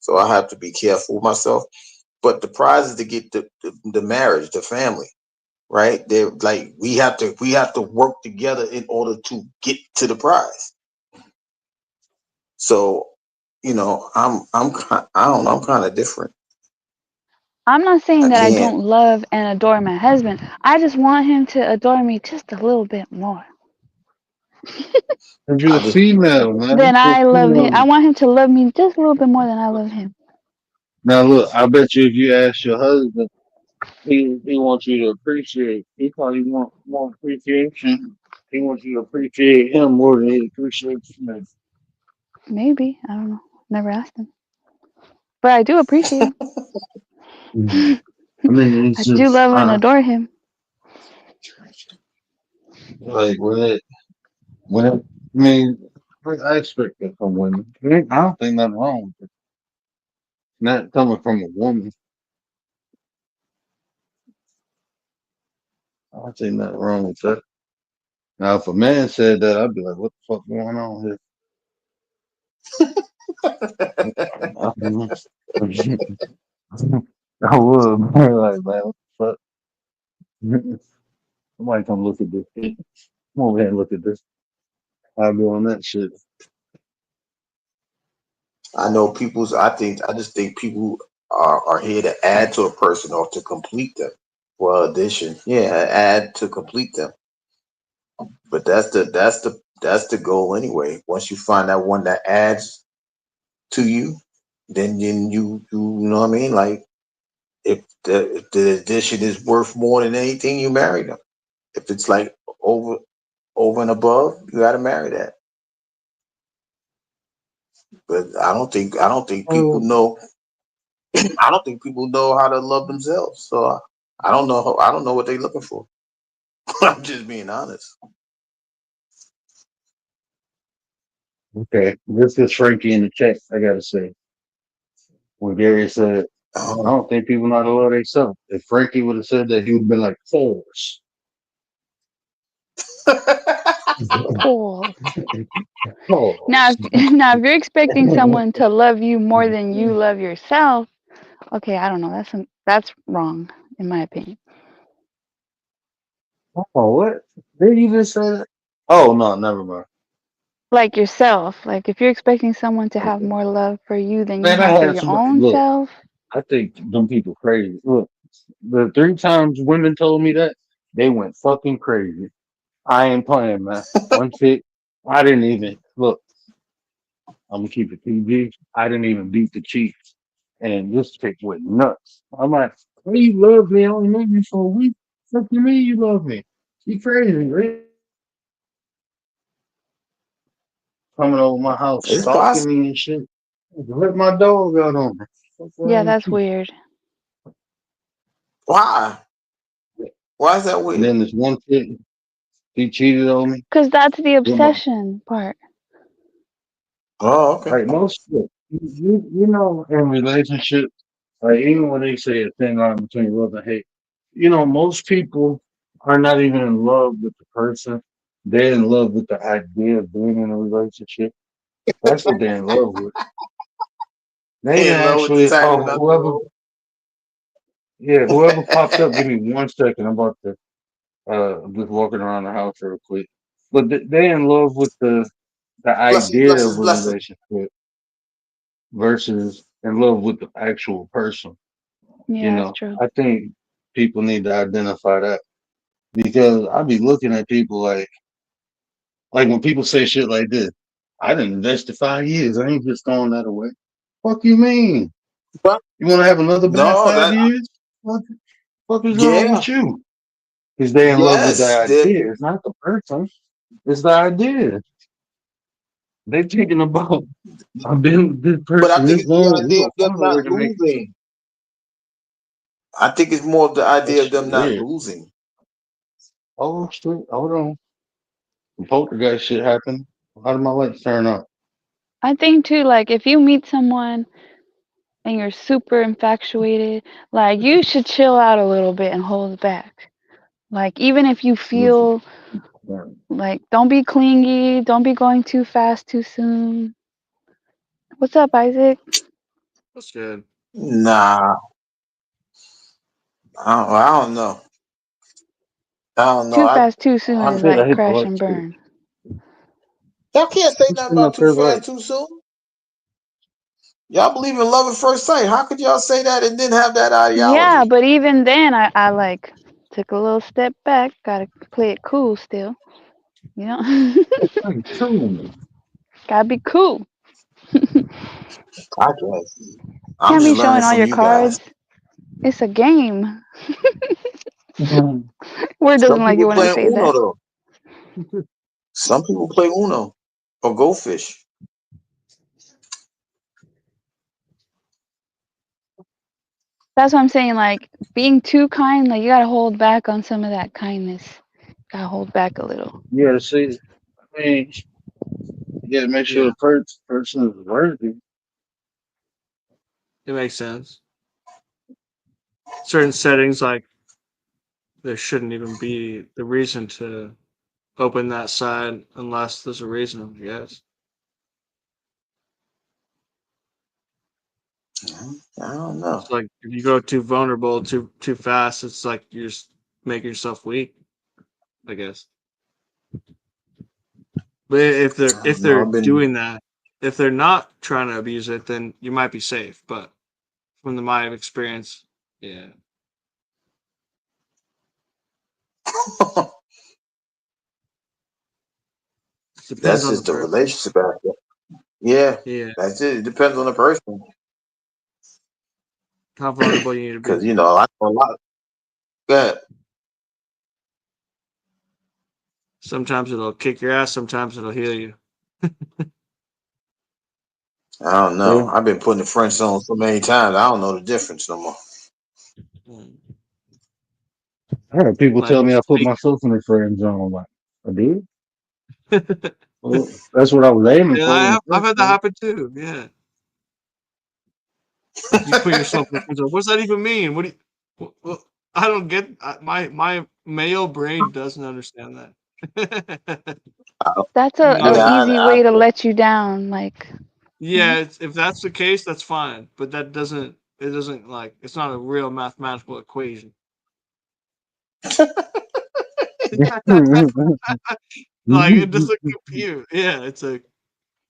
so I have to be careful with myself. But the prize is to get the marriage, the family, right? They're like we have to work together in order to get to the prize. So, I don't know. I'm kind of different. I'm not saying that I Again, don't love and adore my husband. I just want him to adore me just a little bit more Cause you're I a just female, man. than That's what I love him. I females. want him to love me just a little bit more than I love him. Now look, I bet you if you ask your husband, he wants you to appreciate. He probably want more appreciation. He wants you to appreciate him more than he appreciates you. Maybe. I don't know. Never asked him. But I do appreciate Mhm. him. I mean, it's I do just love and adore him. like when it, I mean, I expect that from women. I don't think nothing wrong with it. Not coming from a woman. I don't think nothing wrong with that. Now, if a man said that, I'd be like, "What the fuck going on here?" I would, man. Like, man, what the fuck? Somebody come look at this. Come over here and look at this. I'll be on that shit. I know I just think people are here to add to a person or to complete them. Well, addition, yeah, add to complete them. But that's the goal anyway. Once you find that one that adds to you, then you know what I mean. Like if the addition is worth more than anything, you marry them. If it's like over and above, you got to marry that. But I don't think people Oh, know. I don't think people know how to love themselves. So I don't know what they're looking for. I'm just being honest. okay. This is Frankie in the chat. I gotta say, when Gary said, "I Oh. don't think people know how to love themselves." If Frankie would have said that, he would have been like, "Force." Cool. Now, Pause. if, now, if you're expecting someone to love you more than you love yourself, Okay, I don't know. That's wrong in my opinion. Oh, what? Did you just say that? Oh no, never mind. Like yourself, like if you're expecting someone to have Okay. more love for you than you Man, I have for had your somebody own look. self. I think them people crazy. Look, the 3 times women told me that, they went fucking crazy. I ain't playing, man. One chick, I didn't even look. I'm gonna keep it PG. I didn't even beat the Chiefs, and this chick went nuts. I'm like, "Hey, you love me? I only knew you for a week. What do you mean you love me? You crazy, right? Coming over my house, It's stalking possible. me and shit. Let my dog out on me. What's Yeah, wrong with that's you?" weird. Why? Why is that And weird? then this one chick, she cheated on me Cause that's the with my obsession part. Oh, okay. like most shit. You know, in relationships, like even when they say a thin line between love and hate, most people are not even in love with the person. They're in love with the idea of being in a relationship. That's what they're in love with. They ain't In love with the actually, title, oh, not the whoever, role. yeah, whoever popped up, give me 1 second. I'm about to just walking around the house real quick. But they in love with the Blessings, idea of blessings, a blessings. relationship versus in love with the actual person. Yeah, that's true. I think people need to identify that because I be looking at people like when people say shit like this, I done invested 5 years. I ain't just throwing that away. Fuck you mean? But You want to have another bad no, five that years? What the fuck is wrong yeah, with you? Because they in love with the yes. idea. It's not the person. It's the idea. They thinking about I've been with this But I person think this it's the long. We idea gonna of them find a not way to make it. losing. I think it's more of the That idea of shit them not weird. losing. Oh shit! Hold on. Some poltergeist shit happened. How did my lights turn on? I think too, like if you meet someone and you're super infatuated, like you should chill out a little bit and hold back. Like even if you feel like don't be clingy, don't be going too fast too soon. What's up, Isaac? That's good. Nah, I don't know. I don't know. Too fast too soon Oh is shit! I like hit the crash light and switch. burn. Y'all can't say Who's nothing sitting about up too there like? fast, too soon. Y'all believe in love at first sight. How could y'all say that and then have that Yeah, ideology? but even then I like took a little step back, gotta play it cool still. You know? Hey, tune. Gotta be cool. I guess. I'm Can't just be learning showing all from your you guys. cards. It's a game. Mhm. Word doesn't Some like it people when I play say Uno that. though. Some people play Uno or Go Fish. That's what I'm saying. Like being too kind, like you gotta hold back on some of that kindness. Gotta hold back a little. You gotta see. I mean, you gotta make sure Yeah, the person is worthy. it makes sense. Certain settings, like there shouldn't even be the reason to open that side unless there's a reason. I guess. I don't know. It's like if you go too vulnerable too fast, it's like you're just making yourself weak. I guess. But I if don't know. they're I've been doing that, if they're not trying to abuse it, then you might be safe. But from my experience, yeah, it depends that's on the just the person. relationship aspect. Yeah, Yeah, that's it. It depends on the person. how vulnerable you need to be. Because I know a lot. Good. Sometimes it'll kick your ass. Sometimes it'll heal you. I don't know. Yeah. I've been putting the French on so many times. I don't know the difference no more. Mm. I heard people Like tell me I put speak. myself in the friend zone. Like, I did. Well, that's what I was aiming Yeah, for in the I've first had that place. happen too. Yeah, like you put yourself in the friend zone. What does that even mean? What do you? Well, I don't get. My male brain doesn't understand that. That's a Yeah, No. easy way to let you down. Like, you know? Yeah, if that's the case, that's fine. But that doesn't. It doesn't like it's not a real mathematical equation. Like it doesn't compute. Yeah,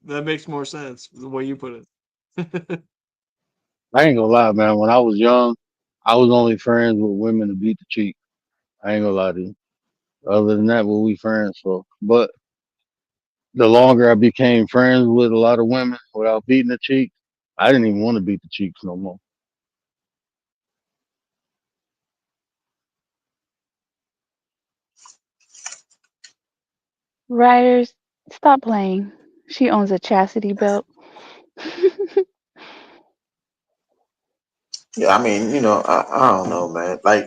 that makes more sense the way you put it. I ain't gonna lie, man. When I was young, I was only friends with women to beat the cheek. I ain't gonna lie to you. Other than that, what we friends for? But the longer I became friends with a lot of women without beating the cheek, I didn't even want to beat the cheeks no more. Writers, stop playing. She owns a chastity belt. Yeah, I mean, I don't know, man. Like,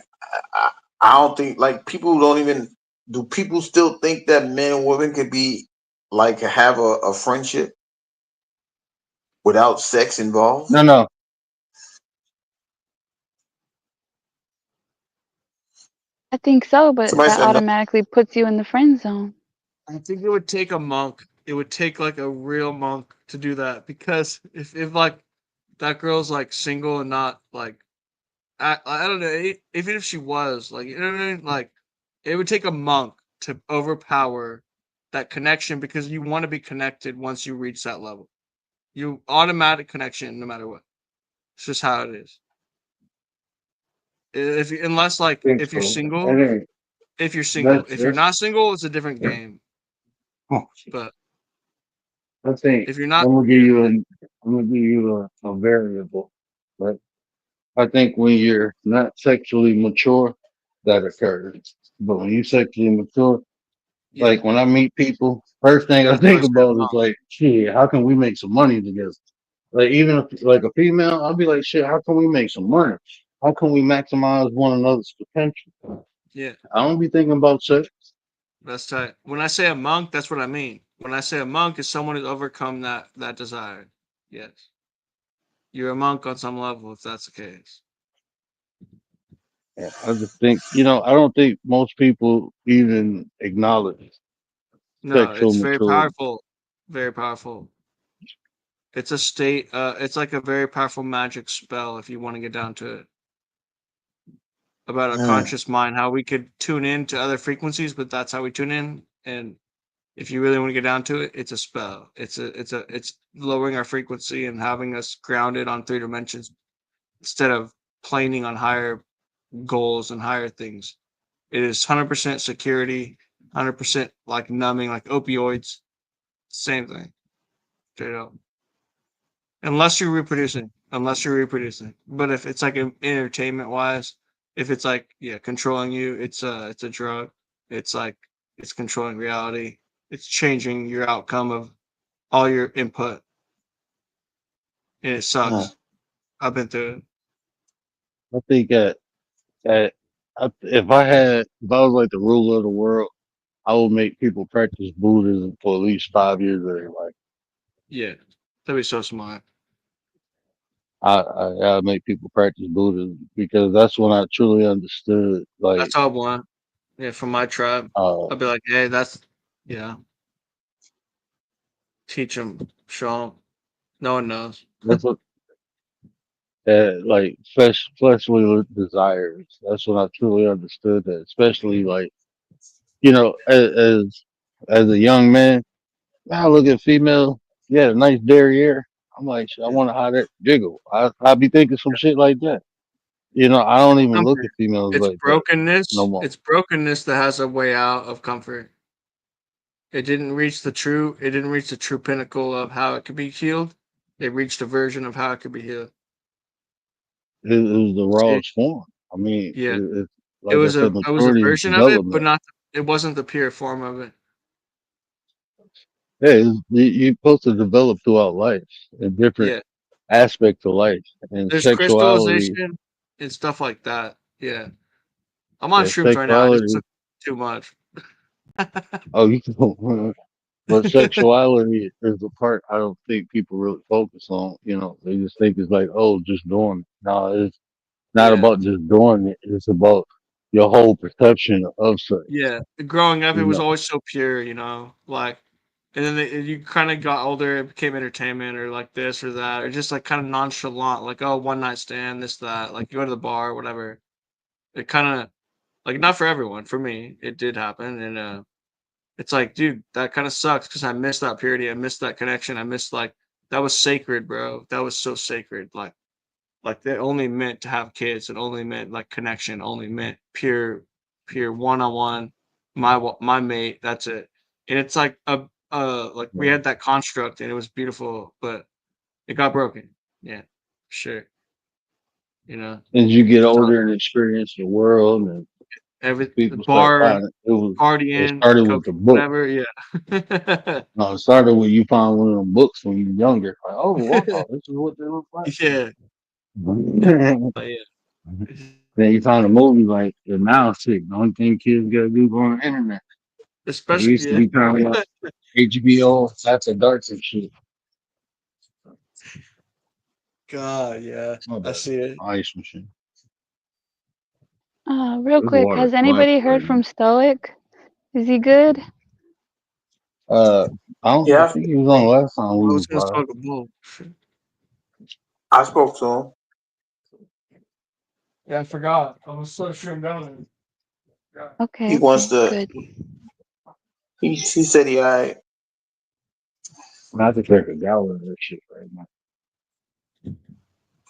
I don't think like people don't even do. People still think that men and women can be like have a friendship without sex involved. No, no. I think so, but Somebody that said no. automatically puts you in the friend zone. I think it would take a monk. It would take like a real monk to do that because if like that girl's like single and not like I don't know even if she was like you know what I mean like it would take a monk to overpower that connection because you want to be connected once you reach that level. You automatic connection no matter what. It's just how it is. Unless like I think if you're so. single, It ain't. if you're single, if you're That's. not single, it's a different game. But I think if you're not, I'm gonna give yeah, you an. I'm gonna give you a variable, but I think when you're not sexually mature, that occurs. But when you sexually mature, yeah, like when I meet people, first thing I that's why I think said about is monk. like, shit, how can we make some money together? Like even if like a female, I'll be like, shit, how can we make some money? How can we maximize one another's potential? Yeah, I don't be thinking about sex. that's tight. When I say a monk, that's what I mean. When I say a monk, is someone who's overcome that desire. Yes, you're a monk on some level if that's the case. Yeah, I just think, I don't think most people even acknowledge No, sexual it's very maturity. powerful, very powerful. It's a state. It's like a very powerful magic spell if you want to get down to it. About a Mm. conscious mind, how we could tune in to other frequencies, but that's how we tune in. And if you really want to get down to it, it's a spell. It's lowering our frequency and having us grounded on 3 dimensions instead of planing on higher goals and higher things. It is 100% security, 100% like numbing, like opioids. Same thing, straight up. Unless you're reproducing. But if it's like entertainment wise, if it's like controlling you, it's a drug. It's like it's controlling reality. It's changing your outcome of all your input, and it Mm. sucks. I've been through it. I think that if I was like the ruler of the world, I would make people practice Buddhism for at least 5 years of their life. Yeah, that'd be so smart. I'd make people practice Buddhism because that's when I truly understood, like, That's all I want. Yeah, from my tribe, uh, I'd be like, hey, that's yeah. Teach them, show them. No one knows. that's what, like, fleshly desires. That's when I truly understood that, especially like, as a young man, I look at female, yeah, nice derriere. I'm like, shit, I Yeah, wonder how that jiggle. I be thinking some shit like that. I don't even look comfort. at females It's like that no brokenness. more. It's brokenness that has a way out of comfort. It didn't reach the true pinnacle of how it could be healed. It reached a version of how it could be healed. It was the See, rawest form. I mean, yeah, it's like I said, it was a maturity is version of it, but development. not it wasn't the pure form of it. Yeah, you're supposed to develop throughout life in different Yeah. aspects of life, and There's sexuality. crystallization and stuff like that. Yeah. I'm on Yeah, shrooms right now. I just sexuality. took too much. Oh, you can. But sexuality is the part I don't think people really focus on. They just think it's like, oh, just doing it. No, it's not Yeah. about just doing it. It's about your whole perception of sex. Yeah. Growing up, it You was know, always so pure, like and then you kind of got older, it became entertainment or like this or that, or just like kind of nonchalant, like oh one night stand, this that, like you go to the bar, whatever. It kind of like not for everyone. For me, it did happen, and it's like, dude, that kind of sucks because I missed that purity, I missed that connection, I missed like that was sacred, bro. That was so sacred, like they only meant to have kids. It only meant like connection. Only meant pure one on one. My mate. That's it. And it's like like we had that construct and it was beautiful, but it got broken. Yeah, sure. You know, As you get so older and experience the world, and the people start bar, finding it partying, started with coke, the book. whatever. Yeah, No, it started when you found one of them books when you were younger. Like, oh, wow, this is what they look like. yeah, Then but yeah. you found a movie like the Now Chick. The only thing kids gotta do is go on the internet. It Especially used to be kind of like HBO, After Dark and shit. God, yeah, My I bad. see it. Ice machine. Real This quick, water has anybody clapping heard right from Stoic? Is he good? now. I Yeah, think he was on last time I we was was gonna live. talk about. I spoke to him. Yeah, I forgot. I was so sure down. Okay, He wants okay, to. good. He said he I I have to drink a gallon of this shit right now.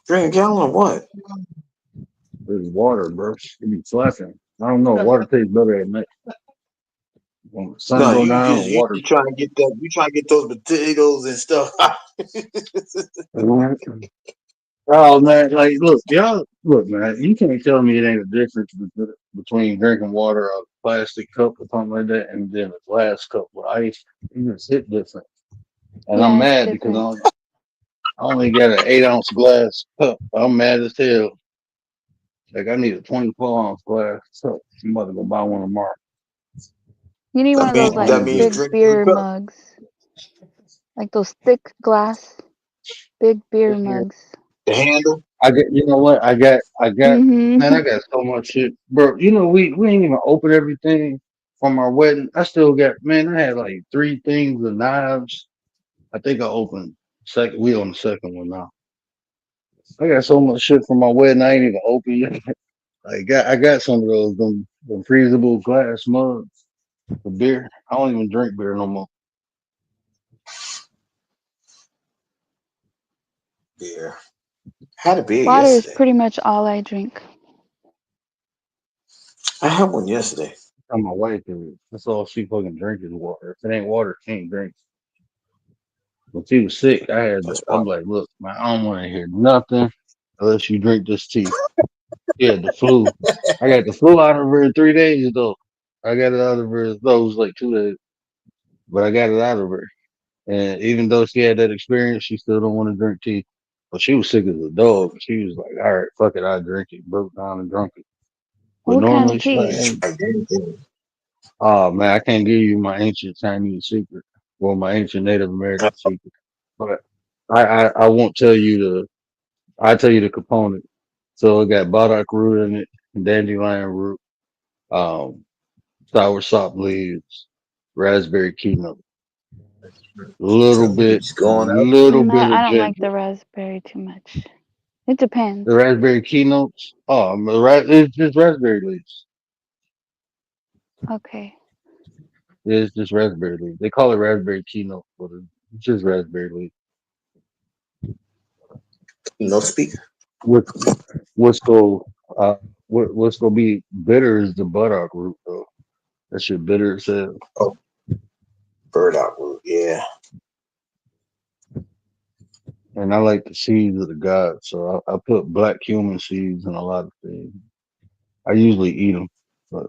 drink a gallon of what? There's water, bro. It be slapping. I don't know. Water tastes better at night. When the sun No, go you down, just you, water. you trying to get that. You trying to get those potatoes and stuff. Oh man, like look, y'all look, man. You can't tell me it ain't a difference between drinking water out of a plastic cup or something like that, and then a glass cup with ice. You just hit different. And I'm Yeah, it's mad because different. I only got an 8 ounce glass cup. I'm mad as hell. Like I need a 24 ounce glass cup. I'm about to go buy one tomorrow. You need one that of I those means like that don't means get. big drink 3 beer cups. mugs, like those thick glass, big beer mugs. The handle. I get. You know what? Man, Mm-hmm. I got so much shit, bro. You know we ain't even open everything from our wedding. I still got. Man, I had like 3 things of knives. I think I opened second. We on the second one now. I got so much shit from my wedding. I ain't even open yet. I got some of those them freezable glass mugs for beer. I don't even drink beer no more. Beer. Had a beer Water is yesterday. pretty much all I drink. I had one yesterday. Tell my wife that's all she fucking drink is water. If it ain't water, she can't drink. When she was sick, That's I'm why. like, look, man, I don't want to hear nothing unless you drink this tea. She had the flu. I got the flu out of her in 3 days though. I got it out of her. Though it was like 2 days, but I got it out of her. And even though she had that experience, she still don't want to drink tea. But she was sick as a dog. She was like, all right, fuck it, I drink it. Broke down and drunk it. But What kind of normally she like, tea? You hey, tried anything. oh man, I can't give you my ancient Chinese secret or my ancient Native American secret. But I won't tell you I tell you the component. So it got burdock root in it, dandelion root, um, sour sop leaves, raspberry keynote, Tell me what's going on. little No, bit I of don't like ginger. the raspberry too much. It depends. The raspberry keynotes, it's just raspberry leaves. Okay. It's just raspberry leaves. They call it raspberry keynote, but it's just raspberry leaves. No speaker. What what's go uh what's gonna be bitter is the burdock root though. That shit bitter as hell. Oh, burdock root. Yeah. And I like the seeds of the god, so I put black cumin seeds in a lot of things. I usually eat them, but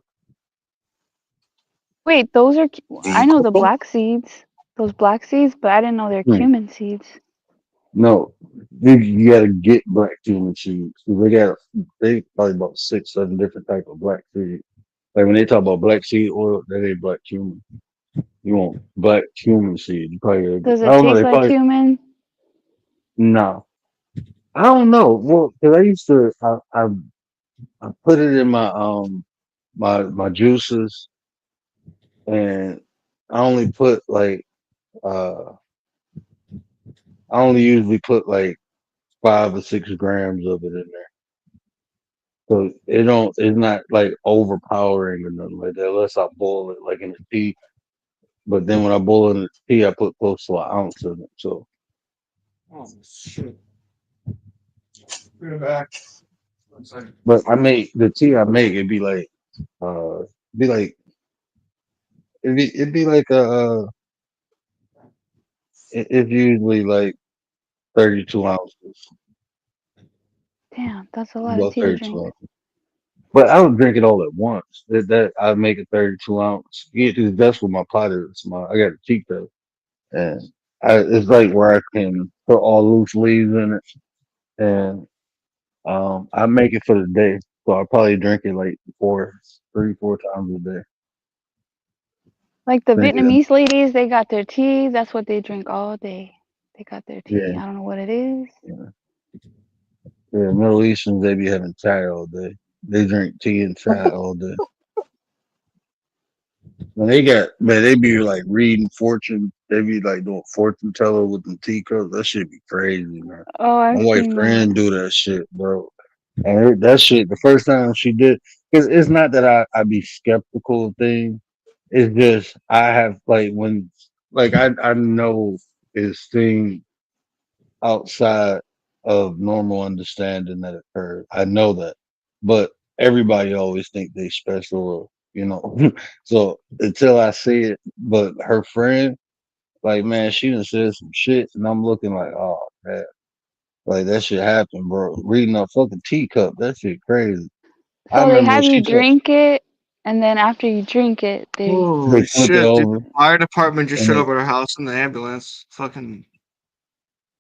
Wait, those are. Do I you know cook the them? black seeds. Those black seeds, but I didn't know they're hmm, cumin seeds. no, you gotta get black cumin seeds. They probably about 6, 7 different type of black seeds. Like when they talk about black seed oil, that ain't black cumin. You want black cumin seed. You probably Does I it don't know. taste They like probably cumin? no. I don't know. Well, cause I used to I put it in my juices, and I only put like Uh, I only usually put like 5 or 6 grams of it in there, so it don't. It's not like overpowering or nothing like that. Unless I boil it like in a tea. But then when I boil it in the tea, I put close to an ounce in it. So, Oh shit. Bring it back. One second. but I make the tea I make. Be like it'd be like it's usually like 32 ounces, Damn, that's a lot of about tea to 32 drink. ounces. But I don't drink it all at once. That I make a 32 ounce. Yeah, 'cause that's what my pot is. I got a teacup, and it's like where I can put all loose leaves in it, and I make it for the day. So I probably drink it like 4 times a day. Like the Drink it, Vietnamese ladies, they got their tea. That's what they drink all day. They got their tea. yeah, I don't know what it is. yeah. Yeah, Middle Easterns they be having chai all day. They drink tea and chai all day. When they be like reading fortune. They be like doing fortune teller with the teacups. That shit be crazy, man. Oh, My I've white seen that. friend do that shit, bro. And that shit, the first time she did, because it's not that I be skeptical of things. It's just I have like when like I know it's thing outside of normal understanding that occurred. I know that, but everybody always think they special, you know. So until I see it, but her friend, like man, she done said some shit, and I'm looking like, oh man, like that shit happened, bro. Reading a fucking teacup, that shit crazy. I So they remember when have you she told drink it, and then after you drink it, they Holy flip it shit, dude. over The fire department just and showed up they at our house in the ambulance. Fucking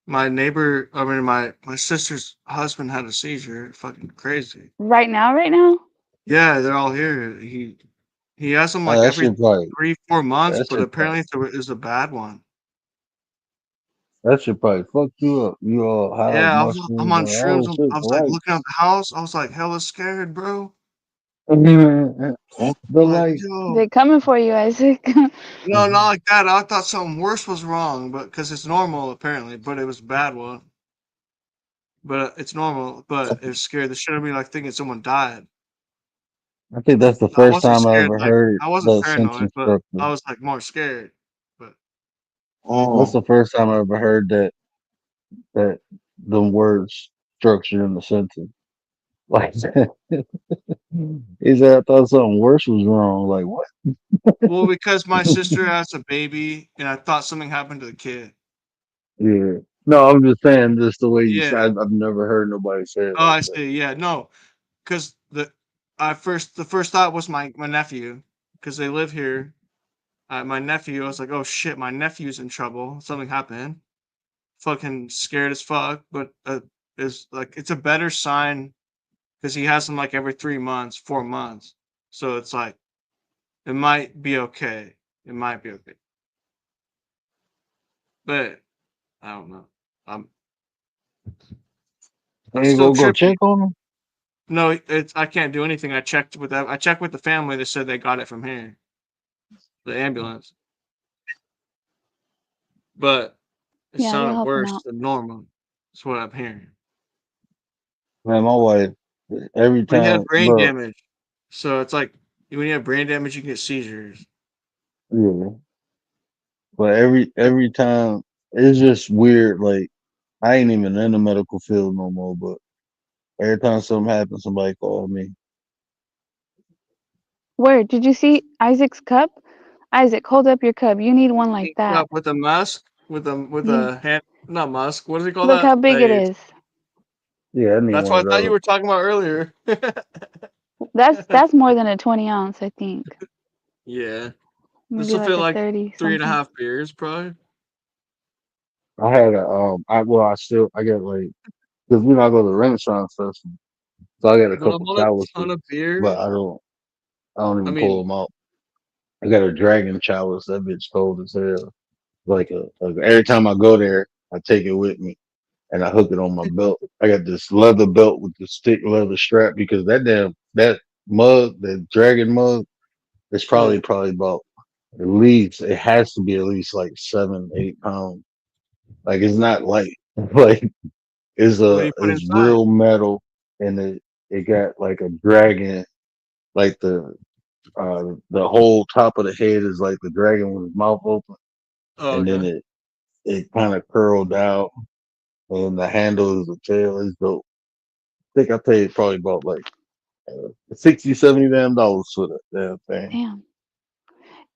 my neighbor, I mean my sister's husband had a seizure. Fucking crazy. right now. Yeah, they're all here. He has them like that every shit probably 3-4 months, that but shit probably apparently it's a bad one. that shit probably fuck you up. You all high off Yeah, I'm mushrooms on and oh shrooms. shit, I was like right. looking at the house. I was like hella scared, bro. The I'm like, light. yo, They're coming for you, Isaac. no, not like that. I thought something worse was wrong, but because it's normal apparently, but it was a bad one. But it's normal, but it scared the shit out of me, like thinking someone died. I think that's the I first wasn't time I scared, ever like heard I wasn't the paranoid, sentence but structure. I was like more scared. But That's Oh, the first time I ever heard that the words structure in the sentence. Like he said, I thought something worse was wrong. Like what? well, because my sister has a baby, and I thought something happened to the kid. Yeah. No, I'm just saying just the way you Yeah. said. I've never heard nobody say it Oh, like I that. see. Yeah, no, because the first thought was my nephew, because they live here. My nephew, I was like, oh shit, my nephew's in trouble. Something happened. Fucking scared as fuck, but is like it's a better sign because he has them like every 3 months, 4 months. So it's like it might be okay. It might be okay, but I don't know. I'm I'm And you still go trippy. check on him? No, it's I can't do anything. I checked with them. I checked with the family. They said they got it from here, the ambulance, but it Yeah, you'll sounded help them worse out. than normal. That's what I'm hearing. Man, my wife every But he had time, brain bro. damage, so it's like when you have brain damage, you can get seizures. Yeah. But every time it's just weird. Like I ain't even in the medical field no more. But every time something happens, somebody call me. Where did you see Isaac's cup? Isaac, hold up your cup. You need one like Pink that. cup with a musk, with You a hand, not musk. What does he call look how that? big it is. Yeah, I need That's one what of I thought you those. were talking about earlier. That's more than a 20 ounce, I think. Yeah, this Maybe will like fit a like 30 three and a something. half beers, probably. I had a I got like because I go to the Renaissance Festival, so I got a But I'm couple on a ton chalices, of but beers. I don't I even pull mean, them out. I got a dragon chalice. That bitch cold as hell. Every time I go there, I take it with me and I hook it on my belt. I got this leather belt with the stick leather strap because that dragon mug, it's yeah, probably about At least it has to be at least like 7, 8 pounds. Like it's not light. Like What do you put it's inside? real metal, and it got like a dragon, like the whole top of the head is like the dragon with his mouth open, Oh, and then okay. it kind of curled out, and the handle is the tail. Is dope. I think I paid probably about like 60, 70 damn dollars for that damn thing. Damn.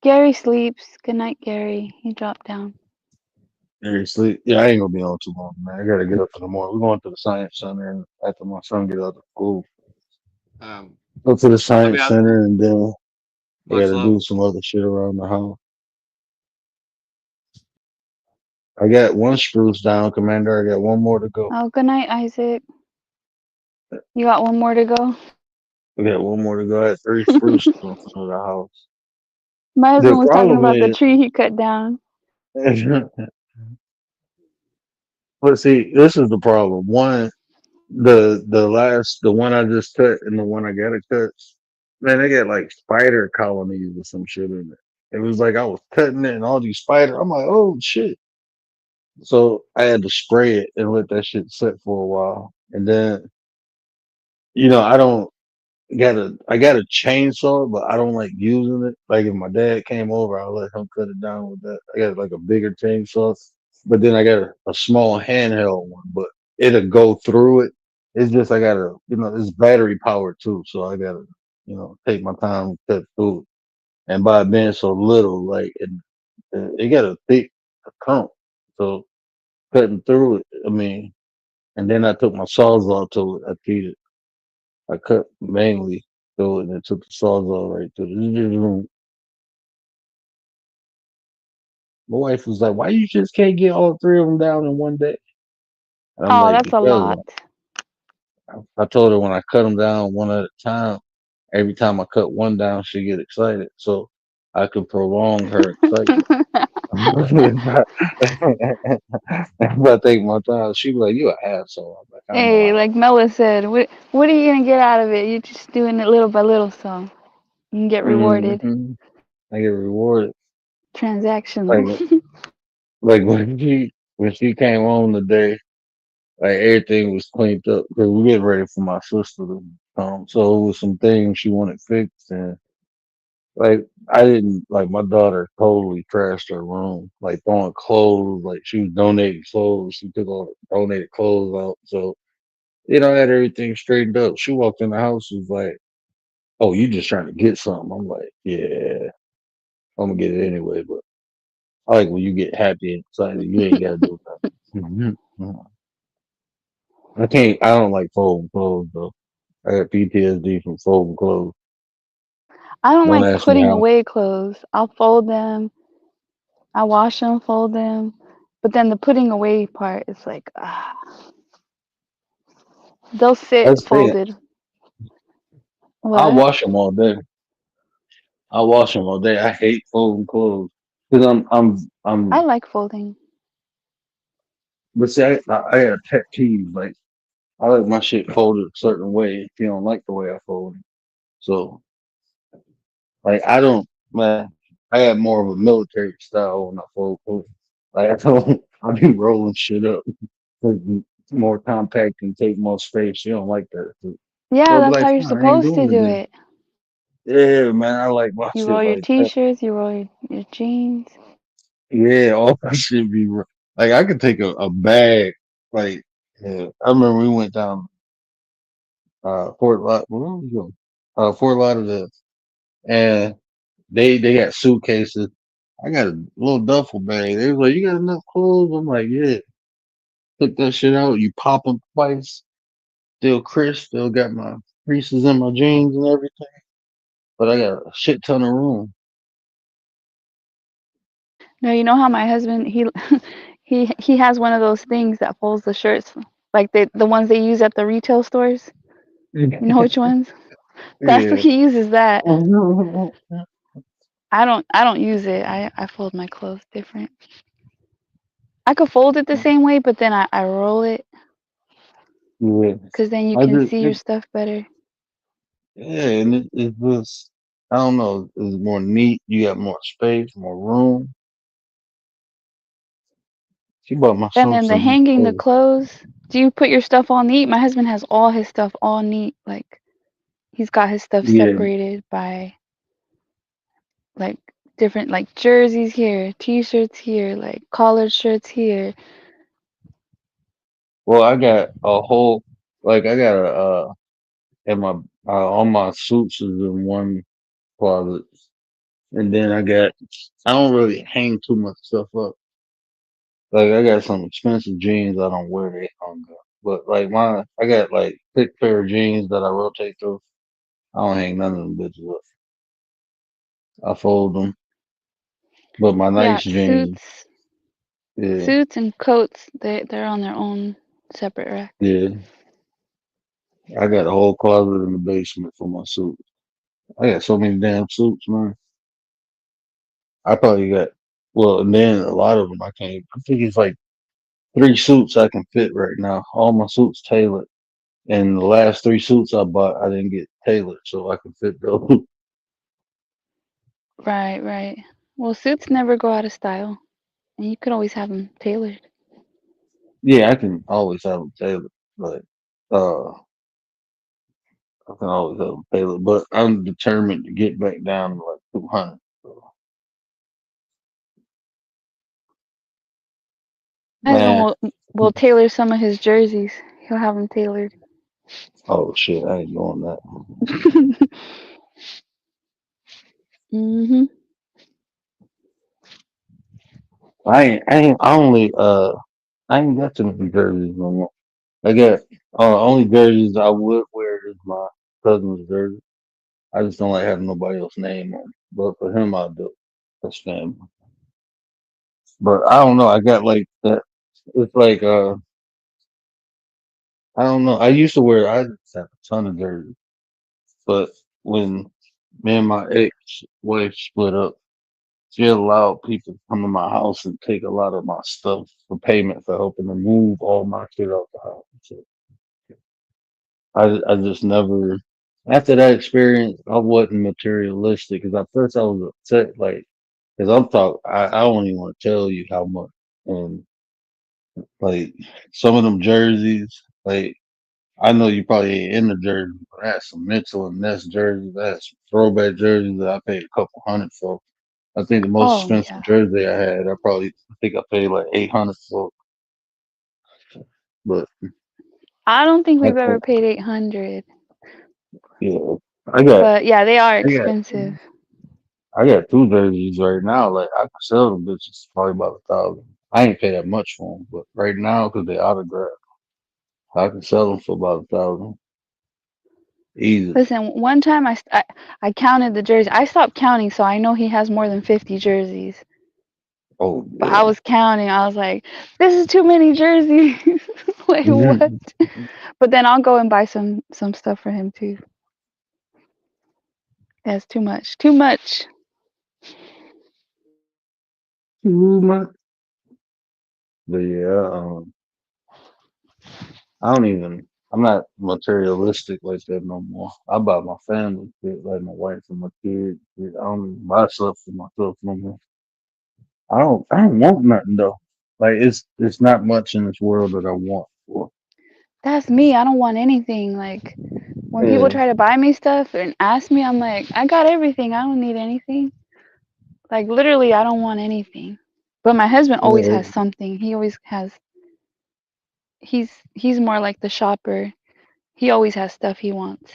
Gary sleeps. Good night, Gary. He dropped down. Seriously, yeah, I ain't gonna be on too long, man. I gotta get up in the morning. We're going to the science center, and after my son get out of school, Um, go to the I mean, science center, and then I much gotta love. do some other shit around the house. I got one spruce down, Commander. I got one more to go. Oh, good night, Isaac. You got one more to go. I got one more to go. I had 3 spruces in front of the house. My The husband was talking problem about the is, tree he cut down. but see, this is the problem. One, the one I just cut and the one I gotta cut, man, they got like spider colonies or some shit in it. It was like I was cutting it and all these spider. I'm like, oh shit. So I had to spray it and let that shit sit for a while. And then, I don't I got a chainsaw, but I don't like using it. Like if my dad came over, I'll let him cut it down with that. I got like a bigger chainsaw, but then I got a small handheld one, but it'll go through it. It's just I gotta, it's battery powered too, so I gotta, take my time to cut through it. And by it being so little, like it got a thick clump, so cutting through it. I mean, and then I took my sawzall to it. I beat it. I cut mainly through it and then took the sawzall right through it. My wife was like, "Why you just can't get all 3 of them down in one day?" And I'm Oh, like, that's a "Because lot. I told her when I cut them down one at a time, every time I cut one down, she get excited, so I could prolong her excitement." If I take my time, she be like, "You an asshole." I'm like, "I know Hey, I like Mela said, what are you gonna get out of it? You're just doing it little by little, so you can get am." rewarded. I get rewarded. Transactional. Like like when she came home today, like everything was cleaned up because we getting ready for my sister to come. So it was some things she wanted fixed, and like I didn't like my daughter totally trashed her room, like throwing clothes, like she was donating clothes. She took all the donated clothes out. So I had everything straightened up. She walked in the house, was like, "Oh, you just trying to get something?" I'm like, "Yeah, I'm gonna get it anyway." But I like when you get happy and excited, you ain't gotta do nothing. I can't. I don't like folding clothes though. I got PTSD from folding clothes. I don't Don't like ask me putting how. away clothes. I'll fold them, I wash them, fold them, but then the putting away part is like, they'll sit That's the thing. folded. I What? wash them all day. I wash them all day. I hate folding clothes because I I'm. like folding. But see, I got a pet peeve. Like I like my shit folded a certain way. If you don't like the way I fold it, so like I don't. Man, I have more of a military style when I fold clothes. Like I don't. I be rolling shit up. 'Cause it's more compact and take more space. You don't like that. So Yeah, I'll be that's how like, you're fine, I ain't supposed to doing it do then. it. Yeah, man, I like my You shit roll your like that. t-shirts, you roll your jeans. Yeah, all my shit be like I could take a bag. Like, yeah, I remember we went down Fort Lot. Where was we going? Fort Lauderdale, and they got suitcases. I got a little duffel bag. They was like, "You got enough clothes?" I'm like, "Yeah." Took that shit out. You pop them twice. Still crisp. Still got my creases in my jeans and everything. But I got a shit ton of room. No, you know how my husband he has one of those things that folds the shirts, like the ones they use at the retail stores. You know which ones? That's what Yeah. he uses that. I don't use it. I fold my clothes different. I could fold it the same way, but then I roll it Yeah. because then you I can just see your stuff better. yeah, and it was. I don't know. It's more neat. You got more space, more room. She bought And myself then the some. hanging the clothes. Do you put your stuff all neat? My husband has all his stuff all neat. Like he's got his stuff Yeah. separated by like different like jerseys here, t-shirts here, like collared shirts here. Well, I got a whole like I got a and my all my suits is in one closet, and then I don't really hang too much stuff up. Like I got some expensive jeans I don't wear, they hung up. But like I got like thick pair of jeans that I rotate through. I don't hang none of them bitches up. I fold them. But my Yeah, nice jeans, yeah, suits and coats, they're on their own separate rack. yeah. I got a whole closet in the basement for my suits. I got so many damn suits, man. I probably got well, and then a lot of them I can't. I think it's like 3 suits I can fit right now. All my suits tailored, and the last 3 suits I bought I didn't get tailored, so I can fit those. Right, right. Well, suits never go out of style, and you could always have them tailored. Yeah, I can always have them tailored, but uh, I can always have them tailored. But I'm determined to get back down to like 200. So, My husband man, will tailor some of his jerseys. He'll have them tailored. oh shit, I ain't doing that. Mhm. I ain't got too many jerseys no more. I got only jerseys I would wear is my cousin's jersey. I just don't like having nobody else's name on it. But for him, I'll do it. That's family. But I don't know. I got like that. It's like I don't know. I just have a ton of jerseys. But when me and my ex wife split up, she allowed people to come to my house and take a lot of my stuff for payment for helping to move all my shit out the house. So I just never. After that experience, I wasn't materialistic because at first I was upset, like, because I don't even want to tell you how much. And like some of them jerseys, like, I know you probably ain't in the jersey, but I had some Mitchell and Ness jerseys. I had some throwback jerseys that I paid a couple hundred for. I think the most Oh expensive yeah. jersey I had, I think I paid like 800 for. But I don't think I we've ever got, paid 800, yeah, I got, but yeah, they are I got, expensive. I got 2 jerseys right now. Like I could sell them bitches probably about 1,000. I ain't pay that much for them, but right now because they autographed, I can sell them for about 1,000 easy. Listen, one time I counted the jerseys. I stopped counting, so I know he has more than 50 jerseys. Oh But I yeah. was counting. I was like, this is too many jerseys. Wait, what? Mhm. But then I'll go and buy some stuff for him too. That's too much. Too much. Too much. But yeah, I don't even. I'm not materialistic like that no more. I buy my family shit, like my wife and my kids. Shit. I don't even buy stuff for myself no more. I don't want nothing though. Like it's not much in this world that I want for. That's me. I don't want anything. Like when people Yeah, try to buy me stuff and ask me, I'm like, I got everything. I don't need anything. Like literally, I don't want anything. But my husband always yeah, has something. He always has. He's more like the shopper. He always has stuff he wants.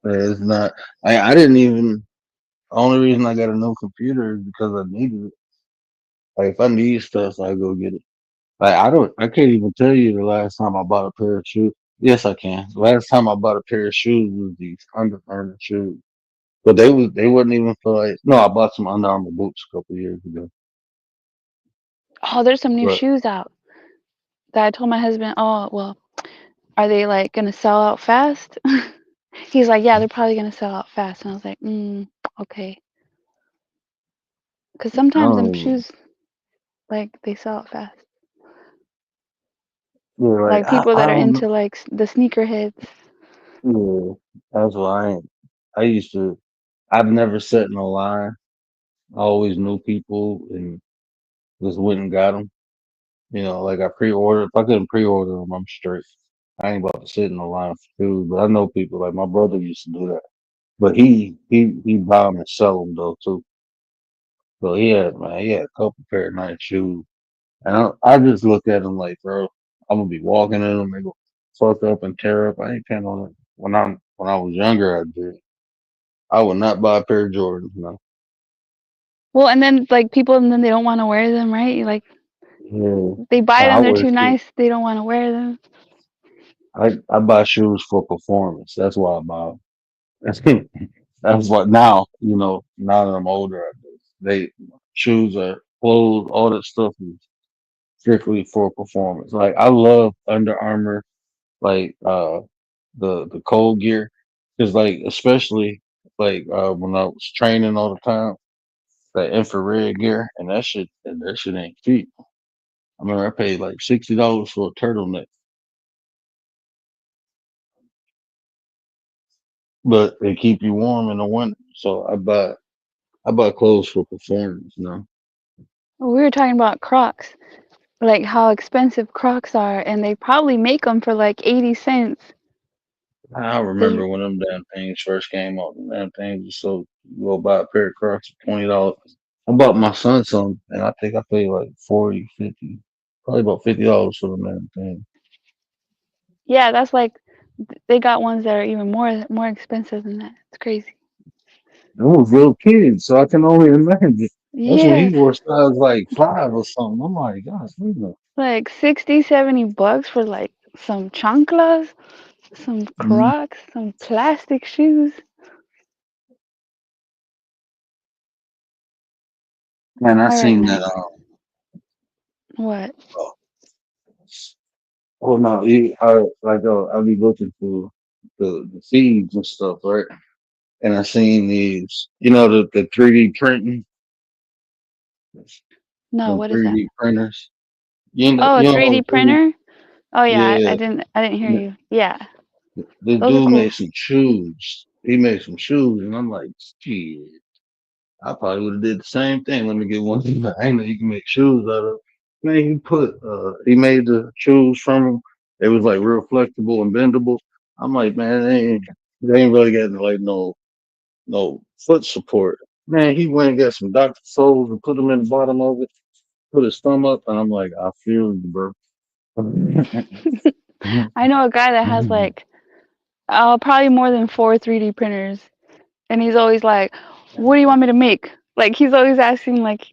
it's not. I didn't even. Only reason I got a new computer is because I needed it. Like if I need stuff, I go get it. Like I can't even tell you the last time I bought a pair of shoes. Yes, I can. The last time I bought a pair of shoes was these Under Armour shoes, but they wasn't even for like. No, I bought some Under Armour boots a couple years ago. Oh, there's some new But shoes out that I told my husband. Oh, well, are they like gonna sell out fast? He's like, yeah, they're probably gonna sell out fast. And I was like, okay. Because I sometimes don't them even. shoes, like, they sell out fast. Yeah, like Like people I that are don't know. into like the sneakerheads. Yeah, that's why I ain't. I used to. I've never sat in a line. I always knew people and just went and got them. Like I pre-ordered. If I couldn't pre-order them, I'm straight. I ain't about to sit in a line for food. But I know people like my brother used to do that. But he buy them and sell them though too. So he had a couple pair of nice shoes, and I just look at them like, bro, I'm gonna be walking in them, they go fuck up and tear up. I ain't paying on it. When I was younger, I did. I would not buy a pair of Jordans. No. Well, and then like people, and then they don't want to wear them, right? Like Yeah. they buy I them, they're wear too shoes. nice, they don't want to wear them. I buy shoes for performance. That's why I buy them. That's what now. Now that I'm older, they shoes are clothes. All that stuff is strictly for performance. Like I love Under Armour, like the cold gear, because like especially like when I was training all the time, that infrared gear and that shit ain't cheap. I remember I paid like $60 for a turtleneck, but they keep you warm in the winter. So I buy clothes for performance. Well, we were talking about Crocs, like how expensive Crocs are, and they probably make them for like 80 cents. I Cause remember when them damn things first came out. Them damn things was so you go buy a pair of Crocs for $20. I bought my son some, and I think I paid like 40, 50, probably about $50 for the damn thing. yeah, that's like they got ones that are even more expensive than that. It's crazy. Them was little kids, so I can only imagine. That's when he Yeah, wore size like 5 or something. I'm like, gosh, like 60, 70 bucks for like some chanclas, some Crocs, some plastic shoes. man, I All right, seen that. next. What? Uh, oh no, I'll be looking for the feeds and stuff, right? And I seen these, the 3D printing, No, the what is that? 3D printers. You know, Oh, a you don't know 3D the 3D. printer? Oh yeah, I Yeah, didn't hear you. Yeah, the those are dude cool. made some shoes. He made some shoes, and I'm like, shit. I probably would have did the same thing. Let me get one. I ain't know you can make shoes out of. Man, he made the shoes from them. They was like real flexible and bendable. I'm like, man, they ain't really getting like no foot support. Man, he went and got some Dr. Souls and put them in the bottom of it, put his thumb up, and I'm like, I feel you, bro. I know a guy that has like probably more than 4 3D printers, and he's always like, "What do you want me to make?" Like he's always asking like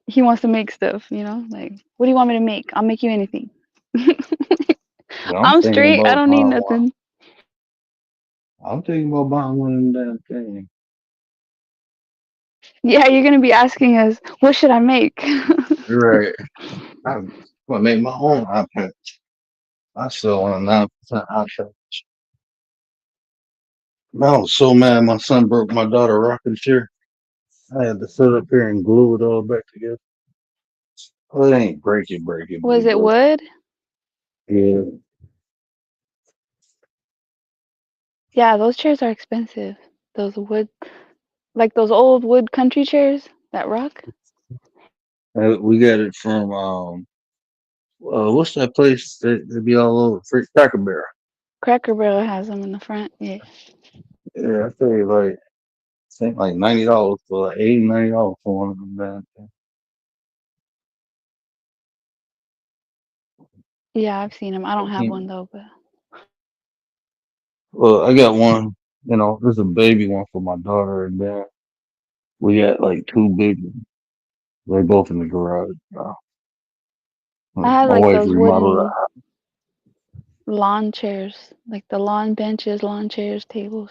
he wants to make stuff, like, "What do you want me to make? I'll make you anything." Yeah, I'm I'm thinking straight. I about don't need buying one. nothing. I'm thinking about buying one of them damn things. Yeah, you're gonna be asking us, "What should I make?" Right. I'm gonna make my own iPad. I still want a 9% iPad. Man, I was so mad my son broke my daughter rocking chair. I had to sit up here and glue it all back together. Well, it ain't break it, but Was it it broke. wood? Yeah. Yeah, those chairs are expensive. Those wood, like those old wood country chairs that rock. We got it from what's that place that be all over Cracker Barrel? Cracker Barrel has them in the front. Yeah. Yeah, I tell you like I think like $90 for like $80, $90 for one of them damn things. Yeah, I've seen them. I don't have one though, but Well, I got one, there's a baby one for my daughter, and then we got like two big ones. They're both in the garage. I had My like wife those remodeled wooden lawn chairs, like the lawn benches, lawn chairs, tables,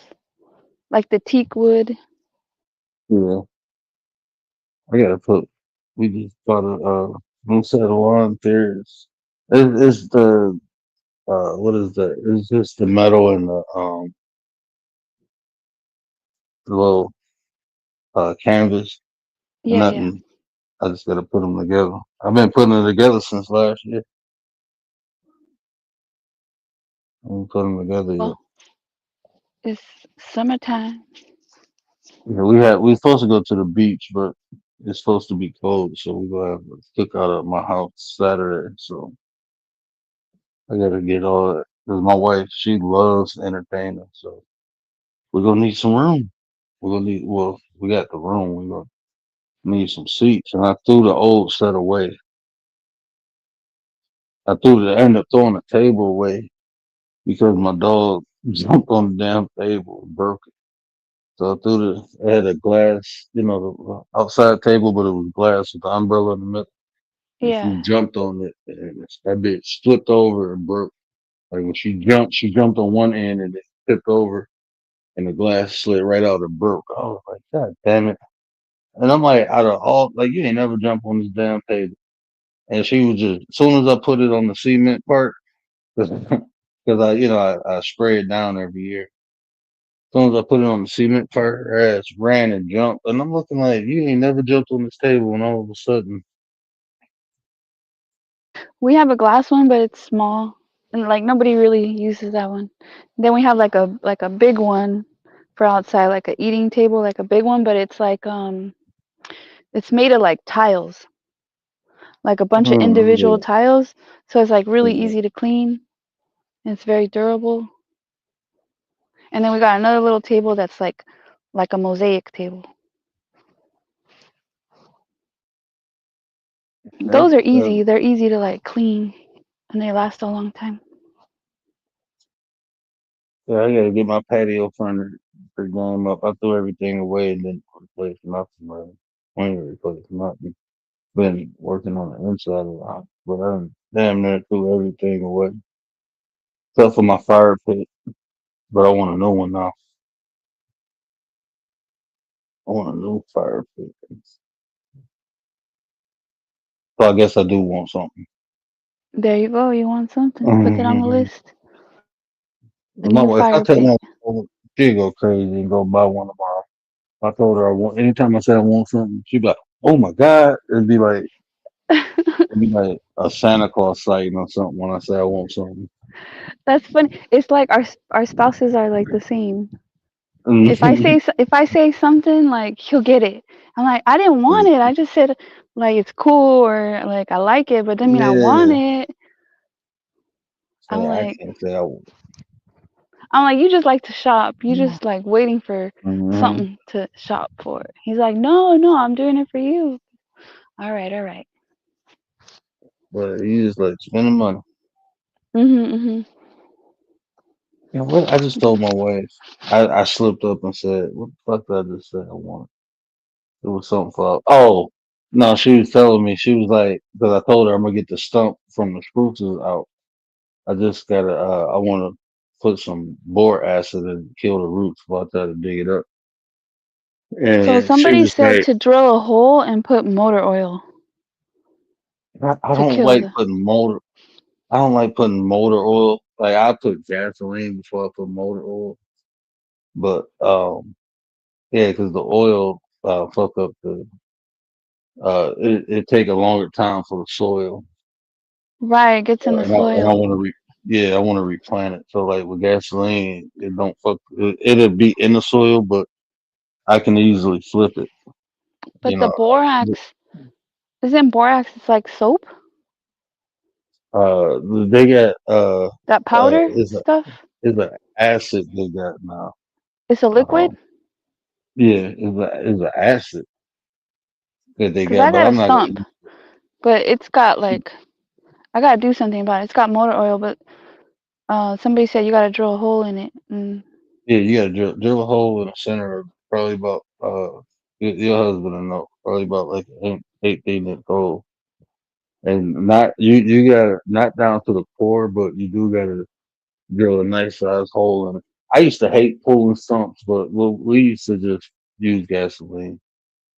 like the teak wood. it. Yeah, I gotta put. We just bought a new set of lawn chairs. It's the what is that? It's just the metal and the little canvas. Yeah, yeah. Nothing. I just gotta put them together. I've been putting it together since last year. I haven't put them together yet. Well, It's summertime. Yeah, we supposed to go to the beach, but it's supposed to be cold, so we're gonna have a cookout at my house Saturday. So I gotta get all that because my wife she loves entertaining, so we're gonna need some room. We're gonna need we got the room. We're gonna need some seats, and I threw the old set away. I ended up throwing the table away because my dog jumped on the damn table and broke it. So I had a glass, the outside table, but it was glass with the umbrella in the middle. And Yeah. she jumped on it, and that bitch flipped over and broke. Like when she jumped on one end and it tipped over, and the glass slid right out and broke. I was like, God damn it! And I'm like, out of all, like you ain't never jump on this damn table. And she was just, as soon as I put it on the cement part, because I spray it down every year. As soon as I put it on the cement part, her ass ran and jumped, and I'm looking like you ain't never jumped on this table, and all of a sudden, We have a glass one, but it's small, and like nobody really uses that one. Then we have like a big one for outside, like a eating table, like a big one, but it's made of like tiles, like a bunch of individual yeah, tiles, so it's like really yeah. easy to clean. And it's very durable. And then we got another little table that's like a mosaic table. That, Those are that, easy. They're easy to like clean, and they last a long time. yeah, I gotta get my patio furniture game up. I threw everything away and didn't replace nothing. Man. I ain't replace nothing. Been working on the inside of the house, but I done damn near threw everything away. Except for my fire pit, but I want a new one now. I want a new fire pit. So I guess I do want something. There you go. You want something? Put that on the Mhm. list. A My new wife, I fire tell pit. my wife, she'll go crazy and go buy one tomorrow. I told her I want, anytime I say I want something, she'd be like, oh my God. It'd be like a Santa Claus sighting or something when I say I want something. That's funny. It's like our spouses are like the same. Mhm. If I say something, like he'll get it. I'm like, I didn't want it. I just said like it's cool or like I like it, but doesn't mean I want Yeah. it. I'm Say I like, can't say I want. you just like to shop. You just like waiting for Mm-hmm. something to shop for. He's like, no, no, I'm doing it for you. All right, all right. But you just like spending money. Mhm, mhm. You know what? I just told my wife. I slipped up and said, "What the fuck did I just say I want?" It was something for. Oh no, she was telling me. She was like, because I told her I'm gonna get the stump from the spruces out. I just gotta. I want to put some boric acid and kill the roots while I try to dig it up. So And she somebody was said like, to drill a hole and put motor oil I to don't kill like the. putting motor. I don't like putting motor oil. Like I put gasoline before I put motor oil. But yeah, because the oil fuck up the it take a longer time for the soil, Right, it gets in the and I soil. want to I want to replant it. So like with gasoline, it don't fuck. It'll be in the soil, but I can easily flip it. You But the know, borax, isn't borax? It's like soap. uh, they got That powder is a stuff. is a acid they got now. It's a liquid. Yeah, is a acid that they Cause got, I but got a I'm not stump, gonna. but it's got like I gotta do something about it. It's got motor oil, but somebody said you gotta drill a hole in it. Mm. Yeah, you gotta drill a hole in the center, of probably about your husband will know, probably about like 18 inch hole, and not you gotta not down to the core, but you do gotta drill a nice size hole in it. I used to hate pulling stumps, but we used to just use gasoline,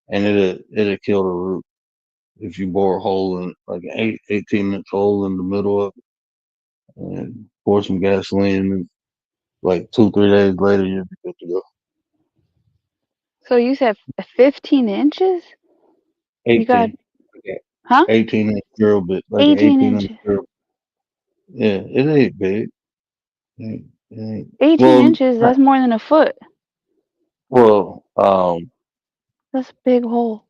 and it'll kill the root if you bore a hole in like an 18 inch hole in the middle of it, and pour some gasoline, and like 2 3 days later you'll be good to go. So you said 15 inches? You got 18. Okay. huh? 18 inch drill bit, like an 18 18 inch inches. drill. Yeah, it ain't big. It ain't- 18 Well, inches, that's more than a foot. well, That's a big hole.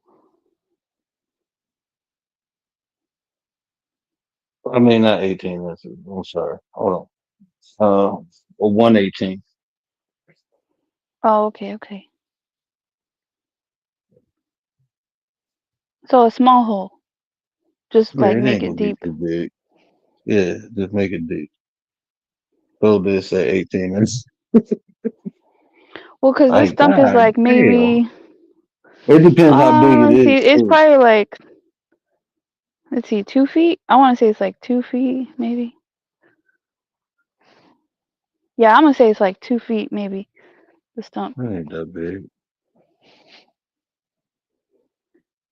I mean not 18 inches. I'm sorry. Hold on. 118. Oh, okay, okay. So a small hole. Just Yeah, like it make ain't it gonna be deep. too big. Yeah, just make it deep. So this at 18 inches. Well, 'cause this Like stump is God like damn. maybe It depends how big it let's see, is it's too. probably like, let's see, 2 feet. I want to say it's like 2 feet, maybe. Yeah, I'm gonna say it's like 2 feet, maybe. The stump. It ain't that big.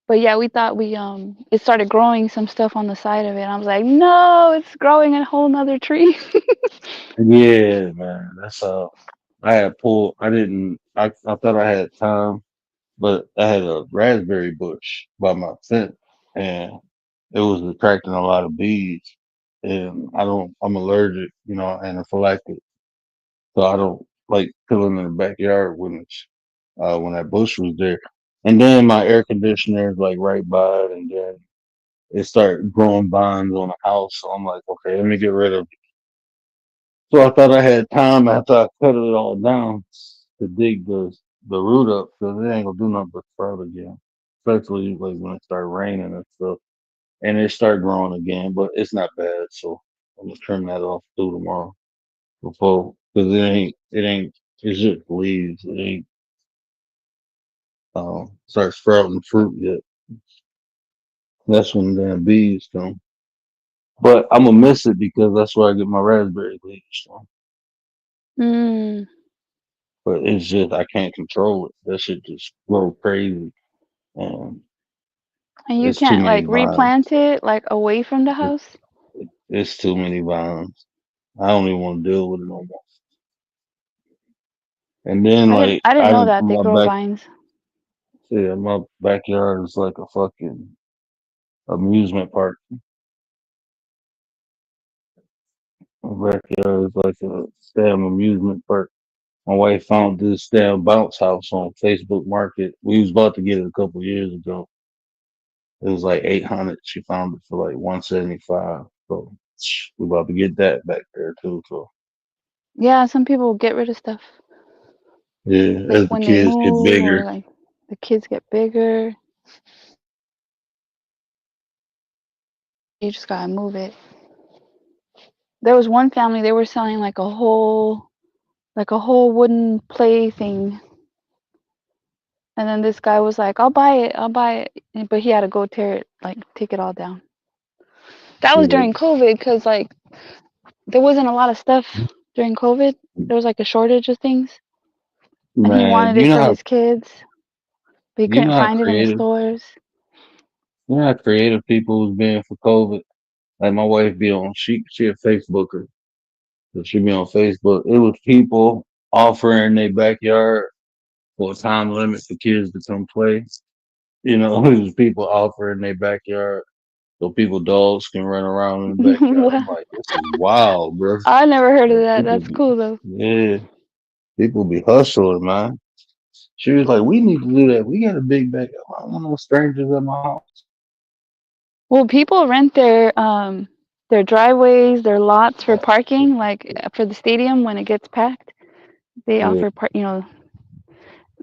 But yeah, we thought it started growing some stuff on the side of it. I was like, no, it's growing a whole nother tree. Yeah, man. That's I had pulled I didn't I thought I had time, but I had a raspberry bush by my fence and it was attracting a lot of bees. And I'm allergic, anaphylactic. So I don't like chilling in the backyard when that bush was there. And then my air conditioner is like right by it, and then it started growing vines on the house. So I'm like, okay, let me get rid of it. So I thought I had time after I cut it all down to dig the root up because it ain't gonna do nothing but sprout again. Especially like when it started raining and stuff. And it started growing again, but it's not bad. So I'm gonna trim that off through tomorrow before because it ain't it's just leaves. It ain't start sprouting fruit yet. That's when the damn bees come. But I'm gonna miss it because that's where I get my raspberry leaves from. Mm. But it's just I can't control it. That shit just grow crazy, and And you it's too can't many like vines. replant it like away from the It, house? it's too many vines. I don't even want to deal with it no more. And then like I didn't I know didn't that they my grow back vines. yeah, my backyard is like a fucking amusement park. My backyard is like a damn amusement park. My wife found this damn bounce house on Facebook Market. We was about to get it a couple years ago. It was like 800. She found it for like 175. So we about to get that back there too. So Yeah, some people get rid of stuff yeah, like as the when they kids get move or bigger, like the kids get bigger. You just gotta move it. There was one family, they were selling like a whole wooden play thing. And then this guy was like, I'll buy it. But he had to go take it all down. That was yeah, during COVID because like there wasn't a lot of stuff during COVID. There was like a shortage of things. And he man, wanted it for his kids, but he you couldn't know how find it in the creative stores. people was being for COVID. Like my wife be on she a Facebooker. So she be on Facebook. It was people offering their backyard for a time limit for kids to come play. It was people offering their backyard so dogs can run around in the backyard. I'm Wow. like, this is wild, bro. I never heard of Like, that. That's cool though. yeah, people be hustling, man. She was like, we need to do that. We got a big backyard. I don't want no strangers at my house. Well, people rent their driveways, their lots for parking, like for the stadium when it gets packed. They Yeah, offer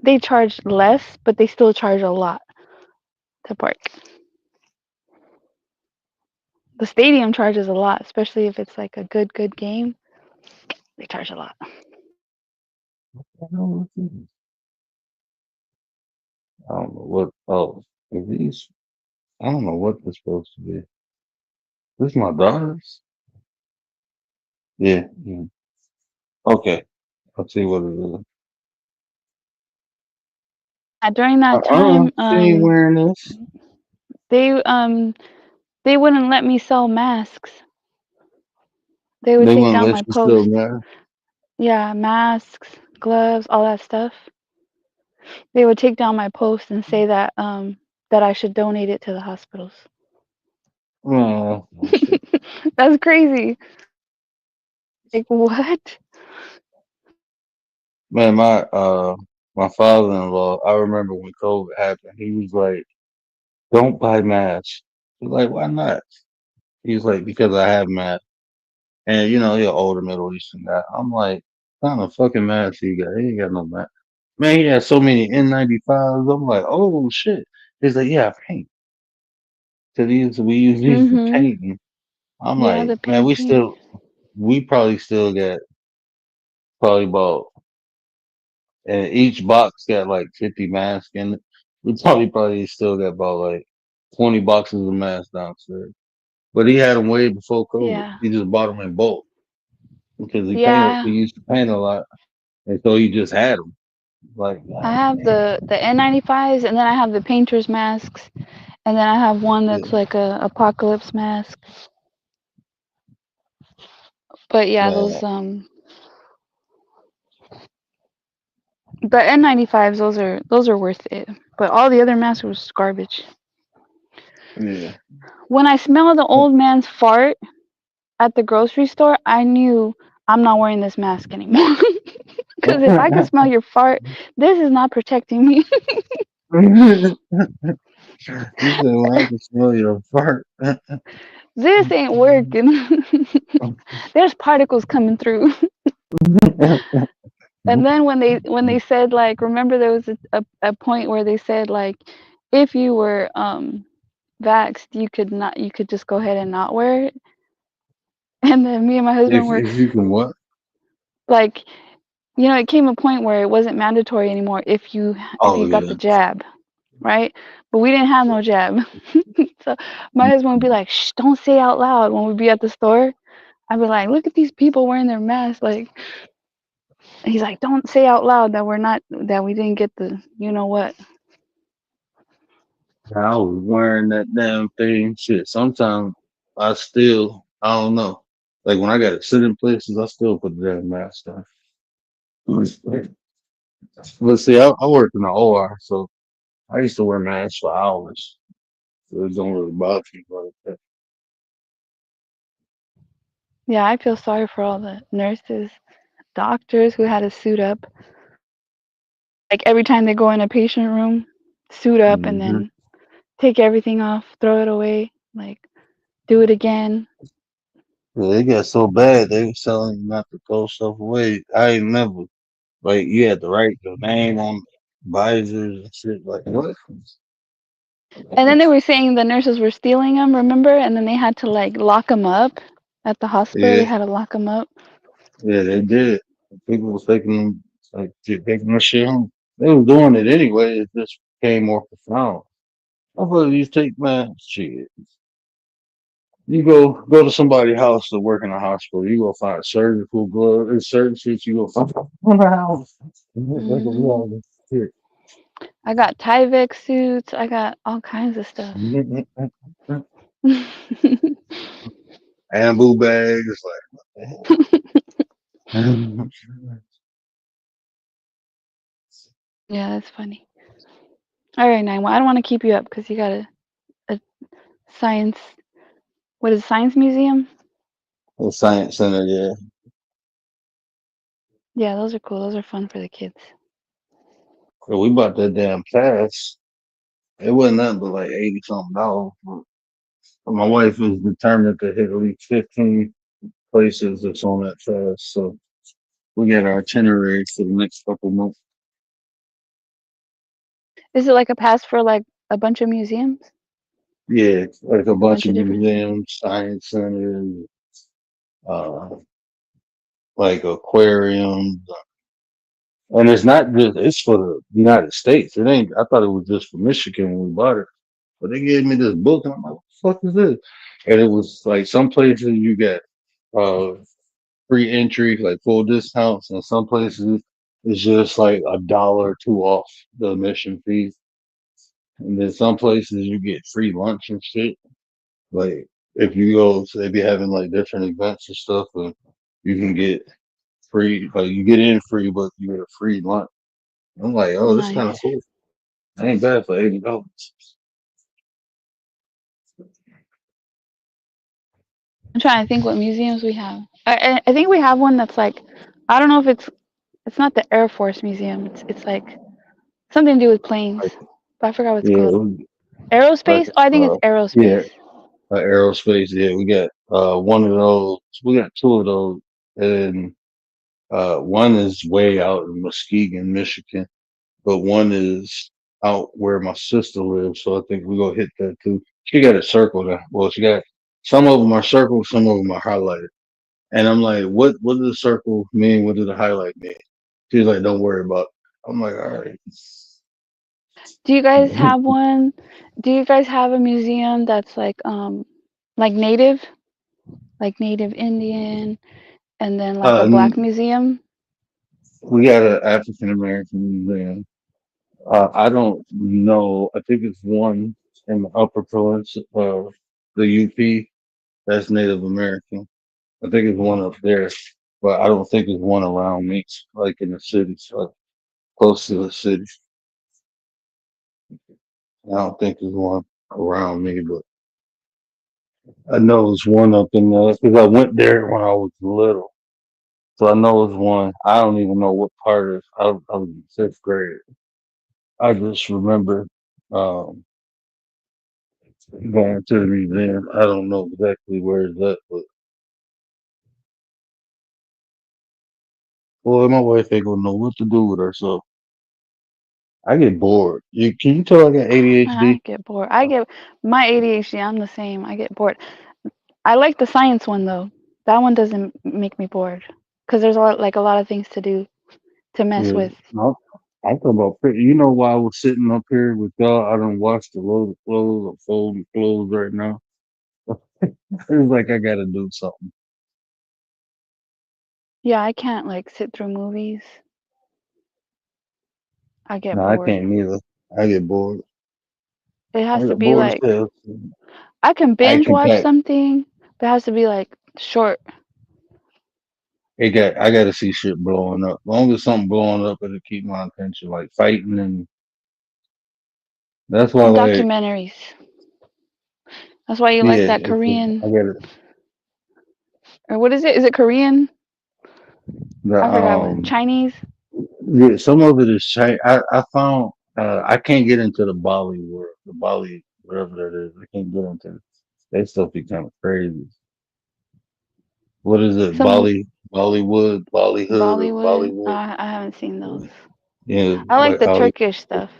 they charge less, but they still charge a lot to park. The stadium charges a lot, especially if it's like a good game. They charge a lot. I don't know what this is. I don't know what. Oh, are these? I don't know what they're supposed to be. This is my daughter's. Yeah. Yeah. Okay. I'll see what it is. During that Uh-uh. time, She ain't wearing this. they um they wouldn't let me sell masks. They would They take wouldn't down let my you still post. marry. Yeah, masks, gloves, all that stuff. They would take down my post and say that I should donate it to the hospitals. Oh, shit. That's crazy. Like what? Man, my father-in-law, I remember when COVID happened, he was like, "Don't buy masks." I was like, "Why not?" He was like, "Because I have masks." And you know, you're older Middle Eastern guy. I'm like, "What kind of fucking mask he got? He ain't got no mask." Man, he had so many N95s. I'm like, "Oh shit." He's like, "Yeah, paint." So we use these for Mm-hmm. painting. I'm Yeah, like, the man, painting. we probably still got probably about, and each box got like 50 masks in it. We probably still got about like 20 boxes of masks downstairs. But he had them way before COVID. Yeah. He just bought them in bulk because he Yeah. used to paint a lot, and so he just had them. Like, I God have damn. the N95s, and then I have the painter's masks, and then I have one that's Yeah, like a apocalypse mask. But yeah, man. those the N95s, those are worth it. But all the other masks was garbage. Yeah. When I smelled the old man's fart at the grocery store, I knew I'm not wearing this mask anymore. Because if I can smell your fart, this is not protecting me. You said, "Well, I can smell your fart." This ain't working. There's particles coming through. And then when they said, like, remember there was a point where they said, like, if you were vaxxed, you could just go ahead and not wear it. And then me and my husband were If you can what? like, it came a point where it wasn't mandatory anymore if Oh you got yeah. the jab, right? But we didn't have no jab. So my husband would be like, "Shh, don't say out loud," when we'd be at the store. I'd be like, "Look at these people wearing their masks." Like, he's like, "Don't say out loud that we didn't get the what." I was wearing that damn thing. Shit. Sometimes I don't know. Like when I got to sit in places, I still put the damn mask on. But see, I worked in the OR, so I used to wear masks for hours. So it don't really bother me like that. Yeah, I feel sorry for all the nurses, doctors who had to suit up. Like every time they go in a patient room, suit up and Hmm. then take everything off, throw it away, like do it again. Yeah, it got so bad they were telling you not to throw stuff away. I ain't never like you had to write your name on visors and shit. Like what? And then they were saying the nurses were stealing them, remember? And then they had to like lock them up at the hospital. They Yeah, had to lock them up. yeah, they did. People was taking them like taking the shit home. They was doing it anyway. It just became more profound. I thought you take man shit. You go to somebody's house to work in a hospital. You go find surgical gloves. There's certain shit you go find in the house. Like a Hmm. wall of shit. I got Tyvek suits. I got all kinds of stuff. Ambu bags, like what the hell? Yeah, that's funny. All right, Nine. Well, I don't want to keep you up because you got a science. What is it, science museum? The science center, yeah. Yeah, those are cool. Those are fun for the kids. So we bought that damn pass. It wasn't nothing but like 80 something dollars. But my wife was determined to hit at least 15 places that's on that fast. So we got our itinerary for the next couple months. Is it like a pass for like a bunch of museums? Yeah, like a A bunch bunch of of different. museums, science centers, uh, like aquariums. And it's not just, it's for the United States. It ain't, I thought it was just for Michigan when we bought it. But they gave me this book and I'm like, what the fuck is this? And it was like some places you get uh free entry, like full discounts, and some places it's just like $1 or two off the admission fee. And then some places you get free lunch and shit. Like if you go, so they be having like different events and stuff, and you can get free, like you get in free, but you get a free lunch. I'm like, oh, this kind of Nice. cool. Ain't bad for $80. I'm trying to think what museums we have. I think we have one that's like, I don't know if It's not the Air Force Museum. It's like something to do with planes. Like, But I forgot what it's yeah, called. like Aerospace? Oh, I think it's yeah, aerospace. aerospace. Yeah, we got one of those. We got two of those, and one is way out in Muskegon, Michigan, but one is out where my sister lives. So I think we gonna hit that too. She got it circled. Well, she got some of them are circled, some of them are highlighted. And I'm like, what does the circle mean? What does the highlight mean? She's like, don't worry about it. I'm like, all right. Do you guys have one? Do you guys have a museum that's like native, like Native Indian, and then like a black n- museum? we got an African American museum. I don't know. I think it's one in the upper province of the UP that's Native American. I think it's one up there, but I don't think it's one around me, like in the cities, like close to the city. I don't think there's one around me, but I know it's one up in there because I went there when I was little. So I know it's one. I don't even know what part of I was in sixth grade. I just remember um, going to the museum. I don't know exactly where it's at, but boy, my wife ain't gonna know what to do with herself. I get bored. Can you tell I got Man, I ADHD? get bored. I get my ADHD. I'm the same. I get bored. I like the science one though. That one doesn't make me bored because there's a lot of things to do to mess Yeah. with. No, I'm talking about. You know why I was sitting up here with y'all? I don't watch the load of clothes or folding clothes right now. It's like I gotta do something. Yeah, I can't like sit through movies. I get No, I bored. can't neither. I get bored. It I has to get be bored as like hell. I can binge Action watch packed. something, but it has to be like short. I gotta see shit blowing up. As long as something blowing up, it'll keep my attention. Like fighting, and that's why like Documentaries. That's why you like yeah, that Korean I get it. or what is it? Is it Korean? The I forgot what Chinese. yeah, some of it is I found I can't get into the Bali world, the Bali whatever that is. I can't get into it. That stuff be kind of crazy. What is it? Some Bollywood, Bollyhood, or Bollywood. Bollywood? I haven't seen those. Yeah, I like like the Hollywood. Turkish stuff.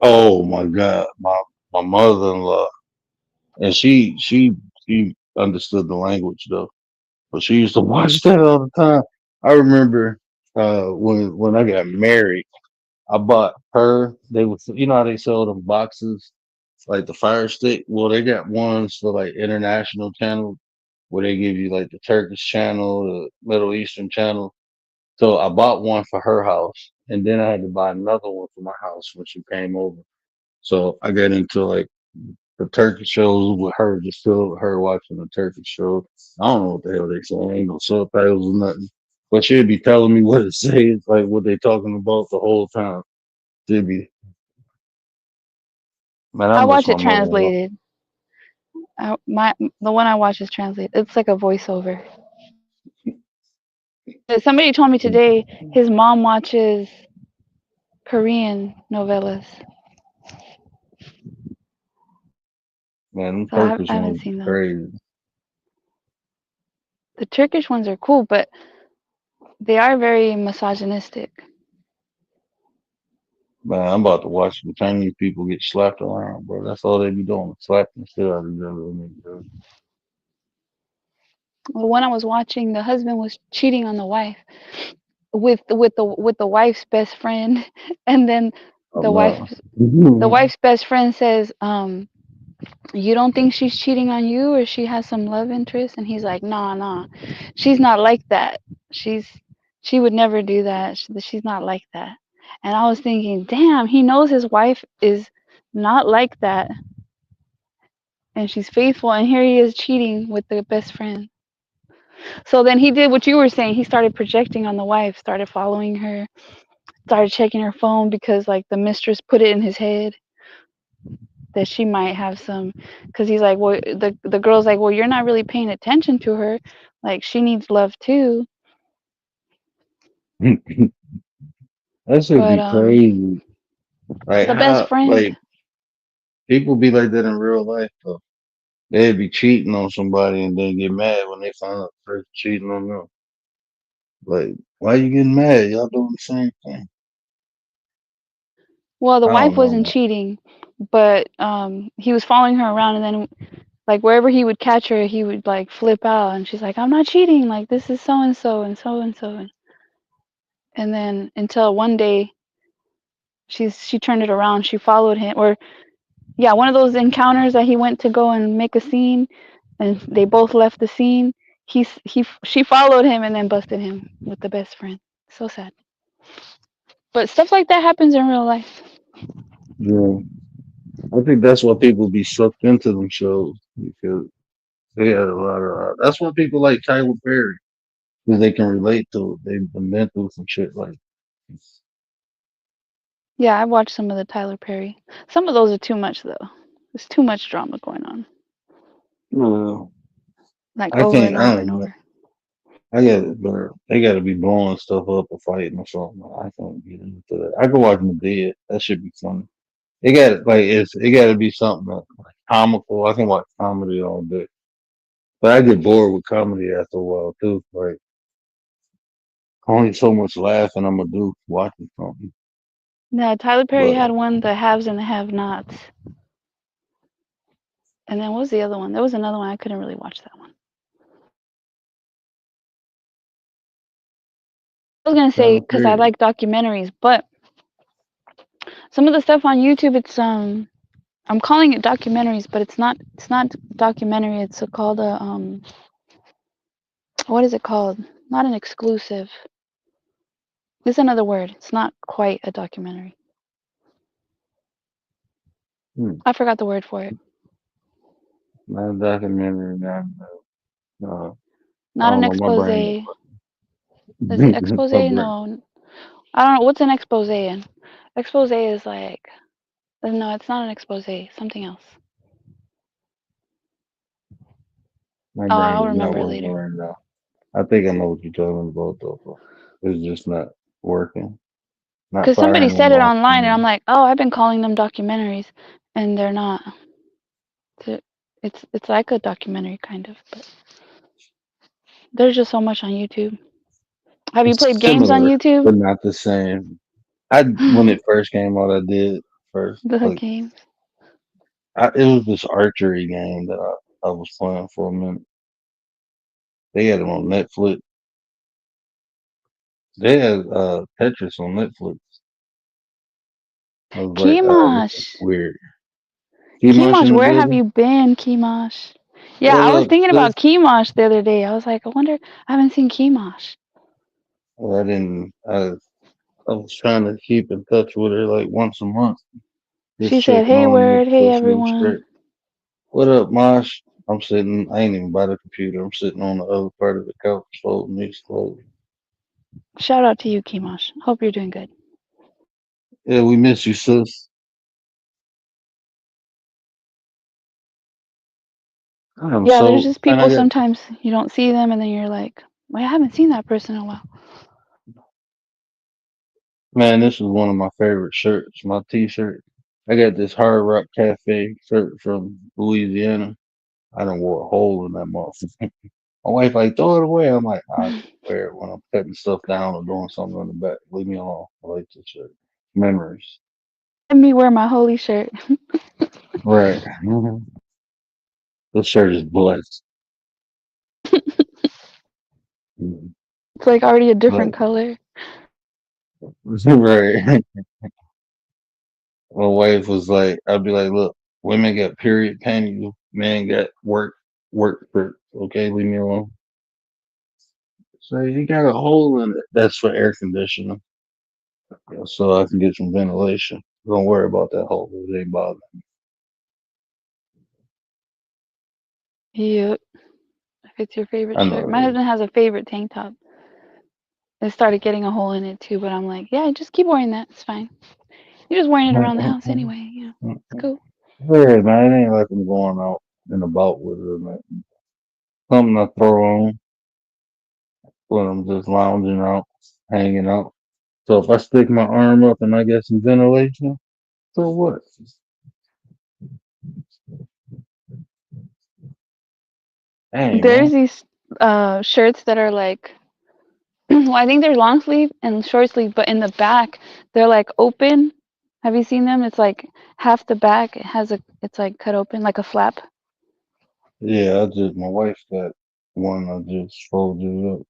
Oh my God, my mother-in-law, and she understood the language though, but she used to watch that all the time. I remember when I got married, I bought her. They was how they sell them boxes like the Fire Stick. Well, they got ones for like international channels where they give you like the Turkish channel, the Middle Eastern channel. So I bought one for her house, and then I had to buy another one for my house when she came over. So I got into like the Turkish shows with her, just still her watching the Turkish show. I don't know what the hell they say. Ain't no subtitles or nothing. But she'd be telling me what it says, like what they talking about the whole time. She'd be, man, I I miss watch my it mother-in-law. translated. The one I watch is translated. It's like a voiceover. Somebody told me today his mom watches Korean novellas. Man, them So Turkish I haven't ones seen are those. crazy. The Turkish ones are cool, but they are very misogynistic. Man, I'm about to watch the Chinese people get slapped around, bro. That's all they be doing, slapping the shit out of each other. The one I was watching, the husband was cheating on the wife with the wife's best friend, and then Oh the wife no. the wife's best friend says, you don't think she's cheating on you or she has some love interest? And he's like, nah, she's not like that. She would never do that. She's not like that. And I was thinking, damn, he knows his wife is not like that and she's faithful, and here he is cheating with the best friend. So then he did what you were saying. He started projecting on the wife, started following her, started checking her phone because like the mistress put it in his head that she might have some, because he's like, well, the girl's like, well, you're not really paying attention to her, like she needs love too. That should But be crazy. Like the best how friend. like people be like that in real life though. They'd be cheating on somebody and then get mad when they find out the person cheating on them. Like, why you getting mad? Y'all doing the same thing. Well, the I don't wife know, wasn't man. cheating, but he was following her around, and then like wherever he would catch her, he would like flip out, and she's like, "I'm not cheating. Like this is so and so and so and so." And then until one day she turned it around. She followed him, or yeah, one of those encounters that he went to go and make a scene, and they both left the scene. She followed him and then busted him with the best friend. So sad. But stuff like that happens in real life. Yeah. I think that's why people be sucked into them shows because they had a lot of. That's why people like Tyler Perry because they can relate to it. They've been through some shit like. Yeah, I watched some of the Tyler Perry. Some of those are too much though. There's too much drama going on, No, like I over can't. and I over don't and know. over. I got it, but they got to be blowing stuff up or fighting or something. I can't get into that. I can watch them dead. That should be funny. It got like it got to be something like comical. I can watch comedy all day, but I get bored with comedy after a while too. Like only so much laughing I'm gonna do watching something. Yeah, Tyler Perry But had one, The Haves and the Have-Nots, and then what was the other one? There was another one I couldn't really watch that one. I was gonna say Tyler because I Perry, like documentaries, but some of the stuff on YouTube, it's I'm calling it documentaries, but it's not documentary. It's called a what is it called? Not an exclusive. There's another word. It's not quite a documentary. hmm, I forgot the word for it. not a documentary. Not, no, I Not an don't know. My expose. brain. Is it expose? My brain. No, I don't know. What's an expose in? Expose is like no, it's not an expose. Something else. My Oh, brain I'll is not remember it working later. right now. I think I know what you're talking about though. But it's just not working. Not Because somebody firing said on it all online, and I'm cylinders. like, oh, I've been calling them documentaries, and they're not. Th- It's like a documentary kind of, but there's just so much on YouTube. Have you played It's games on similar, YouTube? but not the same. I when it first came out, I did first. The Like games. it was this archery game that I was playing for a minute. They had it on Netflix. They had Tetris on Netflix. I was like, oh, this is Kimash. weird. Keymosh Kimash, in the where have building? you been, Kimash? Yeah, What I was up, thinking sis? about Kimash the other day. I was like, I wonder, I haven't seen Kimash. Well, I didn't. I was trying to keep in touch with her like once a month, She just said, checking hey, on, make word, hey, sure she was everyone. straight. What up, Mosh? I'm sitting. I ain't even by the computer. I'm sitting on the other part of the couch, folding these clothes. Shout out to you, Kimash. Hope you're doing good. Yeah, we miss you, sis. I'm Yeah, there's so, just and I people got, sometimes you don't see them, and then you're like, well, I haven't seen that person in a while. man, this is one of my favorite shirts, my t-shirt. I got this Hard Rock Cafe shirt from Louisiana. I done wore a hole in that motherfucker. My wife like, throw it away. I'm like, I just wear it when I'm cutting stuff down or doing something in the back. Leave me alone. I like this shirt. Memories. Let me wear my holy shirt. Right. This shirt is blessed. Mhm. It's like already a different Like, color. right. My wife was like, I'd be like, look, women got period panties, men got work shirts. Okay, leave me alone. So you got a hole in it. That's for air conditioning, so I can get some ventilation. Don't worry about that hole. It ain't bothering. Yep. If it's your favorite I know shirt. My it is. husband has a favorite tank top. It started getting a hole in it too, but I'm like, yeah, just keep wearing that. It's fine. You're just wearing it around the house anyway. You know, it's cool. Yeah, man, it ain't like I'm going out and about with it, man. Something I throw on. when I'm just lounging out, hanging out. So if I stick my arm up and I get some ventilation, so what? Hey There's man. these shirts that are like well, I think they're long sleeve and short sleeve, but in the back they're like open. Have you seen them? It's like half the back it has a it's like cut open like a flap. Yeah, my wife got one I just folded up.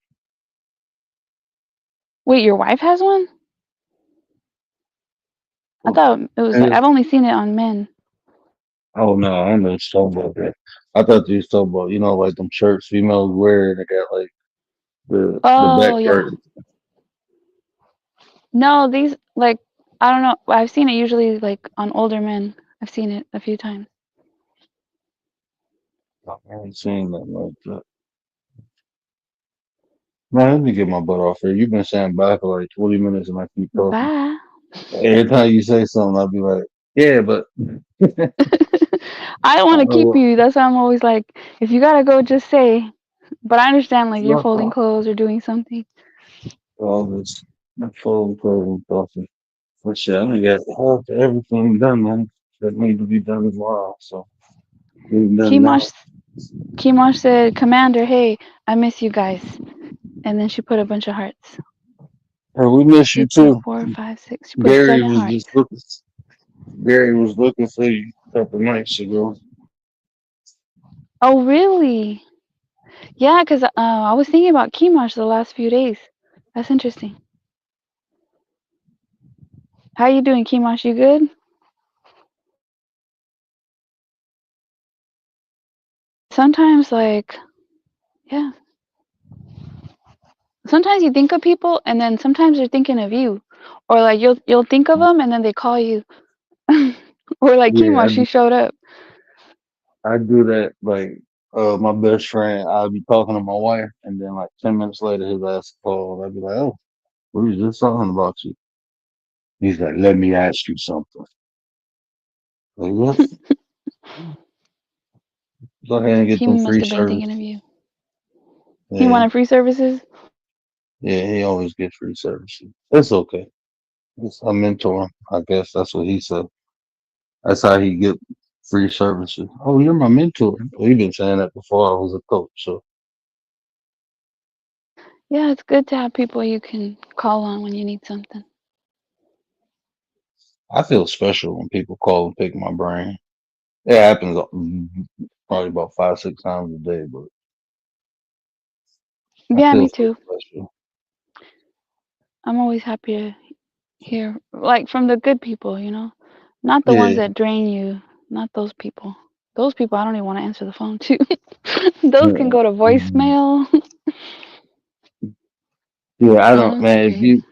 Wait, your wife has one? I thought it was like And I've only seen it on men. oh no, I don't know talking about that. I thought you was talking about, like them shirts females wear and they got like the back Oh yeah. part. No, these like I don't know. I've seen it usually like on older men. I've seen it a few times. I ain't seen nothing like that. Man, let me get my butt off here. You've been saying bye for like 20 minutes and I keep talking. Bye. Every time you say something, I'll be like, yeah, but I don't I want to don't keep know you. That's why I'm always like, if you gotta go, just say. But I understand like you're folding what clothes or doing something. all this phone call and talking. But shit, I done got half everything done, man. That need to be done tomorrow. So getting done now. Kimosh Kimosh said, Commander, hey, I miss you guys. And then she put a bunch of hearts. And we miss you She put too. 4, 5, 6. She put Gary 7 was hearts. just looking. Gary was looking for you a couple nights ago. Oh, really? Yeah, because I was thinking about Kimosh the last few days. That's interesting. How you doing, Kimosh? You good? Sometimes, like, yeah. Sometimes you think of people, and then sometimes they're thinking of you, or like you'll think of them, and then they call you, or like Yeah, Kimosh, she showed up. I do that. Like, my best friend, I'll be talking to my wife, and then like 10 minutes later, his ass called. I'd be like, "Oh, we was just talking about you." He's like, "Let me ask you something." Like, what? Go ahead and get He them must free have been service. thinking of you. He Yeah, wanted free services. yeah, he always gets free service. It's okay. It's a mentor. I guess that's what he said. That's how he get free services. Oh, you're my mentor. Well, he been saying that before I was a coach. So Yeah, it's good to have people you can call on when you need something. I feel special when people call and pick my brain. It happens probably about 5, 6 times a day, but I Yeah, feel me so too. special. I'm always happy to hear, like, from the good people, not the ones Yeah, that drain you, not those people. Those people I don't even want to answer the phone to. Those can yeah, go to mhm. voicemail. Yeah. I don't, Those are man. If crazy.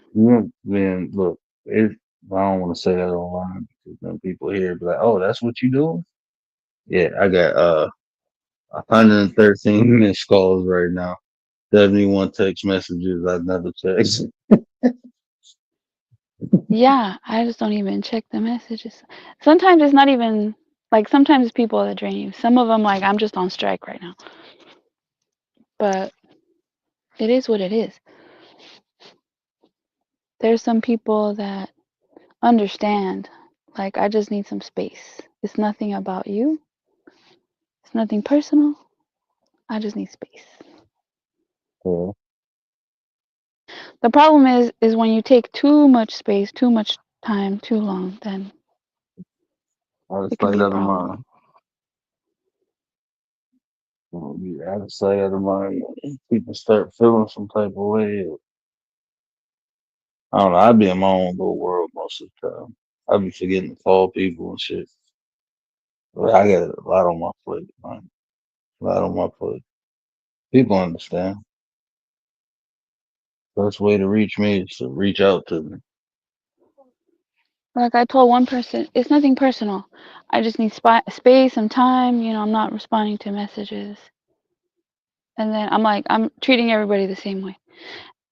man, look, I don't want to say that online because then people here be like, "Oh, that's what you doing?" Yeah, I got 113 missed calls right now. 71 text messages I've never text. Yeah, I just don't even check the messages. Sometimes it's not even like sometimes it's people that drain you. Some of them like I'm just on strike right now. But it is what it is. There's some people that understand. Like I just need some space. It's nothing about you. It's nothing personal. I just need space. Yeah, The problem is when you take too much space, too much time, too long, then out of it can sight, be a out of problem. mind. You out of sight, out of mind. People start feeling some type of way. I don't know. I be in my own little world most of the time. I be forgetting to call people and shit. But I got a lot on my plate, man. A lot on my plate. People understand. Best way to reach me is to reach out to me. Like I told one person, it's nothing personal. I just need space, some time. I'm not responding to messages. And then I'm like, I'm treating everybody the same way.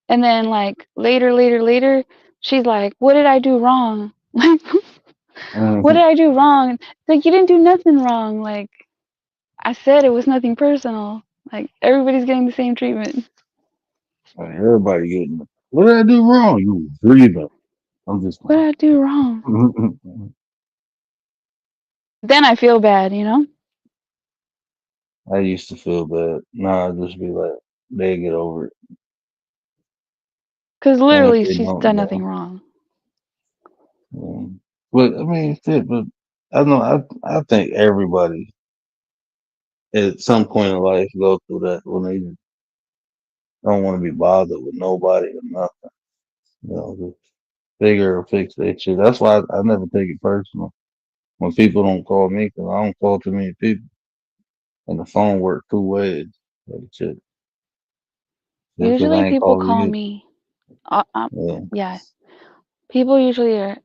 And then like later, she's like, what did I do wrong? Like, what Hmm. did I do wrong? It's like, you didn't do nothing wrong. Like, I said it was nothing personal. Like, everybody's getting the same treatment. Like, everybody getting it. What did I do wrong? You was breathing. I'm just What did I do wrong? like, Then I feel bad, you know? I used to feel bad. Nah, I just be like, they get over it. Because And if literally they she's don't, done nothing wrong. But I mean, shit, but I know I think everybody at some point in life go through that when they don't want to be bothered with nobody or nothing. You know, just figure or fix that shit. That's why I never take it personal when people don't call me because I don't call too many people, and the phone works two ways. Like shit, just because I Usually ain't people calling call you. me. Yeah. Yeah. People usually are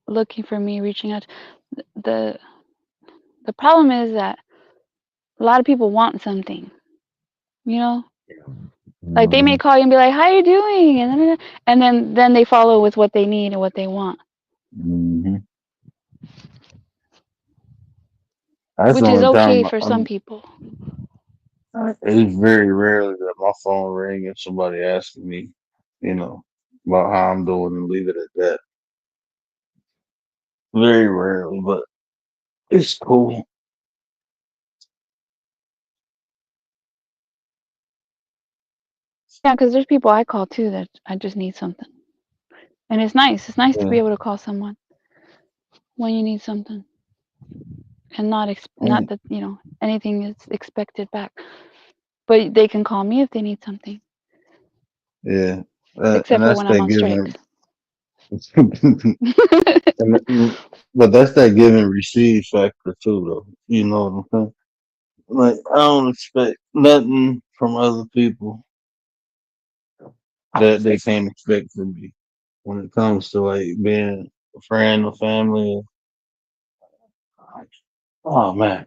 looking for me, reaching out. The the problem is that a lot of people want something, you know? Like they may call you and be like, "How you doing?" And then they follow with what they need and what they want, Mm-hmm. That's the which is only okay time for some people. it's very rarely that my phone ring and somebody asking me, you know, about how I'm doing and leave it at that. Very rarely, but it's cool. Yeah, because there's people I call too that I just need something, and it's nice. It's nice to Yeah. be able to call someone when you need something, and not And that anything is expected back. But they can call me if they need something, yeah, and except for that's when I'm that on strike. giving. But that's that give and receive factor too, though. You know what I'm saying? Like I don't expect nothing from other people that they can't expect from me when it comes to like being a friend or family. Oh man,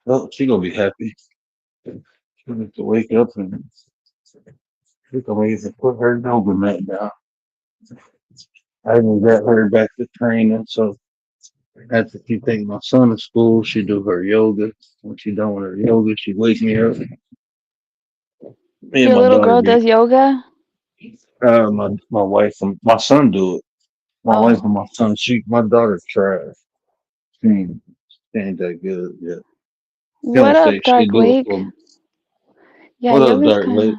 well, she gonna be happy. She needs to wake up and she gonna even put her yoga mat down. I even got her back to training, so after she take my son to school, she do her yoga. When she done with her yoga, she wake me up. Me and Your my little daughter girl be does yoga. my wife and my son do it. My wife Oh, and my son, my daughter trash. She ain't that good yet. She what don't up, say she Dark do it Lake? for me. Yeah, What up, yoga's Dark kind Lady? of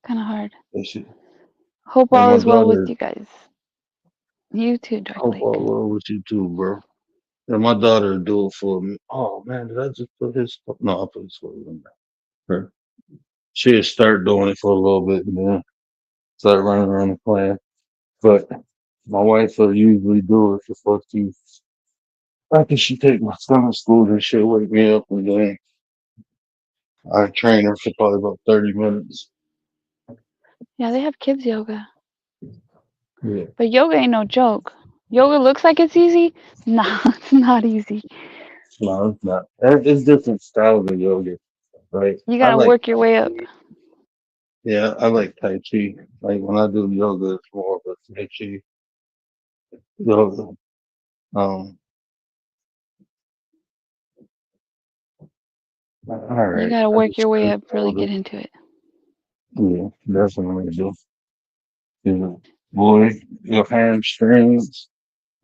kind of hard. And she Hope and all my is well with daughter, you guys. You too, I Dark hope Lake. all well with you too, bro. And my daughter do it for me. Oh man, did I just put his no, I put his clothes in there. She'll start doing it for a little bit and then start running around the class. But my wife will usually do it before after she take my son to school, then she'll wake me up and then I train her for probably about 30 minutes. Yeah, they have kids yoga, Yeah. but yoga ain't no joke. Yoga looks like it's easy. Nah, it's not easy. No, it's not. It's different styles of yoga, right? You I gotta like work your way up. I like Tai Chi. Like when I do yoga, it's more of a Tai Chi yoga. Um, all You right. gotta I work just your way turned up, really older. get into it. Yeah, definitely do. You know, boy, your hamstrings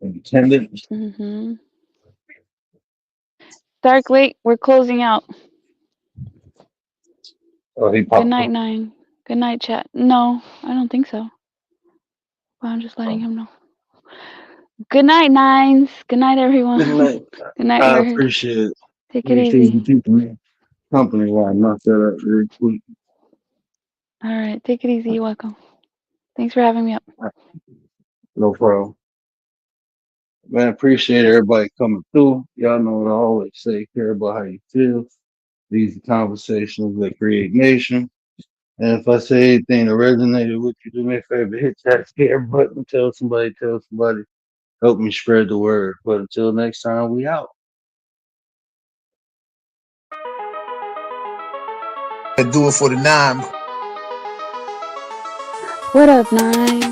and tendons. hmm Dark Lake, we're closing out. Oh, he Good popped night, up. Nine. Good night, chat. No, I don't think so. But I'm just letting Oh, him know. Good night, Nines. Good night, good everyone. night. Good night, I Bird. appreciate it. Take it Appreciate you easy. keeping me company while I knock that up real quick. All right, take it easy. You're welcome. Thanks for having me up. No problem. Man, appreciate everybody coming through. Y'all know what I always say, care about how you feel. These are conversations that create nation. And if I say anything that resonated with you, do me a favor, hit that share button, tell somebody, help me spread the word. But until next time, we out. Do it for the 9. What up, Nine?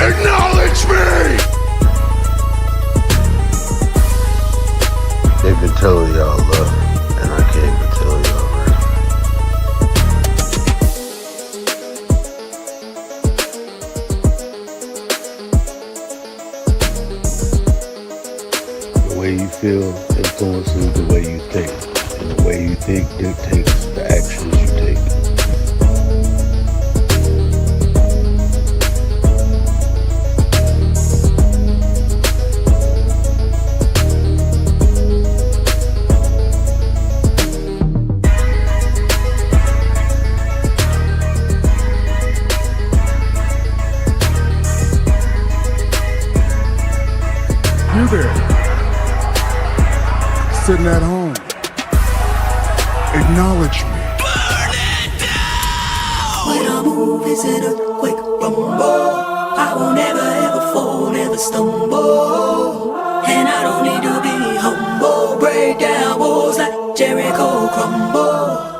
Acknowledge me! They've been telling y'all love, and I came to tell y'all right. you feel influences the way you think, and the way you think dictates the actions you take. You there, sitting at home, acknowledge me. When I move, is it a quick rumble? I won't ever, ever fall, never stumble. And I don't need to be humble. Break down walls like Jericho crumble.